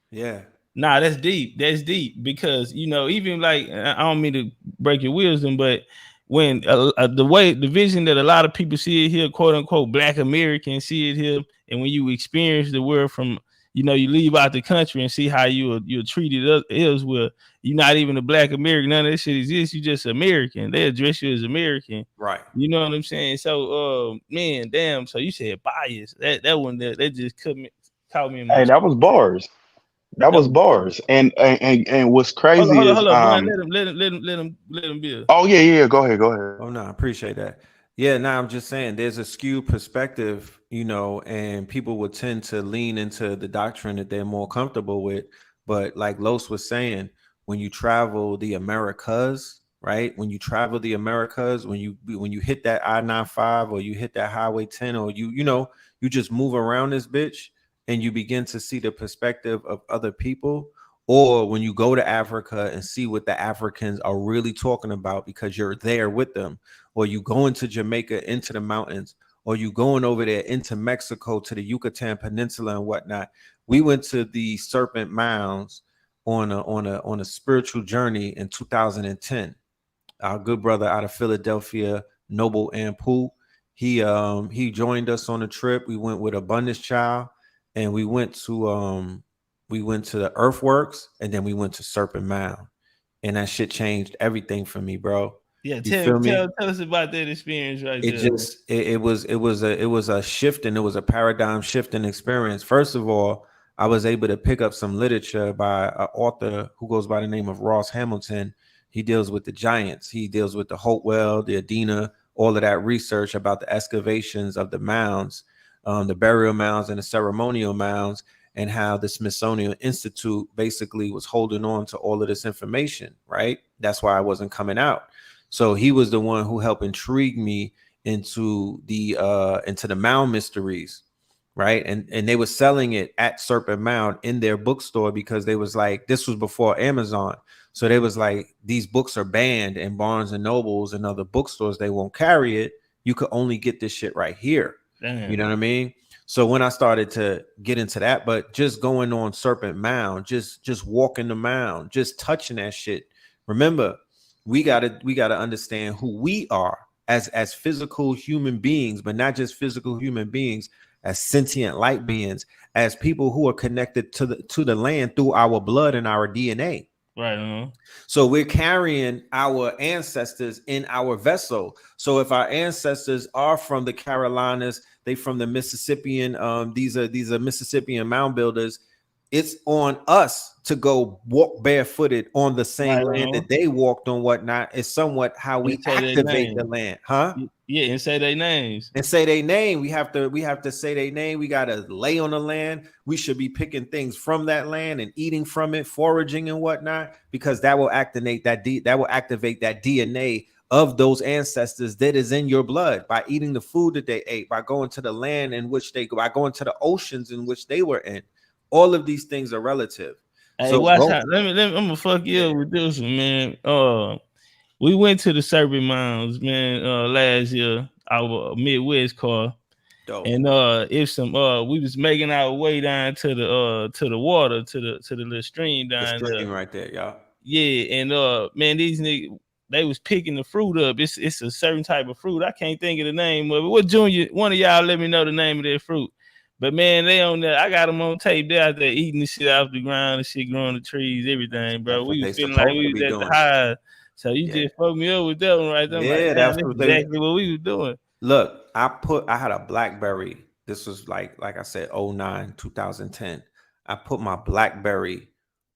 Yeah. Nah, that's deep. That's deep, because you know, even like, I don't mean to break your wisdom, but when the vision that a lot of people see it here, quote unquote, Black Americans see it here, and when you experience the world from, you know, you leave out the country and see how you're treated elsewhere. You're not even a Black American. None of this shit exists. You just American. They address you as American. Right. You know what I'm saying? So, man, damn. So you said bias. That one that just caught me in my. Hey, that was bars. That was bars. And what's crazy Hold is up, Bun. Let him build. Oh yeah, go ahead. Oh no, I appreciate that. Yeah, now I'm just saying there's a skewed perspective, you know, and people would tend to lean into the doctrine that they're more comfortable with. But like Los was saying, when you travel the Americas, right? When you travel the Americas, when you hit that I-95 or you hit that Highway 10, or you know, you just move around this bitch and you begin to see the perspective of other people. Or when you go to Africa and see what the Africans are really talking about because you're there with them, or you go into Jamaica, into the mountains, or you going over there into Mexico to the Yucatan Peninsula and whatnot. We went to the Serpent Mounds on a spiritual journey in 2010. Our good brother out of Philadelphia, Noble Ampu, he joined us on the trip. We went with Abundance Child, and we went to the Earthworks, and then we went to Serpent Mound, and that shit changed everything for me, bro. Yeah, You feel me? tell us about that experience right It there. just it was a shift, and it was a paradigm shifting experience. First of all, I was able to pick up some literature by an author who goes by the name of Ross Hamilton. He deals with the giants. He deals with the Hopewell, the Adena, all of that research about the excavations of the mounds, the burial mounds and the ceremonial mounds, and how the Smithsonian Institute basically was holding on to all of this information, right? That's why I wasn't coming out. So he was the one who helped intrigue me into the mound mysteries, right? And they were selling it at Serpent Mound in their bookstore because they was like, this was before Amazon. So they was like, these books are banned in Barnes and Nobles and other bookstores. They won't carry it. You could only get this shit right here. Damn. You know what I mean? So when I started to get into that, but just going on Serpent Mound, just walking the mound, just touching that shit. Remember, we gotta understand who we are as physical human beings, but not just physical human beings, as sentient light beings, as people who are connected to the land through our blood and our DNA. Right. So we're carrying our ancestors in our vessel. So if our ancestors are from the Carolinas, they from the Mississippian, these are Mississippian mound builders. It's on us to go walk barefooted on the same land that they walked on, whatnot. It's somewhat how we activate the land, huh? Yeah, and say their names. And say their name. We have to say their name. We got to lay on the land. We should be picking things from that land and eating from it, foraging and whatnot, because that will activate that DNA of those ancestors that is in your blood by eating the food that they ate, by going to the land in which they go, by going to the oceans in which they were in. All of these things are relative. Hey, so watch out. Let me I'm gonna fuck you up with this one, man. We went to the Serpent Mounds, man, last year, our Midwest car. Dope. And we was making our way down to the water, to the little stream down there. Right there, y'all. Yeah, and man, these niggas, they was picking the fruit up. It's a certain type of fruit. I can't think of the name of it. What Junior, one of y'all let me know the name of that fruit. But man, they on there. I got them on tape. They out there eating the shit off the ground, and shit growing the trees, everything, bro. We was feeling like we was at the high. So you just fucked me up with that one right there. Yeah, like, that's exactly what we was doing. Look, I had a BlackBerry. This was like I said, 09, 2010. I put my BlackBerry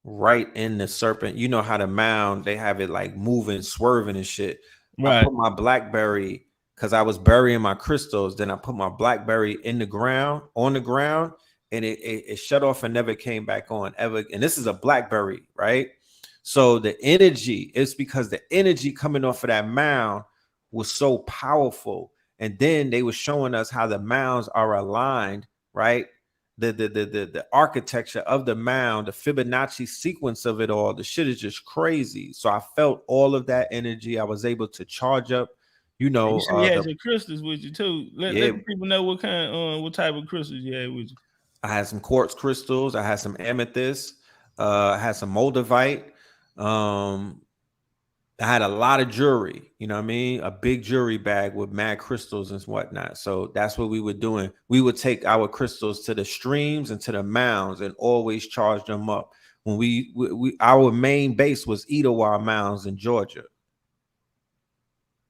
right in the serpent. You know how the mound, they have it like moving, swerving and shit. Right. I put my BlackBerry, because I was burying my crystals. Then I put my BlackBerry on the ground, and it shut off and never came back on ever. And this is a BlackBerry, right? So the energy, it's because the energy coming off of that mound was so powerful. And then they were showing us how the mounds are aligned, right? The architecture of the mound, the Fibonacci sequence of it all, the shit is just crazy. So I felt all of that energy. I was able to charge up. You know, you had your crystals with you too. Let people know what type of crystals you had with you. I had some quartz crystals. I had some amethyst. I had some moldavite. I had a lot of jewelry. You know what I mean? A big jewelry bag with mad crystals and whatnot. So that's what we were doing. We would take our crystals to the streams and to the mounds and always charge them up. When we our main base was Etowah Mounds in Georgia.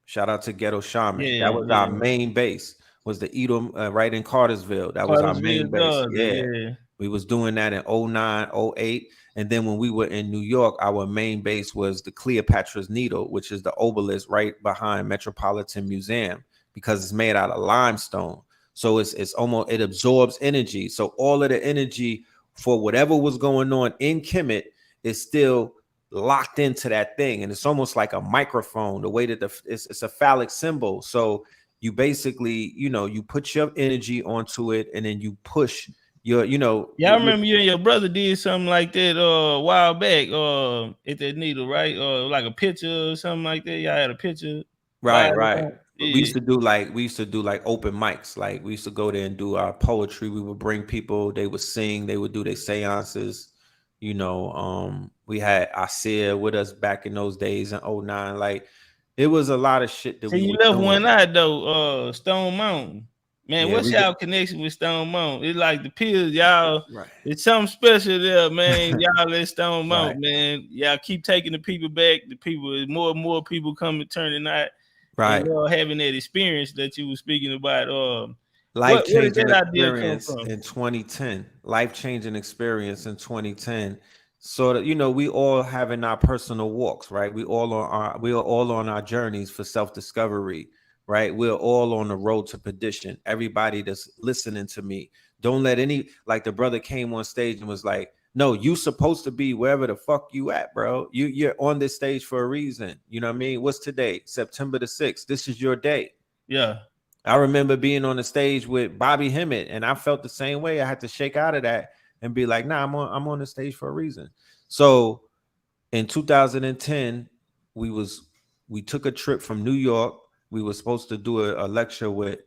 Shout out to Ghetto Shaman. Yeah, that was our main base, was the Edom right in Cartersville. That was our main base. Yeah. We was doing that in 09, 08. And then when we were in New York, our main base was the Cleopatra's Needle, which is the obelisk right behind Metropolitan Museum, because it's made out of limestone. So it's almost, it absorbs energy. So all of the energy for whatever was going on in Kemet is still locked into that thing, and it's almost like a microphone, the way that it's a phallic symbol. So you basically, you put your energy onto it, and then you push your, I remember you and your brother did something like that a while back at that needle, right? Like a picture or something like that. Y'all had a picture, right? we used to do like open mics. Like we used to go there and do our poetry. We would bring people, they would sing, they would do their seances. You know, we had Asir with us back in those days in 09. Like it was a lot of shit that See, we you were left doing. one out though, Stone Mountain. Man, Yeah, what's we y'all connection with Stone Mountain? It's like the pills, y'all. Right. It's something special there, man. Y'all at Stone Mountain, Right. man. Y'all keep taking the people back. The people, more and more people coming, turning out, Right. and having that experience that you were speaking about. Where did Life-changing that idea come experience from? in 2010. Life-changing experience in 2010. So that, you know, we all having our personal walks, right? We are all on our journeys for self-discovery, right? We're all on the road to perdition. Everybody that's listening to me, don't let any, like the brother came on stage and was like, no, you supposed to be wherever the fuck you at, bro. You're on this stage for a reason. You know what I mean? What's today? September the 6th. This is your day. Yeah. I remember being on the stage with Bobby Hemmett, and I felt the same way. I had to shake out of that and be like, nah, I'm on the stage for a reason. So in 2010, we took a trip from New York. We were supposed to do a lecture with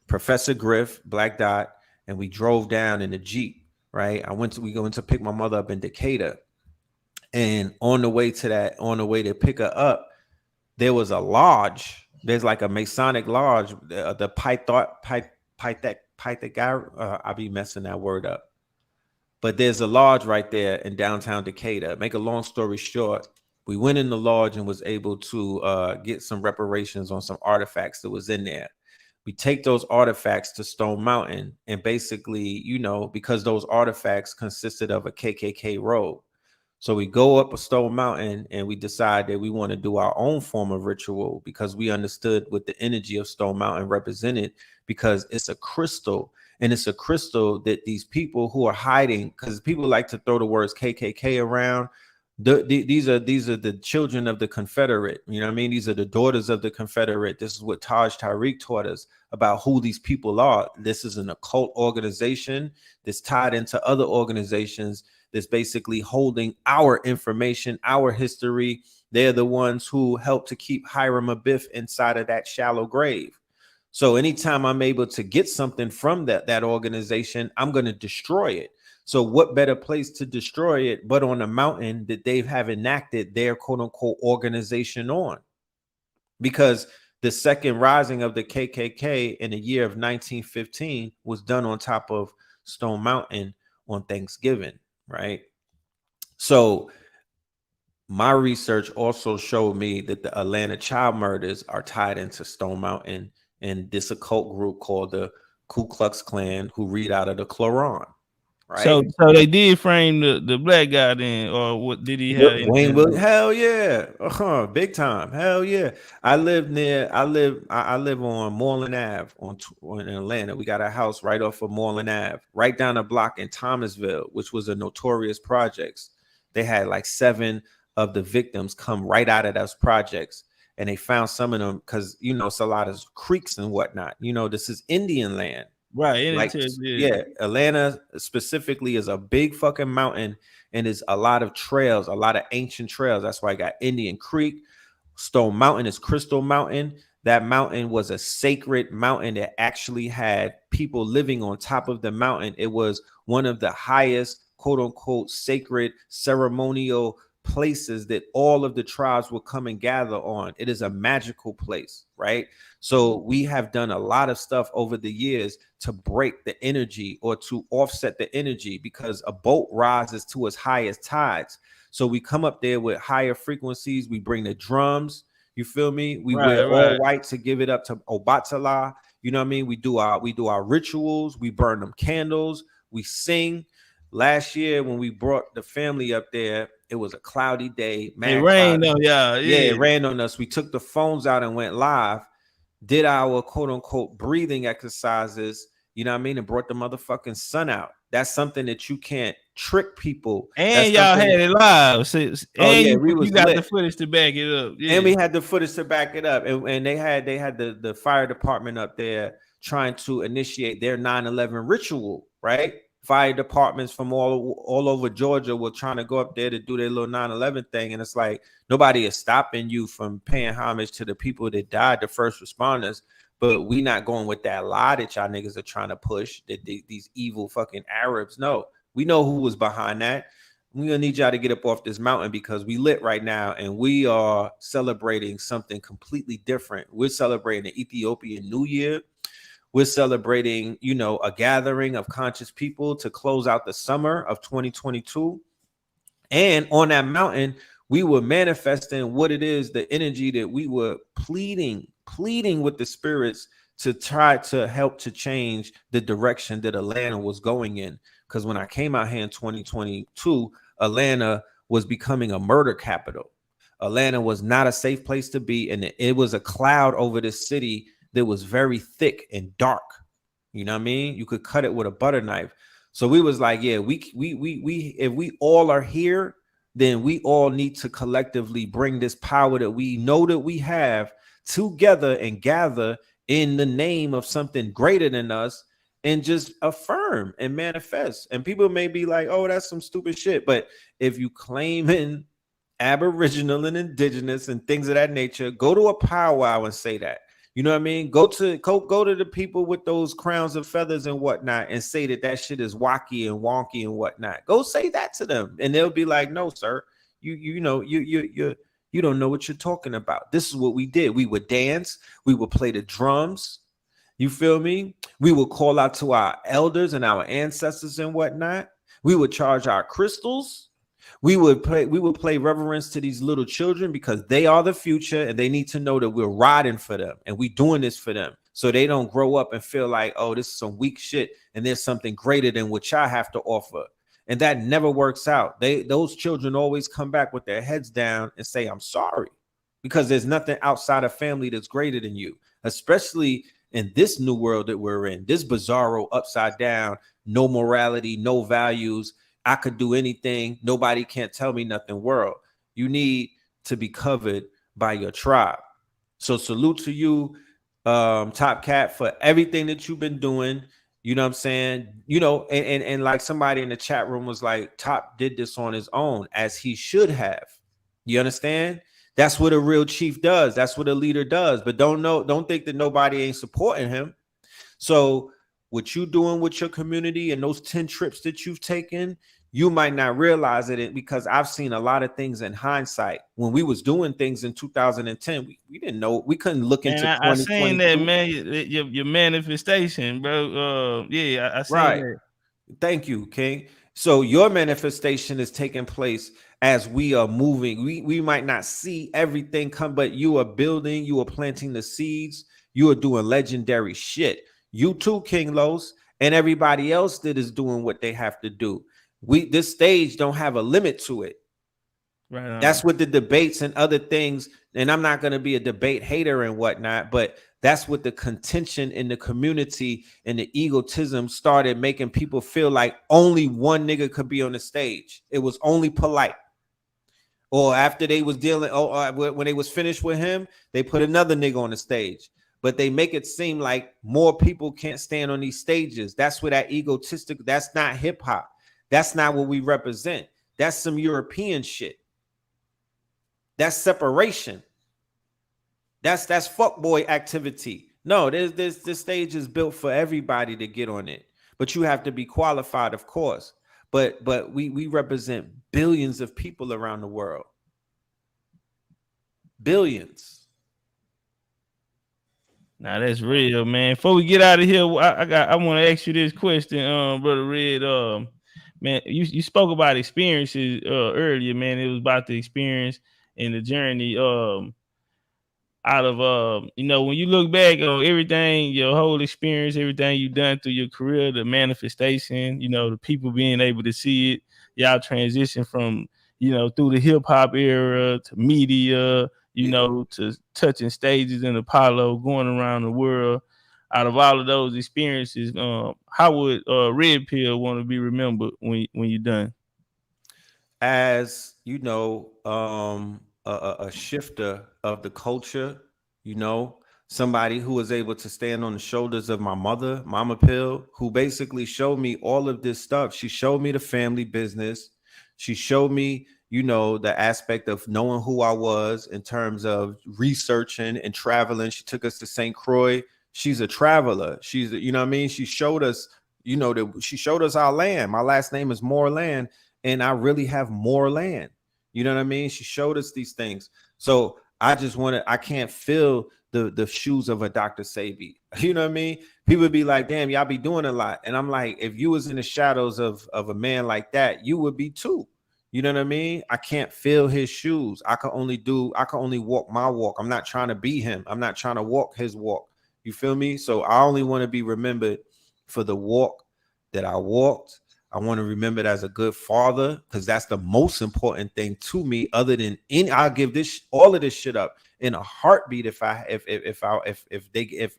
Professor Griff, Black Dot, and we drove down in a Jeep, right? We went to pick my mother up in Decatur. And on the way to pick her up, there was a lodge. There's like a Masonic lodge, the Pythagorean. I'll be messing that word up. But there's a lodge right there in downtown Decatur. Make a long story short, we went in the lodge and was able to get some reparations on some artifacts that was in there. We take those artifacts to Stone Mountain, and basically, you know, because those artifacts consisted of a KKK robe. So we go up a Stone Mountain and we decide that we want to do our own form of ritual because we understood what the energy of Stone Mountain represented, because it's a crystal, and it's a crystal that these people who are hiding, because people like to throw the words KKK around. These are the children of the Confederate. You know what I mean? These are the daughters of the Confederate. This is what Taj Tariq taught us about who these people are. This is an occult organization that's tied into other organizations that's basically holding our information, our history. They're the ones who help to keep Hiram Abiff inside of that shallow grave. So anytime I'm able to get something from that organization, I'm going to destroy it. So what better place to destroy it but on a mountain that they have enacted their quote unquote organization on? Because the second rising of the KKK in the year of 1915 was done on top of Stone Mountain on Thanksgiving, right? So my research also showed me that the Atlanta child murders are tied into Stone Mountain and this occult group called the Ku Klux Klan, who read out of the Quran. Right. So they did frame the black guy then, or what did he have? Wayne Williams? Hell yeah, big time. Hell yeah. I live on Moreland Ave in Atlanta. We got a house right off of Moreland Ave, right down the block in Thomasville, which was a notorious projects. They had like 7 of the victims come right out of those projects, and they found some of them because you know it's a lot of creeks and whatnot. You know, this is Indian land. Right. Like, yeah, Atlanta specifically is a big fucking mountain, and there's a lot of trails, a lot of ancient trails. That's why I got Indian Creek. Stone Mountain is Crystal Mountain. That mountain was a sacred mountain that actually had people living on top of the mountain. It was one of the highest, quote unquote, sacred ceremonial places that all of the tribes will come and gather on. It is a magical place, right? So we have done a lot of stuff over the years to break the energy or to offset the energy, because a boat rises to as high as tides. So we come up there with higher frequencies. We bring the drums. You feel me? We wear all white to give it up to Obatala. You know what I mean? We do our rituals. We burn them candles. We sing. Last year when we brought the family up there, it was a cloudy day. It rained on y'all. Yeah, it rained on us. We took the phones out and went live, did our quote unquote breathing exercises, you know what I mean, and brought the motherfucking sun out. That's something that you can't trick people. And y'all had it live. So, you got the footage to back it up. Yeah. And we had the footage to back it up. And they had the fire department up there trying to initiate their 9/11 ritual, right? fire departments from all over Georgia were trying to go up there to do their little 9/11 thing. And it's like, nobody is stopping you from paying homage to the people that died, the first responders. But we not going with that lie that y'all niggas are trying to push, that these evil fucking Arabs. No, we know who was behind that. We're gonna need y'all to get up off this mountain because we lit right now and we are celebrating something completely different. We're celebrating the Ethiopian New Year. We're celebrating, you know, a gathering of conscious people to close out the summer of 2022. And on that mountain, we were manifesting what it is, the energy that we were pleading with the spirits to try to help to change the direction that Atlanta was going in. Because when I came out here in 2022, Atlanta was becoming a murder capital. Atlanta was not a safe place to be, and it was a cloud over this city that was very thick and dark. You know what I mean? You could cut it with a butter knife. So we was like, yeah, we if we all are here, then we all need to collectively bring this power that we know that we have together and gather in the name of something greater than us and just affirm and manifest. And people may be like, oh, that's some stupid shit. But if you claim in Aboriginal and Indigenous and things of that nature, go to a powwow and say that. You know what I mean? Go to the people with those crowns of feathers and whatnot and say that shit is wacky and wonky and whatnot. Go say that to them, and they'll be like, "No, sir, you don't know what you're talking about. This is what we did. We would dance. We would play the drums. You feel me? We would call out to our elders and our ancestors and whatnot. We would charge our crystals. We would play reverence to these little children because they are the future and they need to know that we're riding for them and we doing this for them. So they don't grow up and feel like, oh, this is some weak shit and there's something greater than what y'all have to offer. And that never works out. Those children always come back with their heads down and say, I'm sorry, because there's nothing outside of family that's greater than you, especially in this new world that we're in, this bizarro upside down, no morality, no values. I could do anything. Nobody can't tell me nothing world. You need to be covered by your tribe. So salute to you, Top Cat, for everything that you've been doing. You know what I'm saying? You know, and like somebody in the chat room was like, Top did this on his own, as he should have. You understand? That's what a real chief does. That's what a leader does. But don't think that nobody ain't supporting him. So what you doing with your community and those 10 trips that you've taken, you might not realize it, because I've seen a lot of things in hindsight. When we was doing things in 2010, we didn't know, we couldn't look into 2022. I seen that, man, your manifestation, bro. I seen that. Thank you, King. So your manifestation is taking place as we are moving. We might not see everything come, but you are building, you are planting the seeds, you are doing legendary shit. You too, King Los, and everybody else that is doing what they have to do. This stage don't have a limit to it. Right on. That's what the debates and other things, and I'm not going to be a debate hater and whatnot, but that's what the contention in the community and the egotism started making people feel like only one nigga could be on the stage. It was only Polight. Or after they was dealing, when they was finished with him, they put another nigga on the stage. But they make it seem like more people can't stand on these stages. That's where that egotistic, that's not hip hop. That's not what we represent. That's some European shit. That's separation. That's fuckboy activity. No, this stage is built for everybody to get on it. But you have to be qualified, of course. But we represent billions of people around the world. Billions. Now that's real, man. Before we get out of here, I want to ask you this question, Brother Red. Man, you spoke about experiences earlier, man. It was about the experience and the journey out of when you look back on everything, your whole experience, everything you've done through your career, the manifestation, the people being able to see it, y'all transition from through the hip-hop era to media, to touching stages in Apollo, going around the world. Out of all of those experiences, how would Redpill want to be remembered when you're done? As a shifter of the culture, somebody who was able to stand on the shoulders of my mother, Mama Pill, who basically showed me all of this stuff. She showed me the family business. She showed me, you know, the aspect of knowing who I was in terms of researching and traveling. She took us to St. Croix. She's a traveler. She's, you know what I mean? She showed us, you know, she showed us our land. My last name is Moreland, and I really have more land. You know what I mean? She showed us these things. So I just want to, I can't fill the shoes of a Dr. Sebi. You know what I mean? People be like, damn, y'all be doing a lot. And I'm like, if you was in the shadows of a man like that, you would be too. You know what I mean? I can't fill his shoes. I can only walk my walk. I'm not trying to be him. I'm not trying to walk his walk. You feel me? So I only want to be remembered for the walk that I walked. I want to remember it as a good father, because that's the most important thing to me. Other than I'll give all of this shit up in a heartbeat if I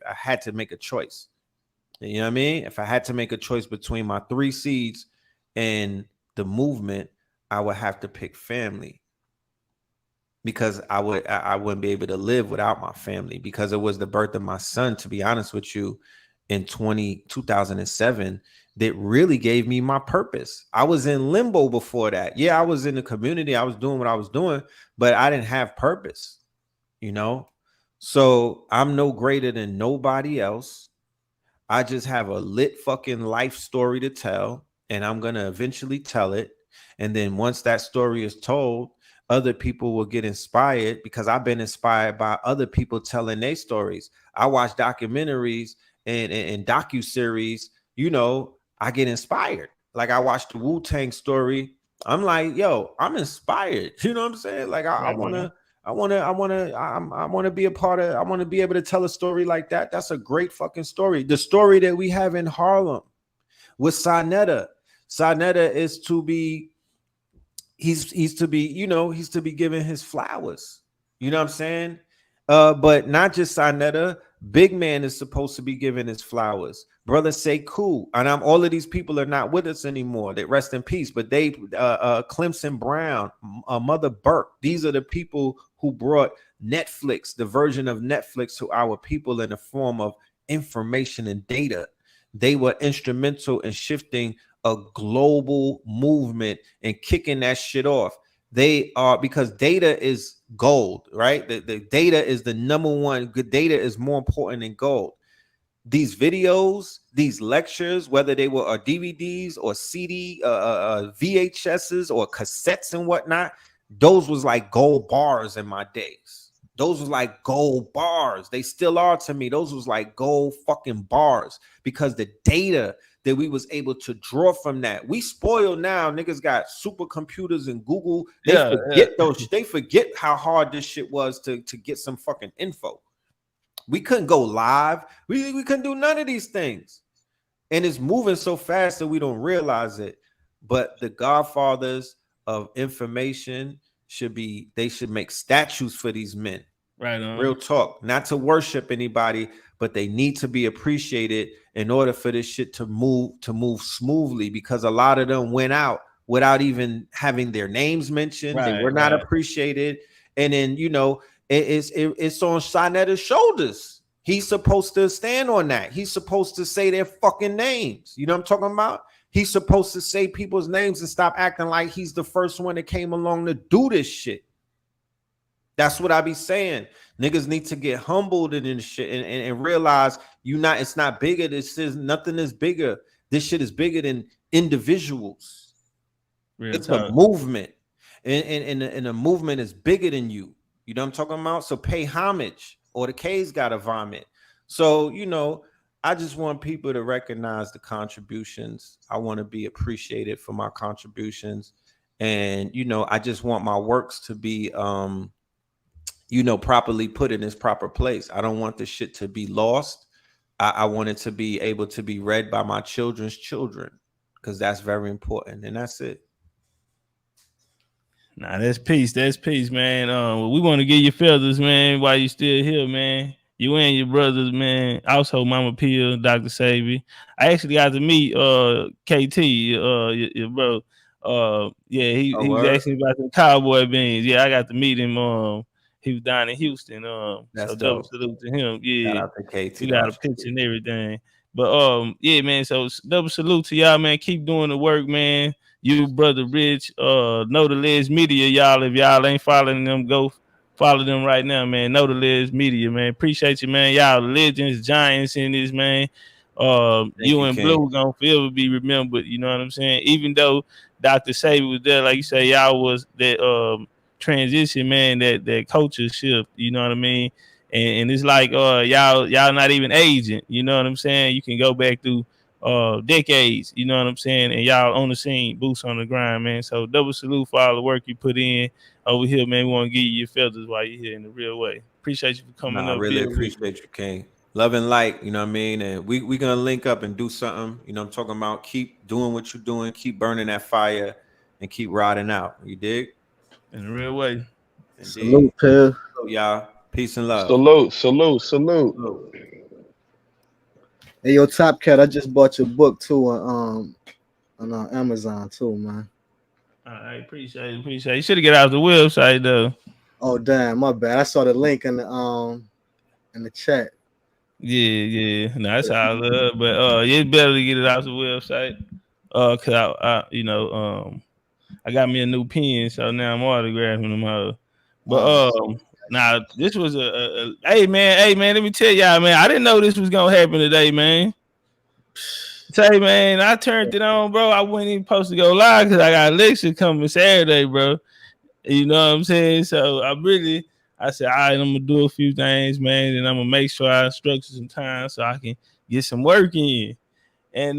had to make a choice. You know what I mean? If I had to make a choice between my 3 seeds and the movement, I would have to pick family, because I wouldn't be able to live without my family, because it was the birth of my son, to be honest with you, in 2007 that really gave me my purpose. I was in limbo before that. Yeah, I was in the community. I was doing what I was doing, but I didn't have purpose, you know? So I'm no greater than nobody else. I just have a lit fucking life story to tell, and I'm going to eventually tell it. And then once that story is told, other people will get inspired, because I've been inspired by other people telling their stories. I watch documentaries and docu-series, you know, I get inspired. Like I watched the Wu-Tang story. I'm like, yo, I'm inspired. You know what I'm saying? Like I want to be a part of, I want to be able to tell a story like that. That's a great fucking story. The story that we have in Harlem with Sinetta. Sinetta is to be, he's to be, you know, he's to be given his flowers. You know what I'm saying? But not just Sinetta. Big Man is supposed to be given his flowers. Brother Sekou, and all of these people are not with us anymore. They rest in peace. But they, Clemson Brown, Mother Burke, these are the people who brought Netflix, the version of Netflix, to our people in the form of information and data. They were instrumental in shifting a global movement and kicking that shit off. They are, because data is gold, right? The data is the number one. Good data is more important than gold. These videos, these lectures, whether they were DVDs or CD, VHSs or cassettes and whatnot, those was like gold bars in my days. Those was like gold bars. They still are to me. Those was like gold fucking bars, because the data that we was able to draw from that. We spoiled now. Niggas got supercomputers and Google. They forget how hard this shit was to get some fucking info. We couldn't go live. We couldn't do none of these things. And it's moving so fast that we don't realize it. But the godfathers of information should make statues for these men. Right on. Real talk. Not to worship anybody, but they need to be appreciated in order for this shit to move smoothly, because a lot of them went out without even having their names mentioned. They were not appreciated. And then, you know, it's on Sinetta's shoulders. He's supposed to stand on that. He's supposed to say their fucking names. You know what I'm talking about? He's supposed to say people's names and stop acting like he's the first one that came along to do this shit. That's what I be saying. Niggas need to get humbled in this shit and realize it's not bigger. Nothing is bigger. This shit is bigger than individuals. It's a movement. And the movement is bigger than you. You know what I'm talking about? So pay homage, or the K's gotta vomit. So, you know, I just want people to recognize the contributions. I want to be appreciated for my contributions. And, you know, I just want my works to be you know, properly put in its proper place. I don't want this shit to be lost. I want it to be able to be read by my children's children, because that's very important. And that's it. Nah, that's peace. That's peace, man. We want to give you feathers, man, while you still here, man. You and your brothers, man. Also, Mama Pill, Dr. Sebi. I actually got to meet KT, your brother. Yeah, he was asking about the cowboy beans. Yeah, I got to meet him. He was down in Houston. That's So double dope. salute to him. Shout Yeah, out to KT. we got a picture and everything. But yeah, man. So double salute to y'all, man. Keep doing the work, man. You, brother Rich, Know the Les Media, y'all. If y'all ain't following them, go follow them right now, man. Know the Les Media, man. Appreciate you, man. Y'all legends, giants in this, man. Thank You you, and King. Blue gonna forever be remembered. You know what I'm saying? Even though Dr. Sabi was there, like you say, y'all was that transition, man. That culture shift. You know what I mean? And it's like y'all not even aging. You know what I'm saying? You can go back through decades, you know what I'm saying? And y'all on the scene, boots on the grind, man. So double salute for all the work you put in over here, man. We want to give you your feathers while you're here in the real way. Appreciate you for coming Nah, I up. really Bill. appreciate you, King. Love and light, you know what I mean? And we gonna link up and do something. You know what I'm talking about? Keep doing what you're doing, keep burning that fire, and keep riding out. You dig? In the real way. Indeed. Salute, Pill. So, y'all. Peace and love. Salute. Hey, yo, Top Cat, I just bought your book too on Amazon too, man. I appreciate it. You should have get out the website though. Oh damn, my bad. I saw the link in the chat. Yeah. No, that's how I love. But it's better to get it out the website. Cause I got me a new pen, so now I'm autographing them all. But now this was a hey man, let me tell y'all, man, I didn't know this was gonna happen today, man. Say, man, I turned it on, bro. I wasn't even supposed to go live because I got a lecture coming Saturday, bro. You know what I'm saying? So I said, all right, I'm gonna do a few things, man, and I'm gonna make sure I structure some time so I can get some work in. And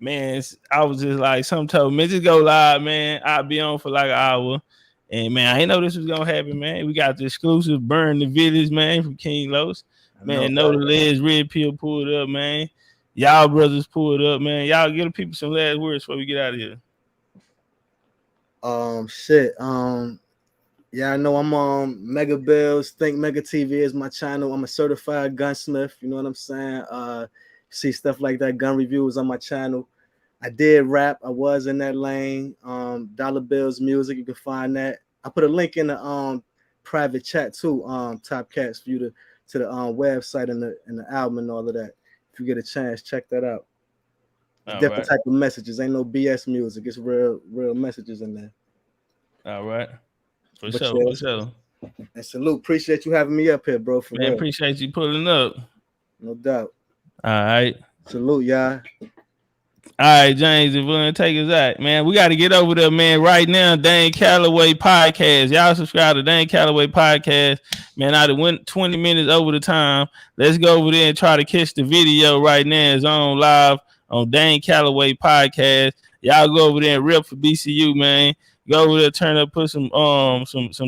man, I was just like, something told me, just go live, man. I'll be on for like an hour. And man, I didn't know this was gonna happen, man. We got the exclusive Burn the Village, man, from King Los. Man, know the Les Redpill pulled up, man. Y'all brothers pulled up, man. Y'all give the people some last words before we get out of here. Yeah, I know I'm on Mega Bills. Think Mega TV is my channel. I'm a certified gunsmith. You know what I'm saying? See stuff like that, gun reviews on my channel. I did rap. I was in that lane. Dollar Bills Music. You can find that. I put a link in the private chat too. Top Cats for you to the website and the album and all of that. If you get a chance, check that out. Different type of messages. Ain't no BS music. It's real messages in there. All right. For sure. And salute. Appreciate you having me up here, bro. For real. Appreciate you pulling up. No doubt. All right. Salute, y'all. All right, James, if we're gonna take us out, man, we got to get over there, man. Right now, Dane Calloway Podcast. Y'all subscribe to Dane Calloway Podcast. Man, I went 20 minutes over the time. Let's go over there and try to catch the video right now. It's on live on Dane Calloway Podcast. Y'all go over there and rip for BCU, man. Go over there, turn up, put some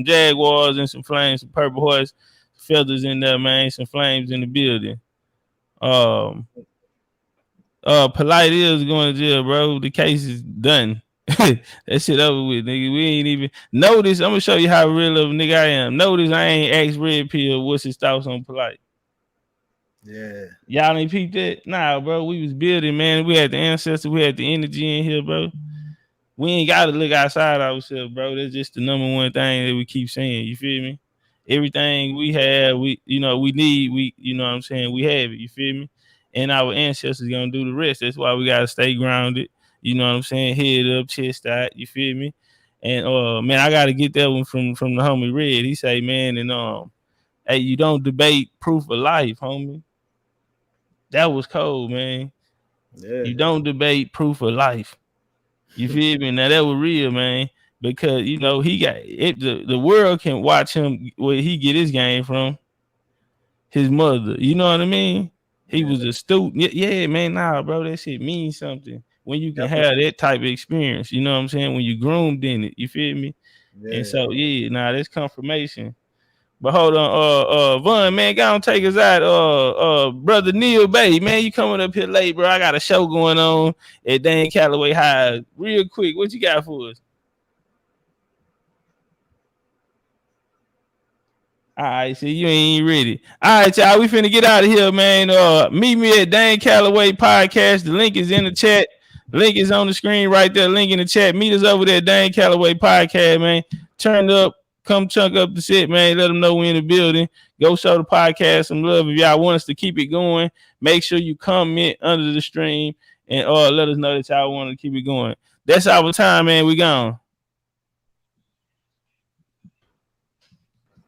Jaguars and some flames, some Purple Horse feathers in there, man. Some flames in the building. Polight is going to jail, bro. The case is done. That shit over with, nigga. We ain't even notice. I'm gonna show you how real of a nigga I am. Notice I ain't asked Redpill what's his thoughts on Polight. Yeah. Y'all ain't peeped that? Nah, bro. We was building, man. We had the ancestors. We had the energy in here, bro. We ain't gotta look outside ourselves, bro. That's just the number one thing that we keep saying. You feel me? Everything we have, we need, you know what I'm saying? We have it. You feel me? And our ancestors gonna do the rest. That's why we gotta stay grounded. You know what I'm saying? Head up, chest out. You feel me? And man, I gotta get that one from the homie Red. He say, man, and hey, you don't debate proof of life, homie. That was cold, man. Yeah. You don't debate proof of life. You feel me? Now that was real, man. Because you know he got it. The world can watch him where he get his game from. His mother. You know what I mean? He was a student. Yeah, man. Nah, bro, that shit means something. When you can have that type of experience, you know what I'm saying? When you groomed in it, you feel me? Yeah. And so that's confirmation. But hold on, Vaughn, man, go on, take us out. Brother Neil Bay, man, you coming up here late, bro. I got a show going on at Dane Calloway High. Real quick, what you got for us? All right, see, you ain't ready. All right, y'all, we finna get out of here, man. Meet me at Dane Calloway Podcast. The link is in the chat. Link is on the screen right there. Link in the chat. Meet us over there at Dane Calloway Podcast, man. Turn up, come chunk up the shit, man. Let them know we in the building. Go show the podcast some love. If y'all want us to keep it going, make sure you comment under the stream and let us know that y'all want to keep it going. That's our time, man. We gone.